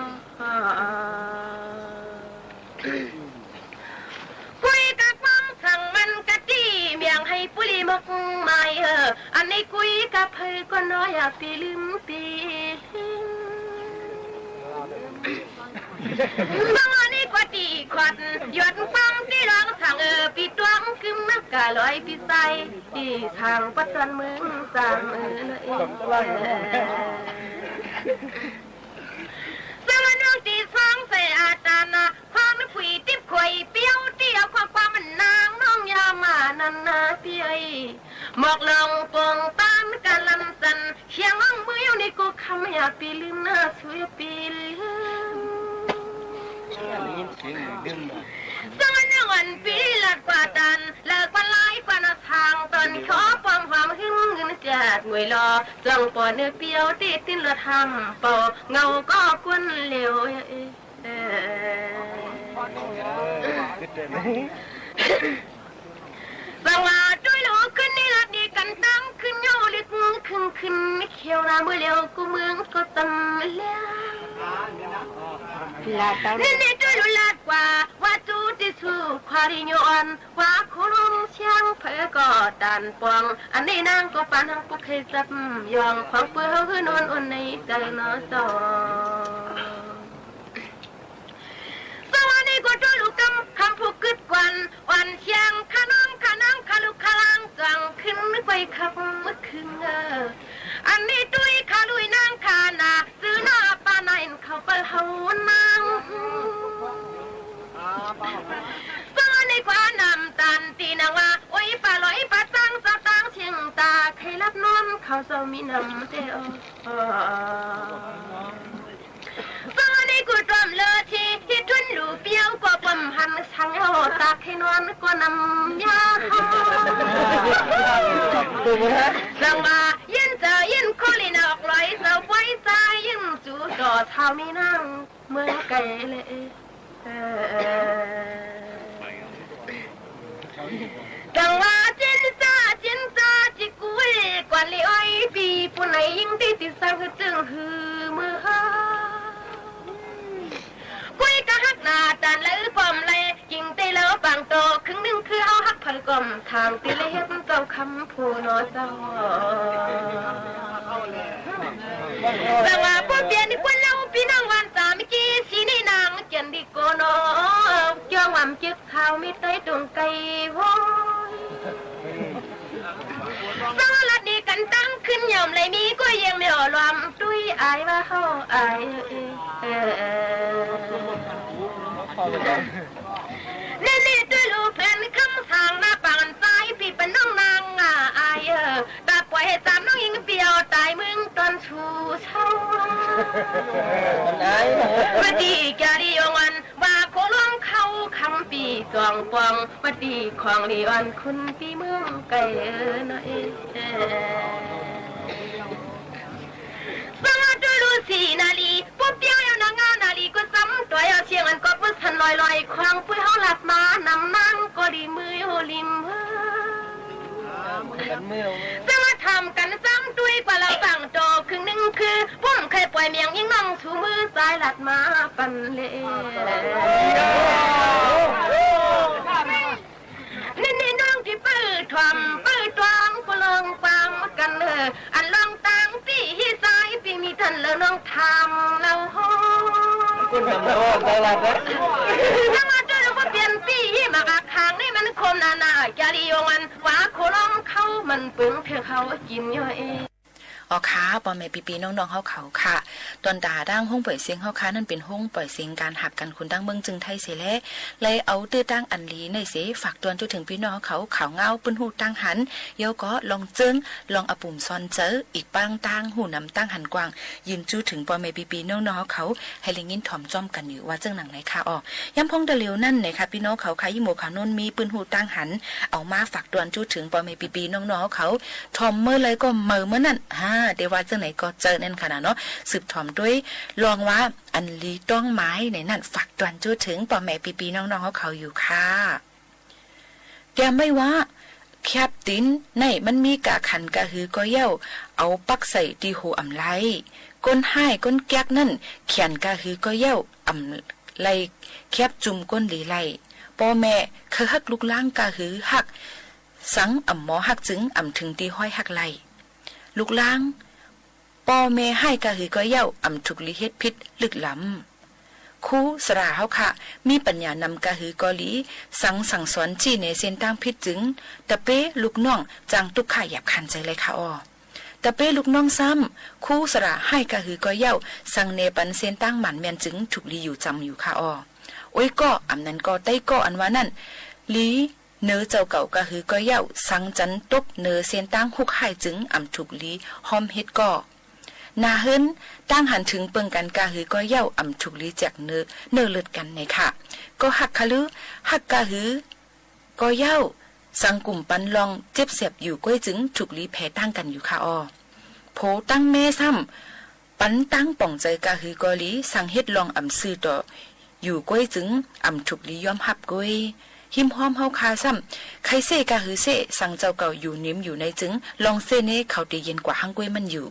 คุยกับความสั่งมันกะตีเมียงให้ปุริมกไม่อันนี้คุยกับเธอก็น้อยปีลืมปีบางอันนี้ก็ตีขวัญหยดฟังที่ร้องทางปีตวงขึ้นนักกาลอยปีใสที่ทางปัจจุบันเมืองสามสมนุตีสองเสียอาจารย์ความไม่ผีติบข่อยเปี้ยวเตี้ยวความมันนางน้องยามานันนาเปียหมอกลงปงตานกันลันสันเชียงอ่างมืออยู่ในกูคำอยากปีลืมหน้าสวยปีลืมสมัยวันปีลัดกว่าดันเลิกวันไล่กว่านาทางตอนขอปอมความหึ่งเงินจัดงวยรอจังปอเนื้อเปียวติดตินละทำเป่าเงาก็กวนเหลวสังว่าด้วยลูกขึ้นนี่ละดีกันตั้งขึ้นโยลิกขึ้นไม่เขียวนาเมื่อเลี้ยวกูเมืองก็ตำแล้วนี่ด้วยลูกลาดกว่าว่าจูที่สู้ควาริโยอันว่าคุณเชียงเพื่อก็ดันปองอันนี้นางก็ปานทางปุกให้จับยองความเปื้อคือนอนอุ่นในใจนอจอสวัสดีก็ด้วยลูกคำผูกกึดวันเชียงขาน้องขาลูกขาลังจังขึ้นไปขับเมื่อคืนอันนี้ตุ้ยขาลุยนางขานาซื้อหน้าปานาอินเขาไปเฮานางสวัสดีกว่านำตันตีนางว่าโอ้ยปลาลอยปลาตั้งสตางเชียงตาใครรับนอนเขาเจ้ามีนำเดียวสวัสดีกูจอมเลอที่ทุนหลูเปียวก็ปั๊มหันช่างเอาตาให้นอนก็นำยาสังว่ายินเจอยินโคลินออกลอยเสาไว้ใจยินจูดอเท้ามีนั่งเมืองไกลเลยสังว่าจินซาจิกุยกว่าเลยอ้อยปีปุ่นไหนยิ่งที่ติดสังจึงหือมือคุยกับฮักนาตันเลยปอมเลย คันก่อมทางติเลเฮ็ดเจ้าคำผู้นอเจ้าแต่ว่าบ่เปลี่ยนนี่คนเราพี่น้องวันสามิกีสีนี่นางเจียนดิโกโนเจ้าหว่ำจึกข้าวมีไตดวงไก่โว้ยสวัสดีกันตั้งขึ้นยอมเลยมีก็ยังไม่อ่อลวมตุ้ยอายว่าเฮาอายนี่ตัวลูกเพื่อนคำสั่งหน้าปานซ้ายพี่เป็นน้องนางอายตาปล่อยให้ตามน้องยิงเปียวตายมึงตอนชูเช่าวันดีแกดีวันว่าโคล้องเข้าคำปีสองปองวันดีของดีวันคุณปีเมืองไก่นะสวัสดีลูสีนาลีปุ๊บเดียวนางานาลีก็ซ้ำตัวเชียงอันก็ปุ๊บทันลอยควางปุ้ยเขาหลับมานำนั่งก็ดีมือโอลิมจะมาทำกันซ้ำด้วยกว่าเราสั่งโตครึ่งหนึ่งคือพุ่มเคยปล่อยเมียงยิ่งน้องชูมือซ้ายหลัดมาปันเล่นี่น้องที่ปื้อทวมก็ลองฟังกันอันลองตังปีที่ซ้ายปีมีท่านแล้วน้องทำแล้วโหคุณทำแล้วได้ละนะถ้ามาเจอแล้วก็เปลี่ยนปีที่มากคางนี่มันคมนาจารียวันว่าโคล้องเข้ามันปึงเพื่อเขากินย่อยอ๋อค่ะปอแม่ปีน้องๆเขาค่ะตอนด่าดังห้องปล่อยเสียงเขาค่ะนั่นเป็นห้องปล่อยเสียงการหับกันคุณดังเมืองจึงไทยเสียแล้วเลยเอาตื้อตั้งอันลีในเสฝากตวนจนถึงพี่น้องเขาขาวเงาปืนหูตั้งหันเยาก็ลองเจิ้งลองอปุ่มซอนเจออีกปังตั้งหูนำตั้งหันกวางยืนจู้ถึงปอแม่ปีน้องๆเขาให้ลิงินถ่อมจ้อมกันอยู่ว่าเจิ้งหนังไหนค่ะอ๋อย้ำพงเดลิวนั่นไหนค่ะพี่น้องเขาค่ะยี่โมขานนมีปืนหูตั้งหันเอามาฝากตวนจู้ถึงปอแม่ปีน้องๆเขาถ่อมเมื่อไรก็เมื่อนั่นเดี๋ยวว่าจังไหนก็เจอนั่นขนาดเนาะสืบถอมด้วยลองว่าอันลีต้องไม้ในนั่นฝักตวนจู้ถึงปอแม่ปีน้องๆเขาอยู่ค่ะแกไม่ว่าแคบตินในมันมีกะขันกะหือก็เย้าเอาปักใส่ตีหูอำไลก้นให้ก้นแก๊กนั่นเขียนกะหือก็เย้าอำไลแคบจุ่มก้นหลีไลปอแม่คือฮักลูกล้างกะหือฮักสังอำหมอฮักจึงอำถึงตีห้อยฮักไลลูกล้างปอแม่ให้กะหือก็เย้าอำถูกลิเฮ็ดพิษลึกล้ำครูสราเฮาค่ะมีปัญญานำกะหือกอลีสั่งสอนจี้ในเส้นตั้งพิษจึงตะเป้ลูกน้องจังตุกข่าหยับคันใจเลยค่ะอ้อตะเป้ลูกน้องซ้ำครูสราให้กะหือก็เย้าสั่งเนปันเส้นตั้งหมันแม่นจึงถูกลีอยู่จำอยู่ค่ะอ้อโอ้ยก็อำนั้นก็ใต้ก็อันว่านั่นลีเนื้อเจ้าเก่ากะหือก็เย้าสั่งจันตกเนื้อเส้นตั้งหุกให้จึงอำถูกลีหอมเฮ็ดก็นาเฮินตั้งหันถึงเปิงกันกาหือก็เย้าอ่ำถูกลีจากเนื้อเลือดกันในค่ะก็หักคะลือหักกาหือก็เย้าสังกลุ่มปันลองเจ็บเสียบอยู่ก้อยจึงถูกลีแพ้ตั้งกันอยู่ค่ะอ้อโผตั้งแม่ซ้ำปันตั้งป่องใจกาหือก็ลีสั่งเฮ็ดลองอ่ำซื้อต่ออยู่ก้อยจึงอ่ำถูกลียอมหับก้อยหิมหอมเฮาคาซ้ำใครเซกาหือเซสั่งเจ้าเก่าอยู่นิ่มอยู่ในจึงลองเซเน่เขาตีเย็นกว่าหังก้อยมันอยู่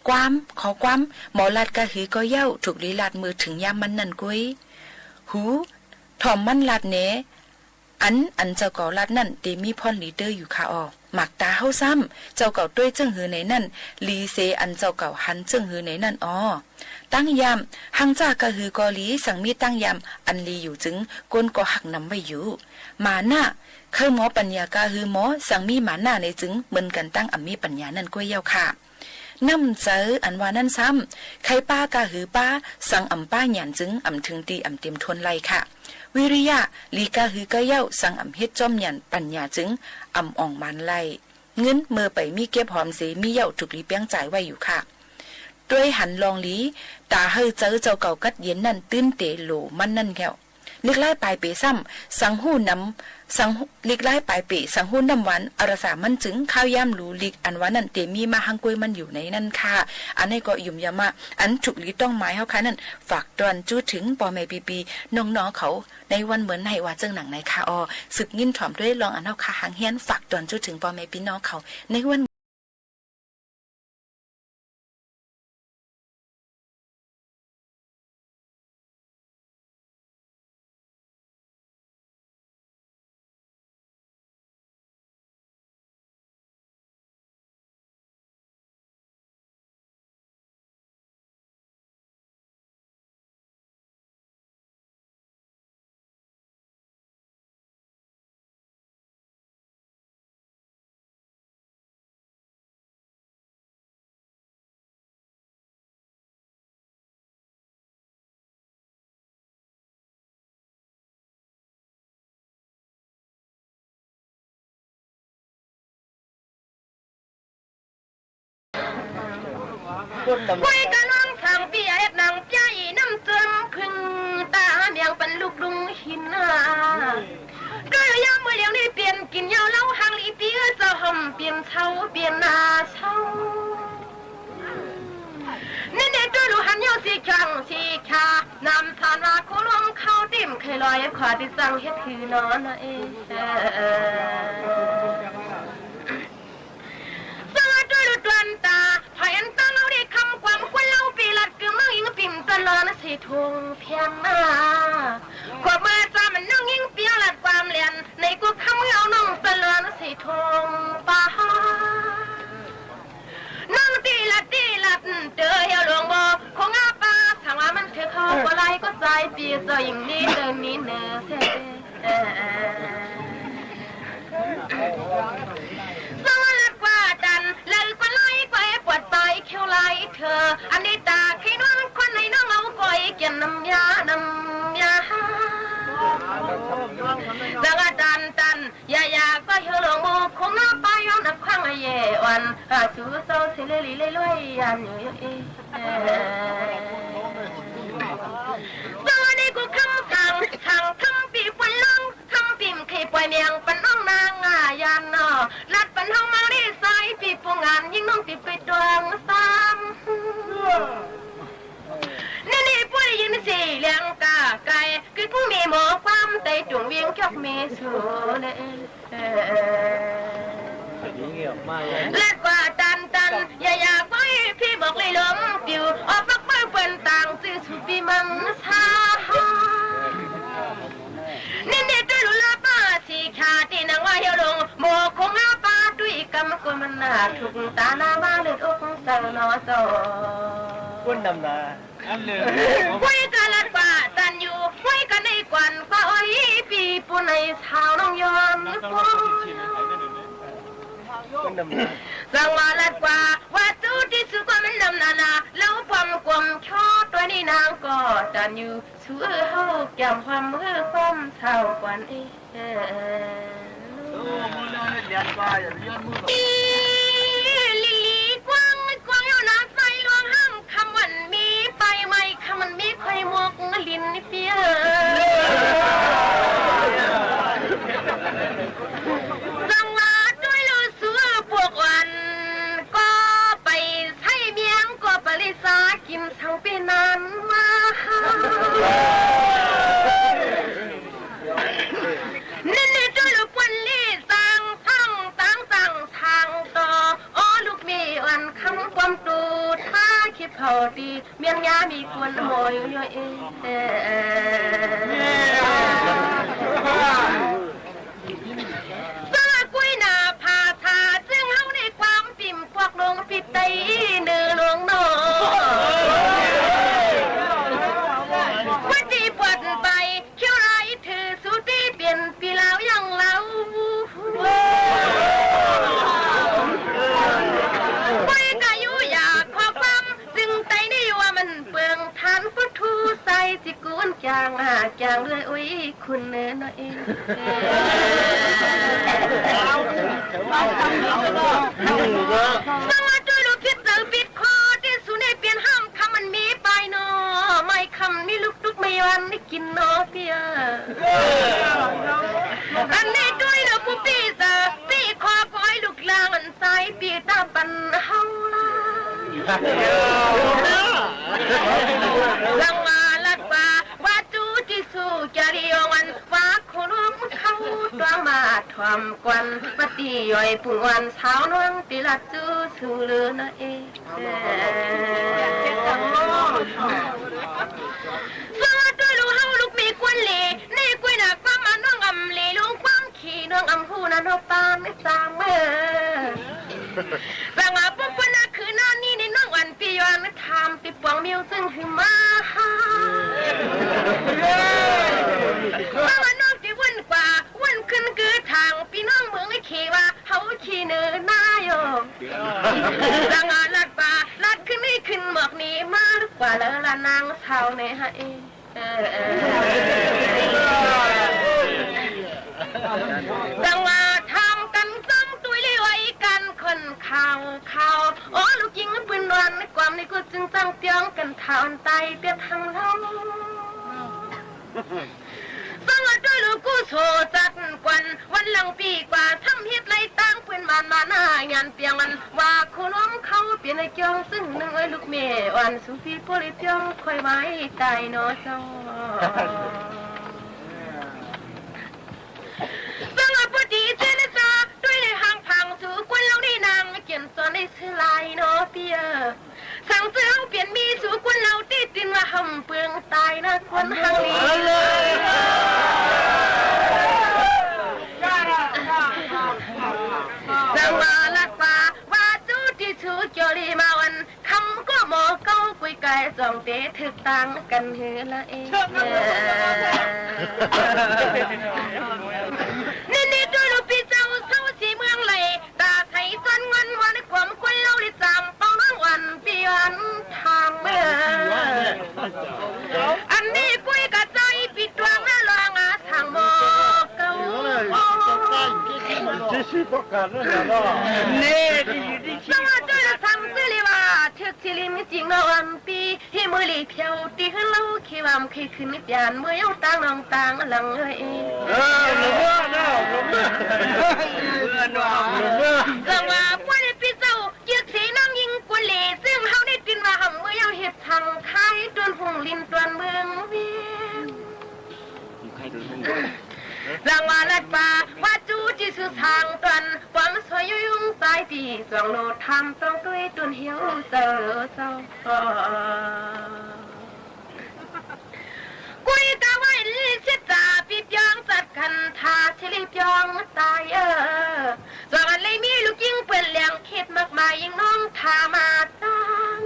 ความขอความหมอลาดกะหือก็เย้าถูกลีลาดมือถึงยามมันนั่นกุ้ยหูถ่อมมันลาดเนอันเจ้าเก่าลาดนั่นเดมีพรลีเดอร์อยู่ค่ะออหมักตาเฮาซ้ำเจ้าเก่าด้วยเจิ้งหือในนั่นลีเซอันเจ้าเก่าหันเจิ้งหือในนั่นอ๋อตั้งยามหังจ้ากะหือกอลีสั่งมีตั้งยามอันลีอยู่จึงก้นก็หักนำไว้อยู่มาหน้าเคยหมอปัญญากะหือหมอสั่งมีหมาหน้าในจึงเหมือนกันตั้งมีปัญญานั่นกุ้ยเย้าค่ะน้ำเจออันว่านั่นซ้ำใครป้ากะหือป้าสั่งป้าหยานจึงถึงตีเต็มทวนไลค่ะวิริยะลีกะหือกะเย้าสั่งเฮ็ดจอมหยันปัญญาจึงอ่องมันไลเงินเมื่อไปมีเก็บหอมสีมีเย้าถูกลีเปียงจ่ายไว้อยู่ค่ะด้วยหันลองลีตาเฮอเจอเจ้าเก่ากัดเย็นนั่นตื้นเตโหลมันนั่นแก้วลิกไล่ปลายเปซ้ำสังหูน้ำสังลิกไล่ปลายเปสังหูน้ำหวานอรสามันจึงข้าวย่ำหลูลิกอันว่านั่นเตมีมาหังกวยมันอยู่ในนั่นค่ะอันนี้ก็ยุ่มยามาอันถูกลีต้องหมายเฮาค่ะนั่นฝากตอนจู้ถึงปอแม่ปีน้องๆเขาในวันเหมือนในว่าเจิงหนังในค่ะอศึกยินถ่อมด้วยลองอันเฮาค่ะหางเฮียนฝากตอนจู้ถึงปอแม่พี่น้องเขาในวัน ไว้กะน้องทางปีเฮ็ดนางใจน้ำเติมพึ่งตาเมียงเป็นลูกลุงหินก็ยามมื้อเลี้ยงนี่เปลี่ยนกินยาวเล่าหางอีปีเจ้าห่มเปลี่ยนเช้าเปลี่ยนนาเช้านี่เด็กตัวลูกหันยาวสีจังสีขานำทานว่าโคลงเข้าติ่มเคยลอยขวาที่สั่งเฮ็ดคือนอนนะสวัสดีลูกดวนตาพอยันตั้งเอาได้คำความควรเล่าปีลัดคือมั่งยิงปิ่มตลอดนะสิทงเพียงหน้ากว่าเมื่อจามันนั่งยิงเปียลัดความเลียนในกูคำเอาน้องตลอดนะสิทงป่านั่งตีลัดเจอเหี่ยวหลวงบ่คงอาปาทางว่ามันเธอเขาบ่ไรก็ใจปีเจออย่างนี้เดินนี้เนอสวัสดีกว่าดันเลยก็ไล่ไปปวดไปเขียวไล่เธออันนี้ตาขี้น้องคนไหนน้องเอาก้อยเกี่ยนน้ำยาดังดันยาก็เหี่ยวหลวงบ่คงน้าไปย้อนนับข้างไอเยวันชูโซเสลลีเลยลอยยันอยู่สวัสดีกูคำสั่งทางคำปีปนลงคำปิ่มเคยปล่อยเมียงปันน้องนางยันลัดปันห้องมาได้ใส่ปีปูงานยิ่งน้องติดไปดวงซ้ำนี่ปุ้ยยินสีเลี้ยงกาไก่คือผู้มีหมอความใจจุ่งเวียงจอกเมสูเนเล็ดว่าตันอย่าไปพี่บอกเลยล้มปิวออกปักไม่เป็นต่างซื้อสุปีมังซานี่ตัวลุลาป้าสีขาที่นางว่าเหี่ยวลงโมคงอาป้าด้วยกำกมันนาถูกตาหน้ามาเลือดอกเศร้านอโซคุณดำนาไว้กันลัดว่าตันอยู่ไว้กันในกวนก็อ้อยปีปูในชาวน้องยอนสังวาลัดว่าว่าจูที่สุกมันดำนาแล้วความกลมชอตัวนี้นางก็ตันอยู่สู้เฮาแก้มความมือความเท่ากวนลีกว้างอยู่น้ำใสลวงห้างคำวันมีไปไม่คำมันมีใครมกลิ้นเปียสังวาด้วยลูกสู้พวกวันก็ไปใช้เมียงก็ปริสากินทั้งปีนั้นมานี่ด้วยลูกวันลี่สั่งทั้งตั้งทางต่ออ๋อลูกมีวันคำความตูดมาคิดพอดีเมียงยามีคนโมยอยู่สละกุยนาพาทาจึงเฮาในความปิ่มพวกลงปิดไตเนื้อลงนอวัดดีปวดไปเขี้ยวไรถือสุตีเปลี่ยนปีแล้วยังเล่าไปกายุอยากขอความจึงไตได้ว่ามันเปลืองทานพุทธูใส่จิกุนจางเลยอุ้ยคุณเนื้อน้อยสวัสดีลูกคิดเจอปิดคอที่สุนัยเปลี่ยนห้ามคำมันมีไปนอไม่คำนี่ลูกไม่วันได้กินนอเปียอันนี้ด้วยเราผู้ปีเจอปีคอปล่อยลูกลางอันใสปีตาปันเฮาลาลังมาลัดป่าว่าจูที่สู้จะเรียววันว่าโคลงเข้าตัวมาทวมกวนปฏิย่อยปุ่งวันเช้าน้องติลัดจูสู้เลือนะสวัสดีลูกเฮาลูกมีกวนเหล่ในกวยหนักความน้องอำเหล่ลูกความขี่น้องอำหูนั่นเอาปานไม่สามสังอาปุ๊บปนักคือนอนนี่ในน้องวันปีวันไม่ทำติดปวงมิวซึ่งคือมาว่าน้องที่วุ่นกว่าวุ่นขึ้นคือทางพี่น้องเมืองไอ้ขี่ว่าเขาขี่เนื้อหน้าโยสังอาลัดป่าลัดขึ้นนี่ขึ้นหมอกนี้มากกว่าแล้วละนางเท่าในฮะจังว่าทำกันซ้ำตุยเลยไว้กันคนข่าวอ๋อลูกยิงปืนวันความ นี่ก็จึงตั้งเตียงกันทานไตเปียทางเราสังอาด้วยลูกกูโซจัดกวนวันหลังปีกว่าทำเฮ็ดไรตั้งเพื่อนบ้านมาหน้างานเปียงมันว่าคุณน้องเขาเปลี่ยนไอ้เจ้าซึ่งนึงไอ้ลูกเมียวันสุฟีโพลิเตียงคอยไว้ตายเนาะเจ้าสังอาพอดีเจนจ้าด้วยในห้างพังสู่กวนเราได้นางเขียนสอนได้ซื้อลายเนาะเปียสั่งเสื้อเปลี่ยนมีสู่กวนเราติดดินว่าหำเปลืองตายนะควนหังลีจังหวะลักป่าว่าจูที่ชูเจอรีมาวันคำก็หมอเก้ากุยไก่สองเตะถึกตังกันเฮละเองนี่ด้วยลูกพี่เจ้าเศร้าสีเมืองเลยตาไทยจนเงินวันความควนเราได้จำเป้าน้องวันปีวันทางเมื่ออันนี้กุยกระใจปิดดวงหน้าลองอาทางหมอเก้าสวัสดีทำสิลิว่าเชือกสิลิมิจริงเราอันปีให้มือลีเพียวตีขึ้นเราขี้วามขี้ขึ้นนิดยานเมื่อยต่างน้องต่างหลังเอ้ยจังว่าพวกนี้พี่เจ้ายึดสีน้องยิงกุลีซึ่งเขาได้ดินมาหำเมื่อยเห็ดทางคายจนหุ่งลินจนเมืองเวียนรางวัลลัดป่าว่าจูจีสุทางตันความสวยยุ่งตายปีสองโลทำต้องด้วยตุนเหี่ยวเจอเจ้ากุยกะไว้ลิเชตาปิดยองจัดกันทาชลิปยองตายสองอันเลยมีลูกยิงเปิดเลี้ยงเข็ดมากมายยิ่งน้องทามาตัง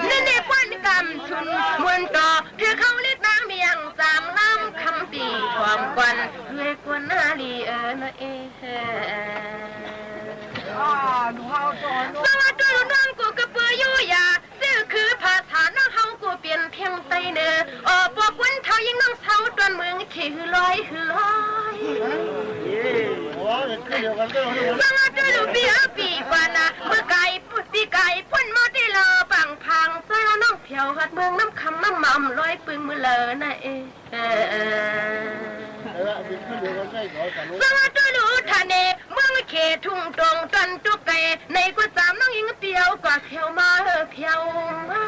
นี่ในป้อนกำชุนมวนต่อเพื่อเขาเล็กนางเมียงสามน้ำคำปีความกวนเพื่อกวนนาลีนะสวัสดีน้องกูกระเปื่อยอยู่ยาซื่อคือภาษาน้องเฮากูเปลี่ยนเพียงไตเนอปอกวันเท่ายิ่งน้องเสาตอนเมืองขี่หือลอยหือลอยสวัสดีลูกปีปีกว่านะเมื่อไก่ปีไก่พ่นมาได้ลอปังพังใส่น้องเพียวหัดเมืองน้ำคำน้ำมั่มลอยปึงมือเลอนะสวัสดีลูกทะเลเมืองเขตทุ่งตรงจันตุกไก่ในกุศลน้องยิงเปียวกว่าเพียวมาเพียวมา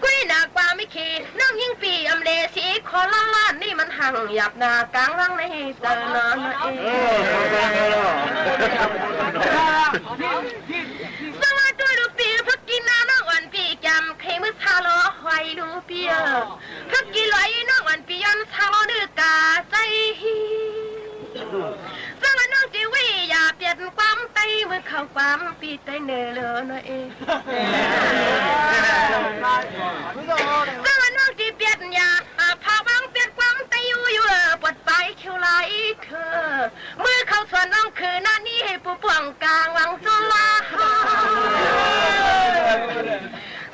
กุยหนักกว่าไม่ขี่น้องยิงปีอำเลสีคอล้านนี่มันห่างหยับหน้ากลางร่างในเจอนอนสวัสดีลูกปีพักกินน้ำน้องวันปีจำใครมือชาล้อหอยลูกเปียพักกินลอยน้องวันปีย้อนชาล้อดื้อกาใจสวัสดีน้องจีวีอย่าเปลี่ยนความไตเมื่อเข้าความปีไตเนอเลยนะสวัสดีน้องจีเปลี่ยนอย่าพาบังเปลี่ยนความไตอยู่ปวดไปเขียวไหลเธอเมื่อเข้าสวนน้องคือหน้านี้ให้ผู้ป่วงกลางวังจุฬา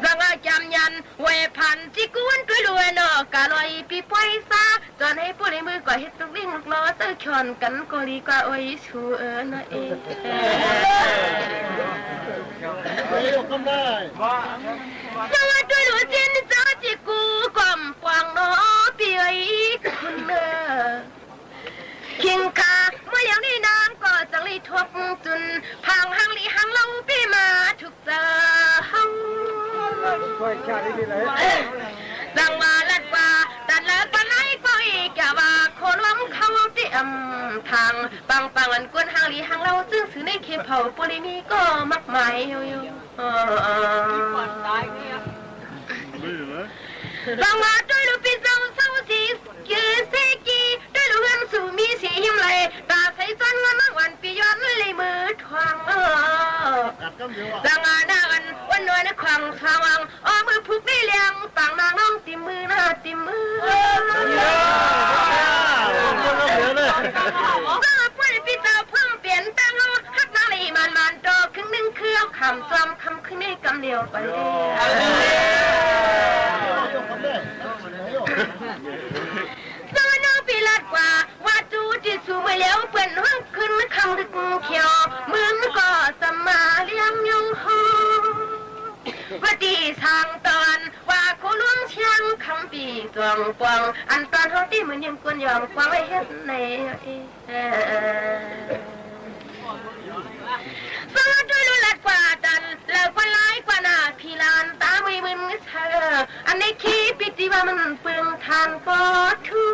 สังอาจำยันเวพันที่กวนด้วยรวยนอกกะลอยปีปอยซาจนให้ผู้ในมือก่อเฮ็ดตุวิ่งล้อเตอชอนกันก็ดีกว่าโอ้ยชูนะเองสวัสดีลูกเจนจ้าจิกูกล่อมกวางน้อปีไอ้คุณเนอคิงคาเมื่ออย่างนี้นางก็จังลีทบจุนพังหังลีหังเล่าปีมาถูกเจอหังดังมาลัดว่าแต่ละปนไอ้ปอยแกว่าคนล้มเขาเตรียมทางปังอันกวนหังลีหังเล่าซึ่งสื่อในเขตเผาปริมีก็มักมายอยู่ดังมาด้วยลูกปีเจ้าเศร้าสียืนเซกีด้วยลูกเงินสู่มีสีหิมเลยตาใส่จนวันวันปีย้อนเลยมือทวงดังมาหน้ากันวันนวลในความสว่างมือผูกได้เลี้ยงต่างนางน้องติมมือหน้าติมมือก็พูดปีเจ้าเพิ่งเปลี่ยนแต่งฮักนาลีมันโตครึ่งหนึ่งคือเอาคำจำคำขึ้นในกำเดียวไปสวัสดีปีลัดกว่าว่าจูที่สูไม่เลี้ยวเปิ่นห้องขึ้นคำดึกเขียวมึงก็สมา ดีทางตอนว่าคู่ล้วงเชียงคำปีตวงปวงอันตอนเฮาที่เหมือนยังกวนยอมกวางไว้เฮ็ดในสวัสดีลุลัดกว่าดันแล้วก็ร้ายกว่าหน้าพี่ลานตาไม่มึนเธออันในขี้ปิติว่ามันเปลืองทานก็ทู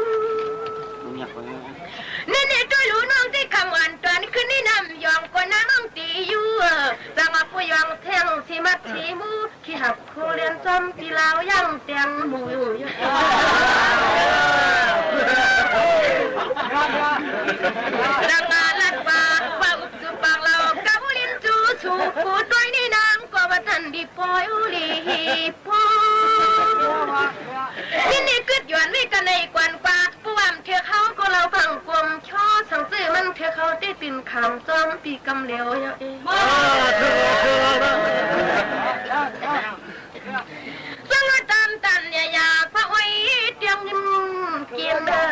นี่ตัวรู้น้องที่คำวันตอนขึ้นนี่นำยองก็น้องตีอยู่จังว่าผู้ยองแทงสีมัดสีมูขี้หับคู่เรียนจอมปีลาวยังเตียงหมูอยู่ดังมาลัดป่าว่าอุบจุปากเราเกาลิ้นจูชูกูตัวนี่นางก็ว่าทันดีปอยอุลีปอนี่กึดหยวนนี่กันในกวนกว่าผู้ว่าเธอเขาก็เราฟังกลมช่อสังสื่อมันเธอเขาได้ตินขามจอมปีกำเหลวอย่างเองสังตันอย่าพระไว้เตียงยิ้มเกียนเด้อ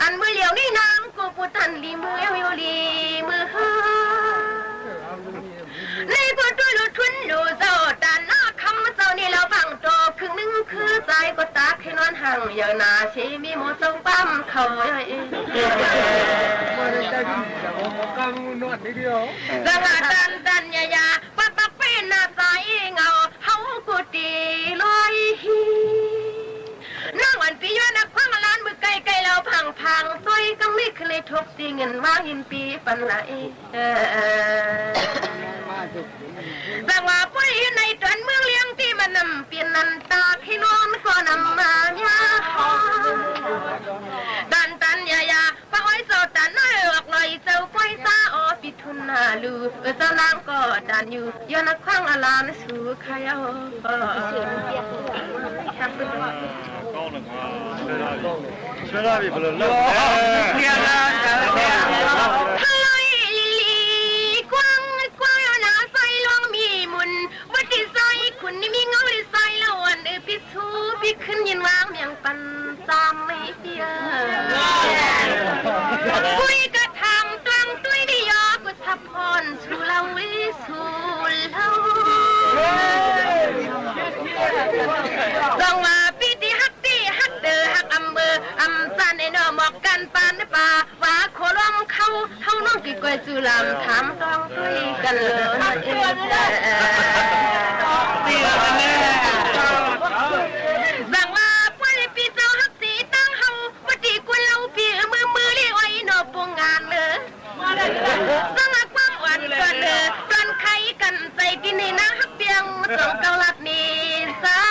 อันมือเหลียวนี่นางกูปูตันลีมืออยู่ลีมือในพอตัวลุทุนดูเจ้าตาหน้าคำเจ้านี่เราฟังโตครึ่งนึงคือใจก็ตาให้นอนห่างอย่างนาชีมีหมดทรงปั้มเขาเองสังตันอย่าปักเป็นหน้าใจเงาเฮากูตีลอยน้องวันปีย้อนนักพังล้านมือไกลเราพังซอยกังไม่เคยทบตีเงินว่าหินปีปันไหลแต่ว่าปุ้ยในตอนเมืองเลี้ยงที่มันนำเปลี่ยนนันตาพี่น้องก็นำมาย่าตันอย่าป้าไว้เจ้าตันน้อยออกหน่อยเจ้าไฟซาออปิทุนนาลูเจ้านางก็ดันอยู่ย้อนนักพังล้านสู่ใครเอาŞöyle bir bölüm. คุณนี่มีเงาหรือใส่ละวันพี่ทูพี่ขึ้นยินวางอย่างปันจามไม่เพียคุยกระทำกลางตุ้ยดียอกุทับพรชูเราวิสูเราต้องมาปีที่ฮักเดอฮักอำเบอร์อำซันไอ้นอหมอกกันปานป่าว่าโคล้อมเขาน้องกี่กวยจุลำถามต้องตุ้ยกันเลยบางว่าพ่อเลยปีเจ้าฮักสีตั้งเฮาว่าตีกวนเราปีมือเรียกไว้นอปงงานเลยสงักความหวานก่อนเลยตอนไข่กันใจกินในน้ำฮักเปียงสองกลัดนี่ใส่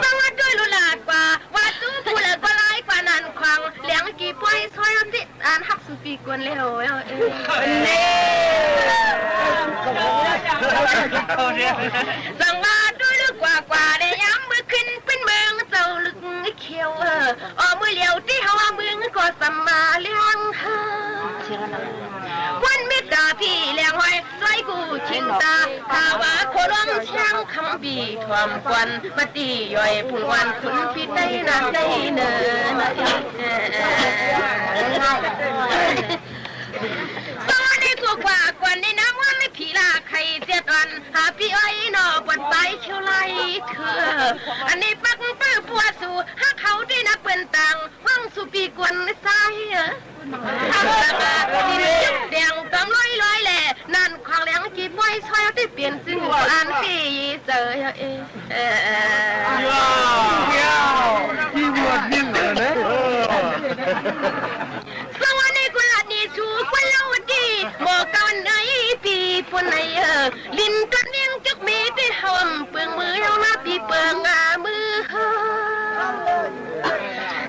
สงัดด้วยลุลาดกว่าว่าจู้ผู้เลยก็ไล่กว่านั้นควางเลี้ยงกี่ป่วยซอยติดอ่านฮักสุปีกวนเลยโอ้ยสังว่าด้วยลึกกว่าได้ย้ำมือขึ้นเป็นเมืองเจ้าลึกเขียวมือเหลียวที่เขาเมืองก็สัมมาเลี้ยงวันเมตตาพี่เลี้ยงไว้ใส่กูชินตาข่าวว่าโคลงเชียงคำบีทวมควันปฏิย่อยผู้วันคุณพี่ได้นักได้เนินตอนนี้กว่าในน้ำวันไม่ผีลาใครเจ็ดวันหาพี่อ้อยนอบนไปเชี่ยวไล่เธออันนี้ปักปื้อปัวสู่หาเขาได้นักเป็นต่างว่างสู่ปีกวนใส่ทำตาดินจุดแดงกำลอยแหล่นั่นควางแหลงจีบไว้ซอยที่เปลี่ยนซึ่งอันพี่เจอที่บวชนิ่งเลยสวัสดีกุลาดีชูกุลาวดีบอกกันไหนปีปนไหนลินกันเนียงจักมีที่หอมเปลืองมือเรามาปีเปลืองมือ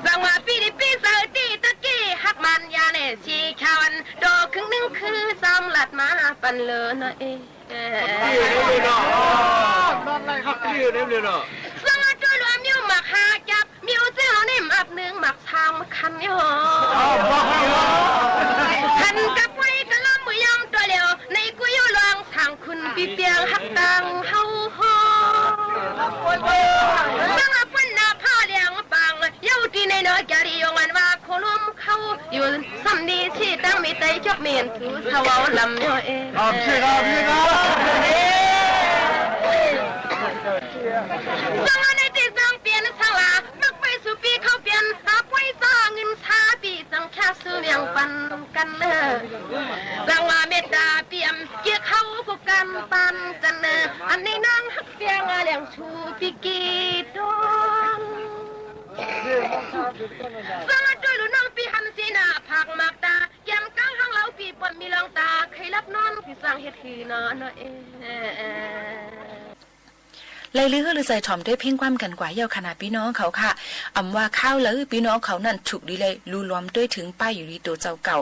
สังว่าปีนี้ปีเสร์ตีตะกี้หักมันยาเนชีชาวันดอกครึ่งนึงคือซ้ำหลัดมาปันเลยนะสวัสดีรวมยิ้มหมักหาจับมิวเจ้าเนี่ยหมักหนึ่งหมักทางมาคันโยคันกับไว้กะล้ำมือยำตัวเดียวในกุยลองทางคุณปีเปียงหักตังเฮาฮอสังว่าปุ่นนาผ้าเลี้ยงปังเย้าตีในน้อยแกลียงวันว่าโคล้มเขาอยู่ซ้ำดีที่ตั้ง มีใจชอบเมียนสูสาวลำเนี่ยเองพี่ครับสังในที่สังเปลี่ยนสลานักไปสู่ปีเขาเปลี่ยนหาไว้สร้างเงินชาปีสังแค่ซื้อเลี้ยงปันกันเนอสังว่าเมตตาเปี่ยมเกี่ยเขาก็กันปันกันเนออันนี้นางฮักเปียงเลี้ยงชูปีกีดองสังจุยลุน้องปีหันสีนาผักหมากตาแก้มก้างห้างเหลาปีปนมีลองตาใครรับนอนพี่สังเฮ็ดคือนอนเองเลยลือหรือใส่ถ่อมด้วยเพ่งความกันกว่าเยาขนาดพี่น้องเขาค่ะอำว่าข้าวเลยพี่น้องเขานั่นถูกดีเลยรูล้อมด้วยถึงป้ายอยู่ดีตัวเจ้าเก่า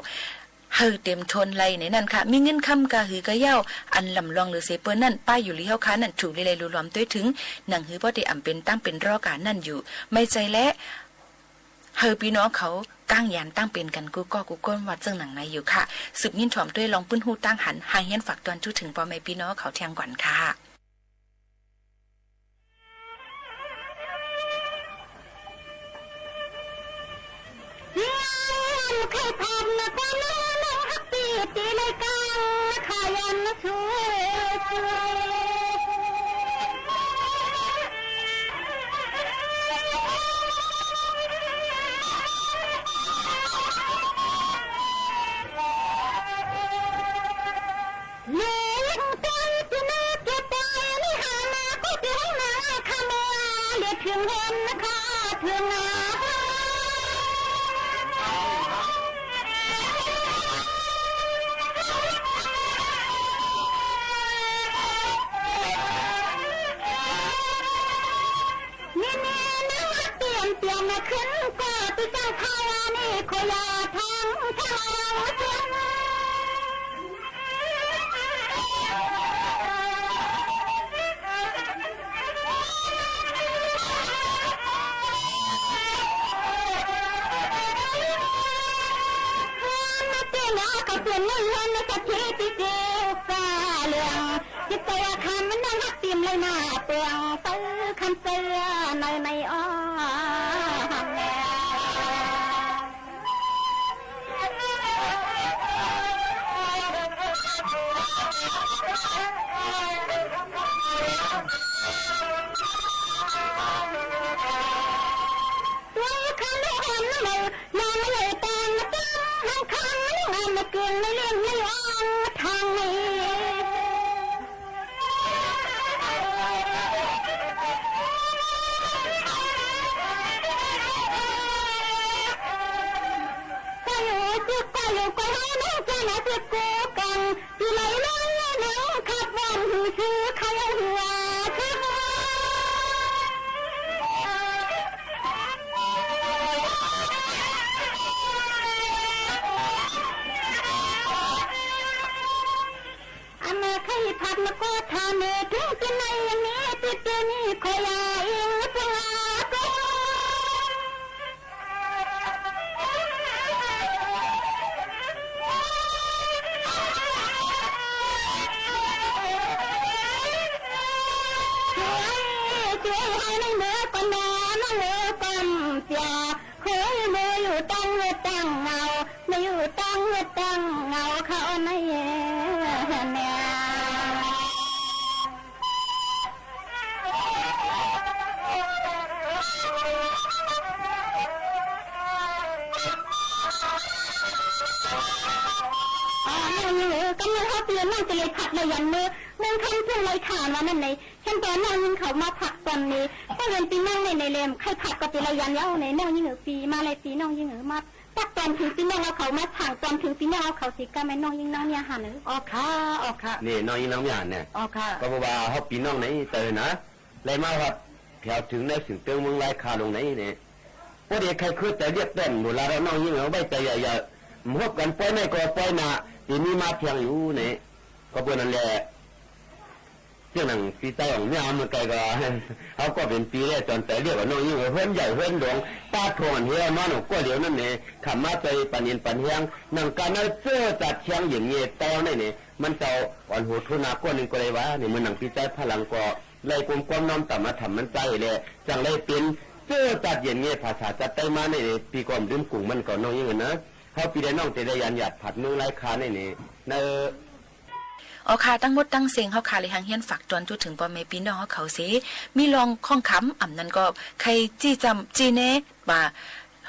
เฮอเต็มทนไรในนั่นค่ะมีเงินคำกะหือกะเย้าอันลำลองหรือเสเปิ้นนั่นป้ายอยู่ลีเฮาค้านั่นถูกดีเลยรูล้อมด้วยถึงหนังหือบ่ได้อำเป็นตั้งเป็นรอการนั่นอยู่ไม่ใจและเฮอพี่น้องเขาก้างยันตั้งเป็นกันกูก้นวัดเจิงหนังในอยู่ค่ะสืบยินถ่อมด้วยลองปื้นหูตั้งหันหาเฮียนฝากตอนจุถึงพ่อแม่พี่น้องเขาเที่ยงก่อนค่ะเคยทำนะก็น้องฮักปีตีเลยกันขายยันนะช่วยเลี้ยงใจจะน่าเก็บไปนี่หามาก็เดี๋ยวนะข้ามาเลี้ยงถึงเห็นนะคะถึงนะเปลี่ยนมาขึ้นก็ติดตั้งภาวะนี่ขยาทั้งเจ้าเจ้าก็เปลี่ยนเงินในสักทีที่เจียวซาเรื่องจิตใจคำมันนั่งหักเตรียมเลยหน้าเปลืองซื้อคำเสือในอ้อเกินไม่เลี้ยงไม่อ่อนทางนี้ก็อยู่ก็ให้น้องจะน่าจะกูกันที่ไหนน้องน้องขับวันหูชื่อเขาหัวพัดมาก็ทำเมื่อถึงจะในอย่างนี้ติดตัวนี้คอยเองปลาก็ช่วยให้ในเมื่อก่อนนอนเมื่อก่อนเสียเคยมืออยู่ตั้งเงาไม่อยู่ตั้งเงาเขาในเนี่ยกำลังเขาเตือนนั่งจะเลยผัดเลยยันมือนั่งทำเพื่อเลยข่าวมานั่นเลยฉันตอนนั่งยิงเขามาผักตอนนี้ก็เรียนปีนั่งในเลมใครผักก็ตีเลยยันเย้าในนั่งยิงปีมาเลยปีน้องยิงมาตักตอนถึงปีนั่งเอาเขามาผักตอนถึงปีนั่งเอาเขาสิก็ไม่น้องยิงน้องเนี่ยหันออกค่ะนี่น้องยิงน้องหยาดเนี่ยออกค่ะก็บอกว่าเขาปีน้องไหนเตยนะเลยมาครับแถวถึงในสิ่งเติมเมืองไรคาลงไหนเนี่ยพอดีใครคือแต่เรียกเต้นเวลาเราน้องยิงเอาใบใจใหญ่ๆพบกันป้อยไม่ก็ป้อยหนาทีนี้มาเพียงอยู่เนี่ยก็เป็นนั่นแหละเรื่องหนังปีใจของเนี่ยมันไกลก็เขาก็เป็นปีแรกจนแต่เรียกว่าน้องยิ่งเพื่อนใหญ่เพื่อนหลวงป้าโทนเฮียน้องก็เดี๋ยวนั่นเนี่ยขำมาไปปันเย็นปันเฮียงหนังการนั้นเสื้อจัดเชียงอย่างเงี้ยตอนนี่เนี่ยมันเจ้าอ่อนหัวทุนาก็หนึ่งก็เลยว่าเนี่ยมันหนังปีใจพลังก็เลยกลมความน้อมต่ำมาทำมันใจเลยจังเลยเป็นเสื้อจัดอย่างเงี้ยภาษาจัดไต้มาเนี่ยปีก่อนลืมกลุ่มมันก็น้องยิ่งนะ เขาปีได้น้องจะได้ยันหยัดผัดมือไร้คาในนี่เนอเอาค่ะตั้งหมดตั้งเสียงเฮาค่ะเลยหางเฮียนฝากตอนจุดถึงปอแม่พี่น้องเขาสิมีลองข้องคำอ่ำนั้นก็ใครจี้จำจี้แน่บ่า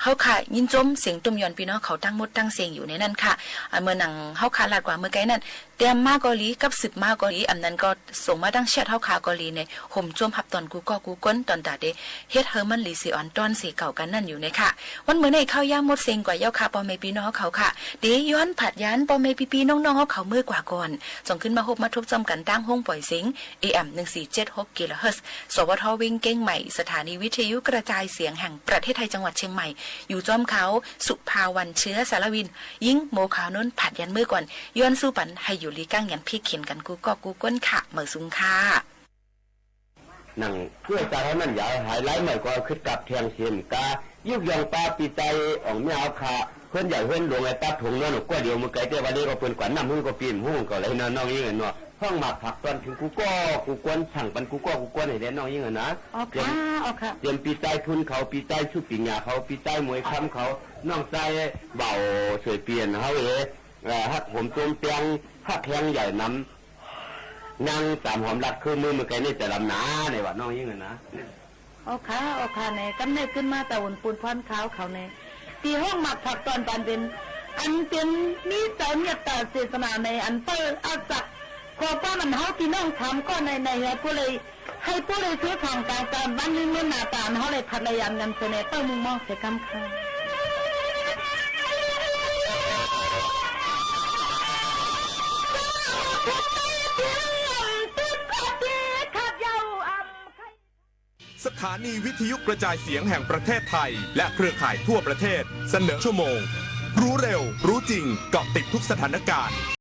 เฮาค่ะยินจมเสียงตุ่มยอนพี่น้องเขาตั้งหมดตั้งเสียงอยู่ในนั้นค่ะเมื่อหนังเฮาค่ะลาดกว่าเมื่อไกลนั้นเตรียมมาเกาหลีกับ10มาเกาหลีอันนั้นก็ส่งมาดังแชทเฮาค่ะเกาหลีในห่มจมหับตอนกูก็กูก้นตอนตาเดเฮ็ดเฮอมันลีซีออนตอนสีเก่ากันนั่นอยู่ในค่ะวันมื้อในเข้าย่าหมดเสียงกว่าเย้าค่ะปอแม่พี่น้องเขาค่ะเดย้อนผัดยันปอแม่พี่ๆน้องๆเฮาเขามื้อกว่าก่อนส่งขึ้นมาฮบมาทบจำกันตั้งห้องปล่อยเสียง AM 1476 กิโลเฮิรตซ์สวทวิ่งเก้งใหม่สถานีวิทยุกระจายเสียงแห่งประเทศไทยจังหวัดเชียงใหม่อยู่จอมเขาสุภาวันเชื้อสารวินยิ่งโมขาวน้นผัดยันมือก่อนย้อนสู้ปันให้อยู่ลีก้างยันพี่เขียนกันกูก็กูก้นค่ะเหมือซุงค่ะหนังเพื่อจะให้มันใหญ่หายไล่ใหม่ก็ขึ้นกับเทียงเสียนกายุกยองปลาปีใจอ่องไม่เอาค่ะเพื่อนใหญ่เพื่อนหลวงไอ้ตาถุงนอนก็เดียวมือไก่เจ้าวันนี้ก็เปินกว่าน้ำหุ้นก็ปีนหุ้นก็เลยนอนน้องยิ่งเนาะห้องหมักผักตอนถึงกูก็กูกวนสั่งปันกูก็กูกวนให้ได้น้องยิ่งนะอ๋อค่ะเตรียมปีใจทุนเขาปีใจชุบปีหยาเขาปีใจมวยค้ำเขาน้องใจเบาเฉยเปลี่ยนเขาฮักผมต้มเตียงฮักแข็งใหญ่น้ำนั่งตามหอมรัดคือมือไก่นี่จะลำหนาในวัดน้องยิ่งนะอ๋อค่ะในกำเนิดขึ้นมาแต่อุ่นปูนพันขาวเขาในตีห้องหมักผักตอนปันเป็นอันเป็นมีใจเมียตาเสษนาในอันเปิดอาจักพอป้ามันเฮาพี่น้องทำก็ในผู้เลยให้ผู้เลยซื้อทางการบ้านนึงเมื่อนาตาเขาเลยพัดระยำกันเสนอเต้ามุงมองเสียคำค่ะสถานีวิทยุกระจายเสียงแห่งประเทศไทยและเครือข่ายทั่วประเทศเสนอชั่วโมงรู้เร็วรู้จริงเกาะติดทุกสถานการณ์